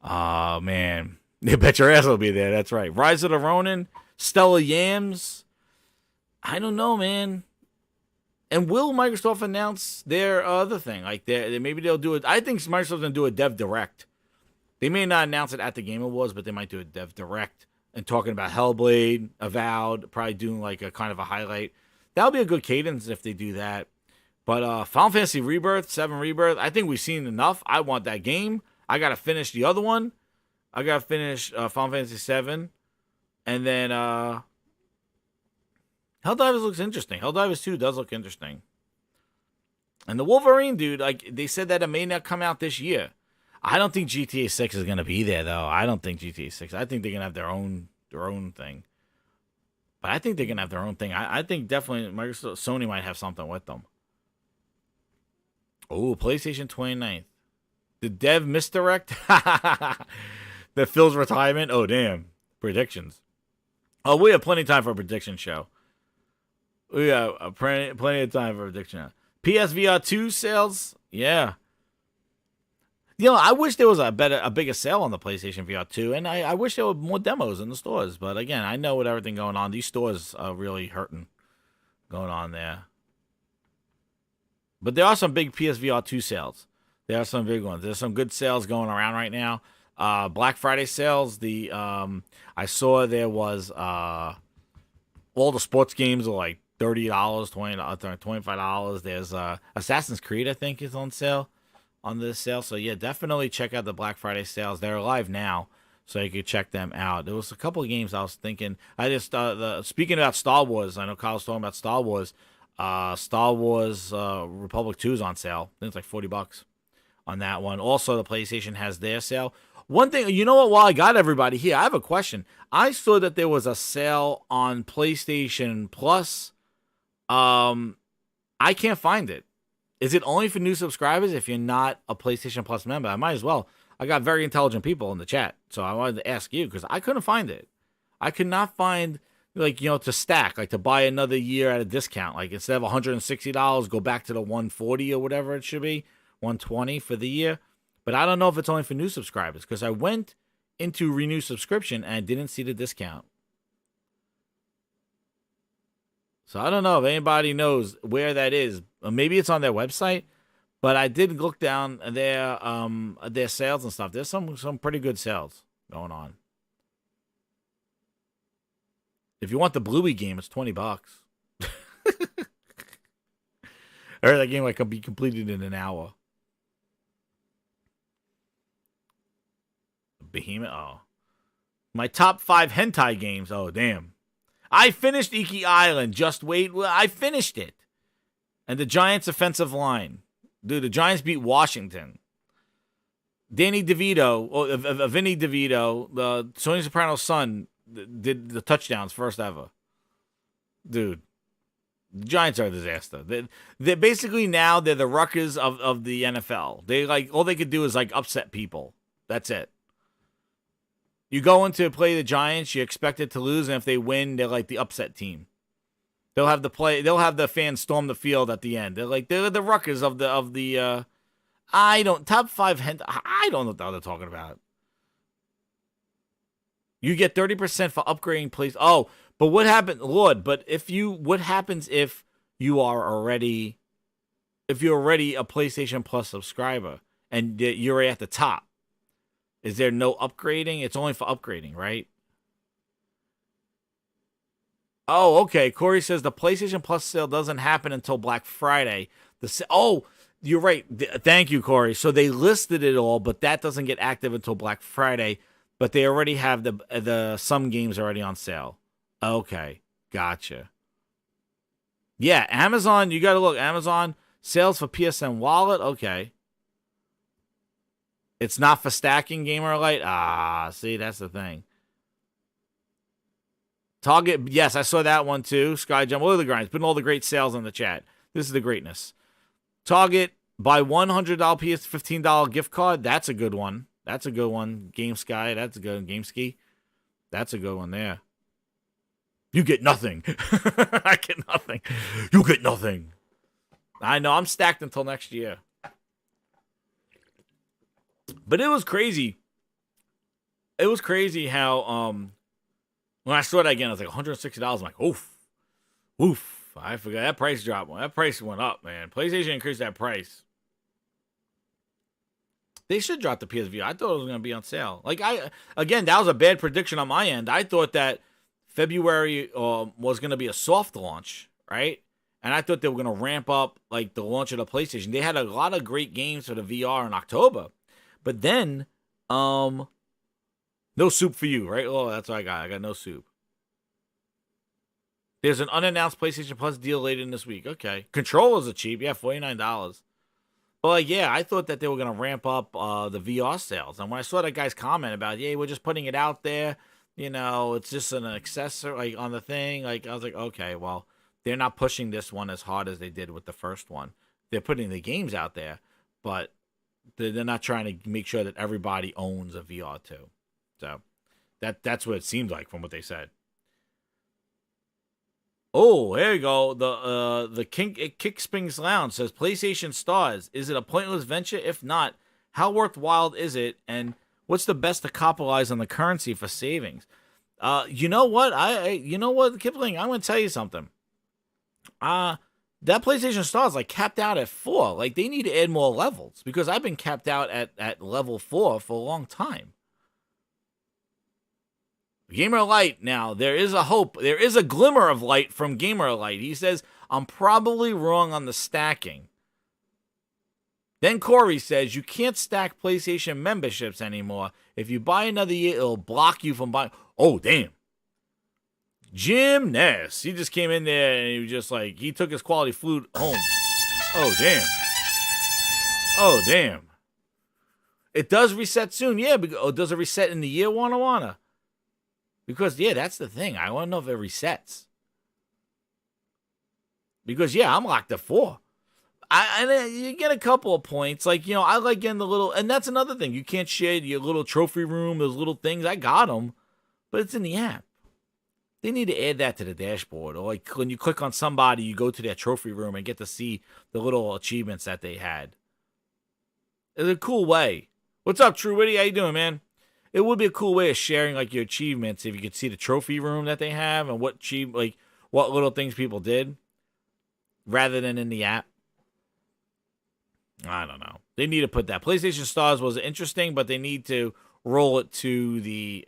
D: Oh, man. You bet your ass will be there. That's right. Rise of the Ronin. Stella Yams. I don't know, man. And will Microsoft announce their other thing? Like, maybe they'll do it. I think Microsoft's going to do a Dev Direct. They may not announce it at the Game Awards, but they might do a Dev Direct and talking about Hellblade, Avowed, probably doing like a kind of a highlight. That'll be a good cadence if they do that. But Final Fantasy Rebirth, 7 Rebirth, I think we've seen enough. I want that game. I got to finish the other one. I got to finish Final Fantasy 7. And then Helldivers looks interesting. Helldivers 2 does look interesting. And the Wolverine, dude, like they said that it may not come out this year. I don't think GTA 6 is going to be there, though. I don't think GTA 6. I think they're going to have their own thing. But I think they're going to have their own thing. I think definitely Sony might have something with them. Oh, PlayStation 29th. Did Dev misdirect? That Phil's retirement? Oh, damn. Predictions. Oh, we have plenty of time for a prediction show. We have plenty of time for a prediction show. PSVR 2 sales? Yeah. I wish there was a bigger sale on the PlayStation VR 2, and I wish there were more demos in the stores. But again, I know with everything going on, these stores are really hurting going on there. But there are some big PSVR 2 sales. There are some big ones. There's some good sales going around right now. Black Friday sales. I saw there was all the sports games are like $30, $25. There's Assassin's Creed, I think, is on sale. On this sale, so yeah, definitely check out the Black Friday sales. They're live now, so you can check them out. There was a couple of games I was thinking. Speaking about Star Wars, I know Kyle's talking about Star Wars. Star Wars Republic 2 is on sale. I think it's like $40 on that one. Also, the PlayStation has their sale. One thing, you know what? While I got everybody here, I have a question. I saw that there was a sale on PlayStation Plus. I can't find it. Is it only for new subscribers if you're not a PlayStation Plus member? I might as well. I got very intelligent people in the chat, so I wanted to ask you because I couldn't find it. I could not find like, to stack, like to buy another year at a discount. Like instead of $160, go back to the 140 or whatever it should be, 120 for the year. But I don't know if it's only for new subscribers because I went into renew subscription and I didn't see the discount. So I don't know if anybody knows where that is. Maybe it's on their website, but I did look down their sales and stuff. There's some pretty good sales going on. If you want the Bluey game, it's $20. I heard that game can be completed in an hour. Behemoth. Oh, my top 5 hentai games. Oh, damn. I finished Iki Island. Just wait. Well, I finished it. And the Giants' offensive line. Dude, the Giants beat Washington. Danny DeVito, Vinny DeVito, the Tony Soprano's son, did the touchdowns first ever. Dude, the Giants are a disaster. They're basically now they're the Rutgers of the NFL. They all they could do is upset people. That's it. You go in to play the Giants, you expect it to lose, and if they win, they're like the upset team. They'll have the fans storm the field at the end. They're the Rutgers of the top 5 I don't know what they're talking about. You get 30% for upgrading plays. Oh, but what happened, Lord? But what happens if you're already a PlayStation Plus subscriber and you're at the top? Is there no upgrading? It's only for upgrading, right? Oh, okay. Corey says the PlayStation Plus sale doesn't happen until Black Friday. You're right. Thank you, Corey. So they listed it all, but that doesn't get active until Black Friday. But they already have some games already on sale. Okay, gotcha. Yeah, Amazon. You got to look. Amazon sales for PSN Wallet. Okay. It's not for stacking, Gamerlite. See, that's the thing. Target, yes, I saw that one too. Skyjump, look at the grinds. Putting all the great sales in the chat. This is the greatness. Target, buy $100 PS $15 gift card. That's a good one. That's a good one. GameSky, that's a good one. GameSky. That's a good one there. You get nothing. I get nothing. You get nothing. I know, I'm stacked until next year. But it was crazy. It was crazy how when I saw that again, I was like $160. I'm like, oof. I forgot that price dropped. That price went up, man. PlayStation increased that price. They should drop the PSVR. I thought it was going to be on sale. That was a bad prediction on my end. I thought that February was going to be a soft launch, right? And I thought they were going to ramp up the launch of the PlayStation. They had a lot of great games for the VR in October. But then, no soup for you, right? Oh, that's what I got. I got no soup. There's an unannounced PlayStation Plus deal later in this week. Okay. Controllers are cheap. Yeah, $49. But, I thought that they were going to ramp up the VR sales. And when I saw that guy's comment about, we're just putting it out there, it's just an accessory, on the thing. I was like, okay, well, they're not pushing this one as hard as they did with the first one. They're putting the games out there, but they're not trying to make sure that everybody owns a VR too. So that's what it seemed like from what they said. Oh, there you go. The Kick Springs Lounge says PlayStation Stars. Is it a pointless venture? If not, how worthwhile is it? And what's the best to capitalize on the currency for savings? You know what? Kipling, I'm going to tell you something. That PlayStation Stars capped out at 4. They need to add more levels because I've been capped out at level 4 for a long time. Gamerlight, now, there is a hope. There is a glimmer of light from Gamerlight. He says, I'm probably wrong on the stacking. Then Corey says, you can't stack PlayStation memberships anymore. If you buy another year, it'll block you from buying. Oh, damn. Jim Ness. He just came in there and he was just he took his quality flute home. Oh, damn. Oh, damn. It does reset soon. Yeah, does it reset in the year, Wanna? Because, that's the thing. I want to know if it resets. Because, I'm locked at 4. You get a couple of points. I like getting the little, and that's another thing. You can't share your little trophy room, those little things. I got them, but it's in the app. They need to add that to the dashboard. Or like when you click on somebody, you go to their trophy room and get to see the little achievements that they had. It's a cool way. What's up, True Witty? How you doing, man? It would be a cool way of sharing like your achievements if you could see the trophy room that they have and what little things people did rather than in the app. I don't know. They need to put that. PlayStation Stars was interesting, but they need to roll it to the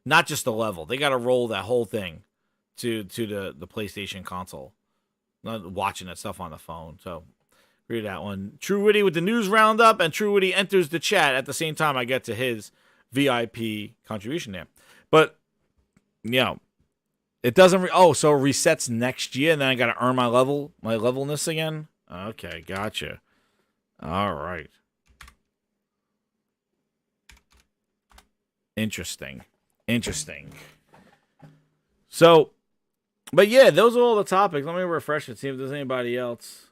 D: not just the level. They got to roll that whole thing to the PlayStation console. Not watching that stuff on the phone. So read that one. True Witty with the news roundup, and True Witty enters the chat at the same time I get to his VIP contribution there. But it doesn't. So it resets next year, and then I got to earn my levelness again. Okay, gotcha. All right. Interesting. So, but yeah, those are all the topics. Let me refresh it, see if there's anybody else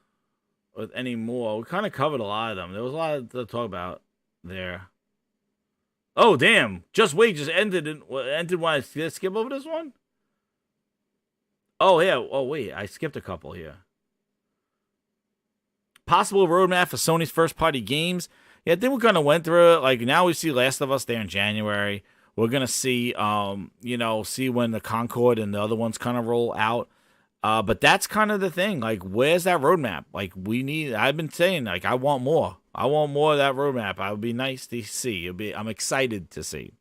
D: with any more. We kind of covered a lot of them. There was a lot to talk about there. Oh, damn. Just Wait just ended when I skip over this one? Oh, yeah. Oh, wait. I skipped a couple here. Possible roadmap for Sony's first-party games. Yeah, I think we kind of went through it. Like, now we see Last of Us there in January. We're going to see, see when the Concord and the other ones kind of roll out. But that's kind of the thing. Like, where's that roadmap? Like, I've been saying, like, I want more. I want more of that roadmap. It would be nice to see. I'm excited to see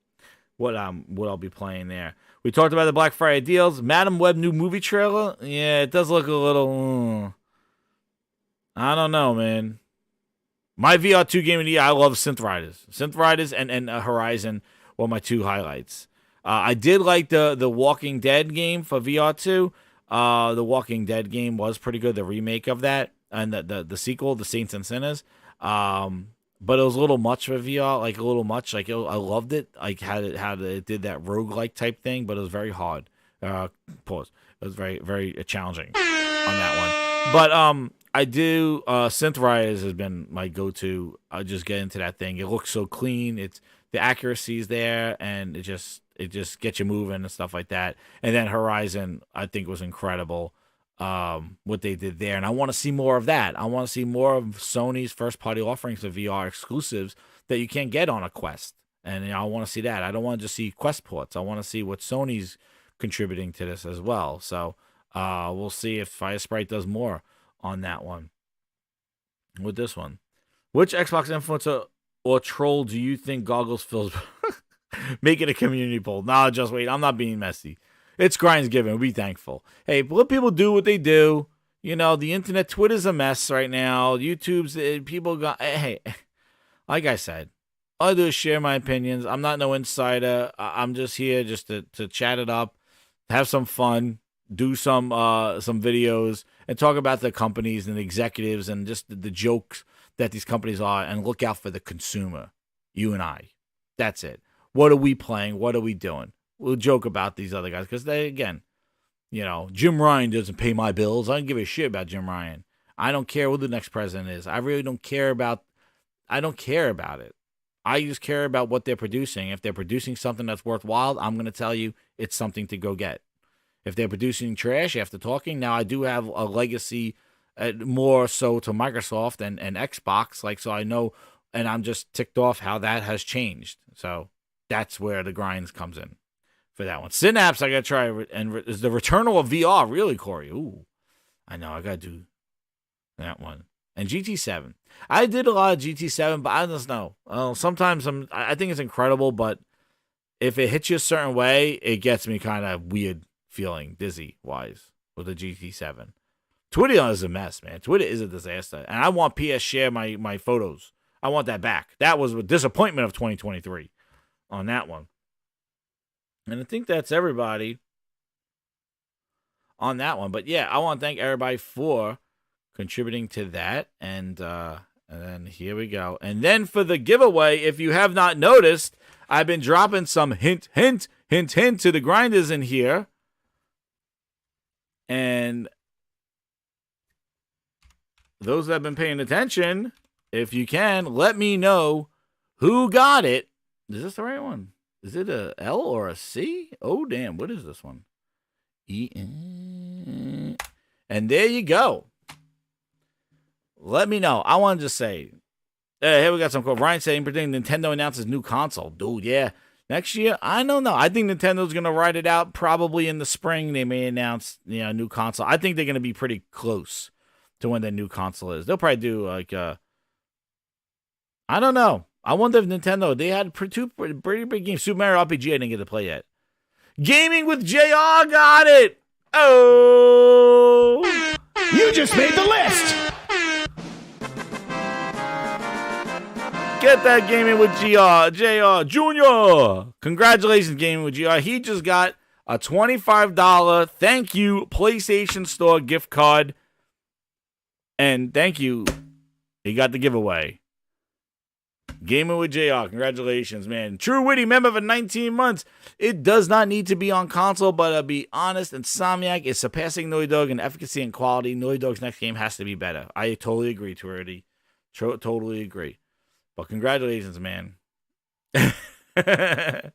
D: what I'll be playing there. We talked about the Black Friday deals. Madam Web new movie trailer. Yeah, it does look a little... I don't know, man. My VR2 game of the year, I love Synth Riders. Synth Riders and Horizon were my two highlights. I did like the Walking Dead game for VR2. The Walking Dead game was pretty good, the remake of that, and the sequel, The Saints and Sinners. But it was a little much for VR, like a little much. Like I loved it, like how it did that roguelike type thing, but it was very hard. Pause. It was very, very challenging on that one. But I do. Synth Riders has been my go-to. I just get into that thing. It looks so clean. It's the accuracy's there, and it just gets you moving and stuff like that. And then Horizon, I think, was incredible. What they did there, and I want to see more of that. I want to see more of Sony's first-party offerings of VR exclusives that you can't get on a Quest. And I want to see that. I don't want to just see Quest ports. I want to see what Sony's contributing to this as well. So we'll see if Fire Sprite does more on that one. With this one, which Xbox influencer or troll do you think goggles fills? Make it a community poll. Nah, just wait. I'm not being messy. It's GrindsGiving. Be thankful. Hey, let people do what they do. You know, the internet, Twitter's a mess right now. YouTube's people got. Hey, like I said, all I do is share my opinions. I'm not no insider. I'm just here just to chat it up, have some fun, do some videos, and talk about the companies and the executives and just the jokes that these companies are, and look out for the consumer. You and I. That's it. What are we playing? What are we doing? We'll joke about these other guys because they, again, Jim Ryan doesn't pay my bills. I don't give a shit about Jim Ryan. I don't care who the next president is. I really don't care about. I don't care about it. I just care about what they're producing. If they're producing something that's worthwhile, I'm going to tell you it's something to go get. If they're producing trash after talking, now I do have a legacy more so to Microsoft and Xbox, so I know, and I'm just ticked off how that has changed. So that's where the grinds comes in for that one. Synapse, I got to try, and is the Returnal of VR, really, Corey? Ooh, I know, I got to do that one. And GT7. I did a lot of GT7, but I just know. Sometimes I think it's incredible, but if it hits you a certain way, it gets me kind of weird feeling, dizzy-wise, with the GT7. Twitter is a mess, man. Twitter is a disaster. And I want PS share my photos. I want that back. That was a disappointment of 2023 on that one. And I think that's everybody on that one. But yeah, I want to thank everybody for contributing to that. And then here we go. And then for the giveaway, if you have not noticed, I've been dropping some hint to the grinders in here. And those that have been paying attention, if you can, let me know who got it. Is this the right one? Is it a L or a C? Oh, damn. What is this one? And there you go. Let me know. I want to just say, here we got some quote. Ryan saying, predicting Nintendo announces new console. Dude, yeah. Next year, I don't know. I think Nintendo's going to ride it out. Probably in the spring, they may announce new console. I think they're going to be pretty close to when the new console is. They'll probably do like, I don't know. I wonder if Nintendo, they had two pretty big games. Super Mario RPG, I didn't get to play yet. Gaming with JR got it. Oh.
G: You just made the list.
D: Get that Gaming with JR Jr. Congratulations, Gaming with JR. He just got a $25 thank you PlayStation Store gift card. And thank you. He got the giveaway. Gaming with JR. Congratulations, man. True Witty member for 19 months. It does not need to be on console, but I'll be honest, Insomniac is surpassing Naughty Dog in efficacy and quality. Naughty Dog's next game has to be better. I totally agree, True Witty. Totally agree. But congratulations, man. Look at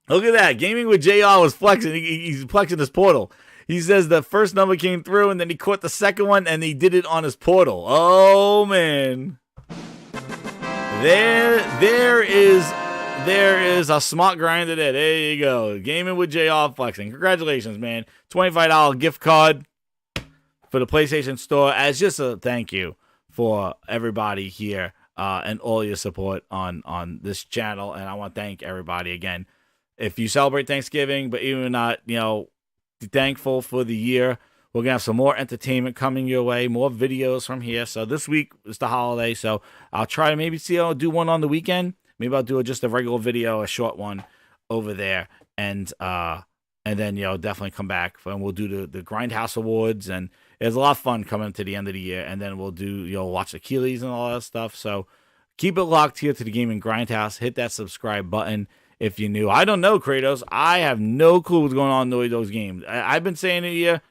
D: that. Gaming with JR was flexing. He's flexing his portal. He says the first number came through, and then he caught the second one, and he did it on his portal. Oh, man. There is a smart grinder there. There you go. Gaming with JR flexing. Congratulations, man. $25 gift card for the PlayStation Store as just a thank you for everybody here. And all your support on this channel. And I want to thank everybody again. If you celebrate Thanksgiving, but even not, thankful for the year, we're going to have some more entertainment coming your way, more videos from here. So this week is the holiday. So I'll try to maybe I'll do one on the weekend. Maybe I'll do just a regular video, a short one over there. And then, definitely come back and we'll do the Grindhouse Awards. And there's a lot of fun coming to the end of the year. And then we'll do, watch Achilles and all that stuff. So keep it locked here to the Gaming Grindhouse. Hit that subscribe button if you're new. I don't know, Kratos. I have no clue what's going on in Naughty Dog's games. I've been saying it here.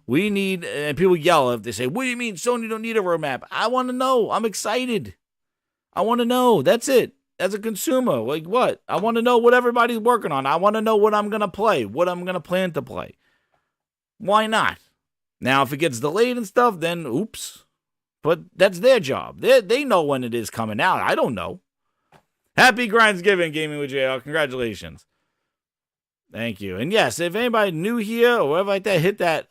D: We need, and people yell if they say, what do you mean Sony don't need a roadmap? I want to know. I'm excited. I want to know. That's it. As a consumer, like what? I want to know what everybody's working on. I want to know what I'm going to play, what I'm going to plan to play. Why not? Now, if it gets delayed and stuff, then oops. But that's their job. They know when it is coming out. I don't know. Happy GrindsGiving, Gaming with JR. Congratulations. Thank you. And yes, if anybody new here or whatever like that, hit that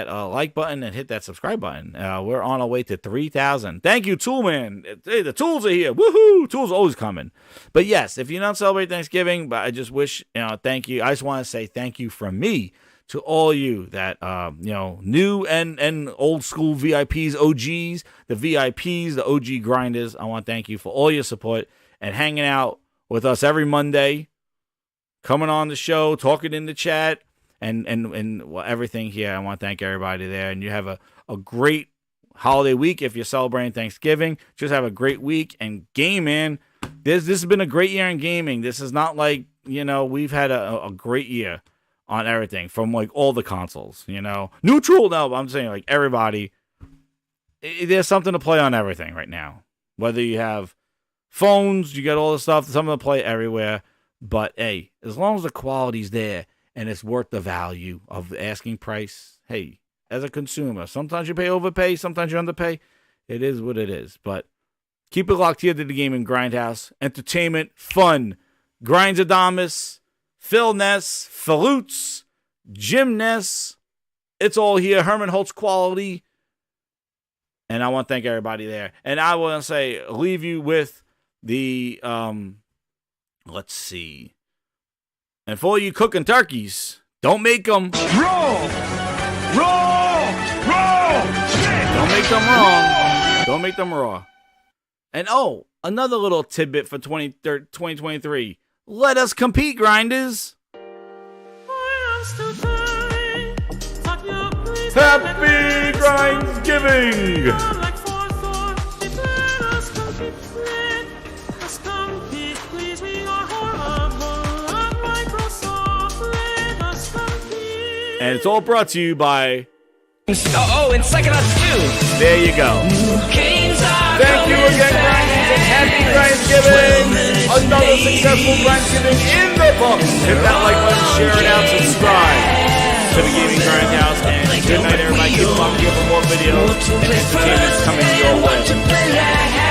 D: like button and hit that subscribe button. We're on our way to 3,000. Thank you, Toolman. Hey, the tools are here. Woohoo! Tools are always coming. But yes, if you don't celebrate Thanksgiving, but I just wish, thank you. I just want to say thank you from me to all you that, new and old school VIPs, OGs, the VIPs, the OG grinders. I want to thank you for all your support and hanging out with us every Monday, coming on the show, talking in the chat, and everything here. I want to thank everybody there. And you have a great holiday week if you're celebrating Thanksgiving. Just have a great week. And gaming, this has been a great year in gaming. This is not like, we've had a great year on everything from like all the consoles, neutral. No, I'm saying like everybody, there's something to play on everything right now. Whether you have phones, you got all the stuff, something to play everywhere. But hey, as long as the quality's there and it's worth the value of the asking price, hey, as a consumer, sometimes you overpay, sometimes you underpay. It is what it is. But keep it locked here to the Gaming Grindhouse. Entertainment, fun, Grinds-Adamus, Phil Ness, Faloots, Jim Ness. It's all here. Herman Holtz quality. And I want to thank everybody there. And I want to say, leave you with the, let's see. And for all you cooking turkeys, don't make them
G: raw.
D: Don't make them wrong. Don't make them raw. And another little tidbit for 2023. Let us compete, grinders. Happy GrindsGiving! And it's all brought to you by...
O: and Psychonauts 2.
D: There you go. Thank you again, Grinders, and happy GrindsGiving! Another successful GrindsGiving in the books. Hit that like button, share it out, subscribe to the Gaming Grindhouse, and good night, everybody. Keep on here for more videos and entertainment's coming your way.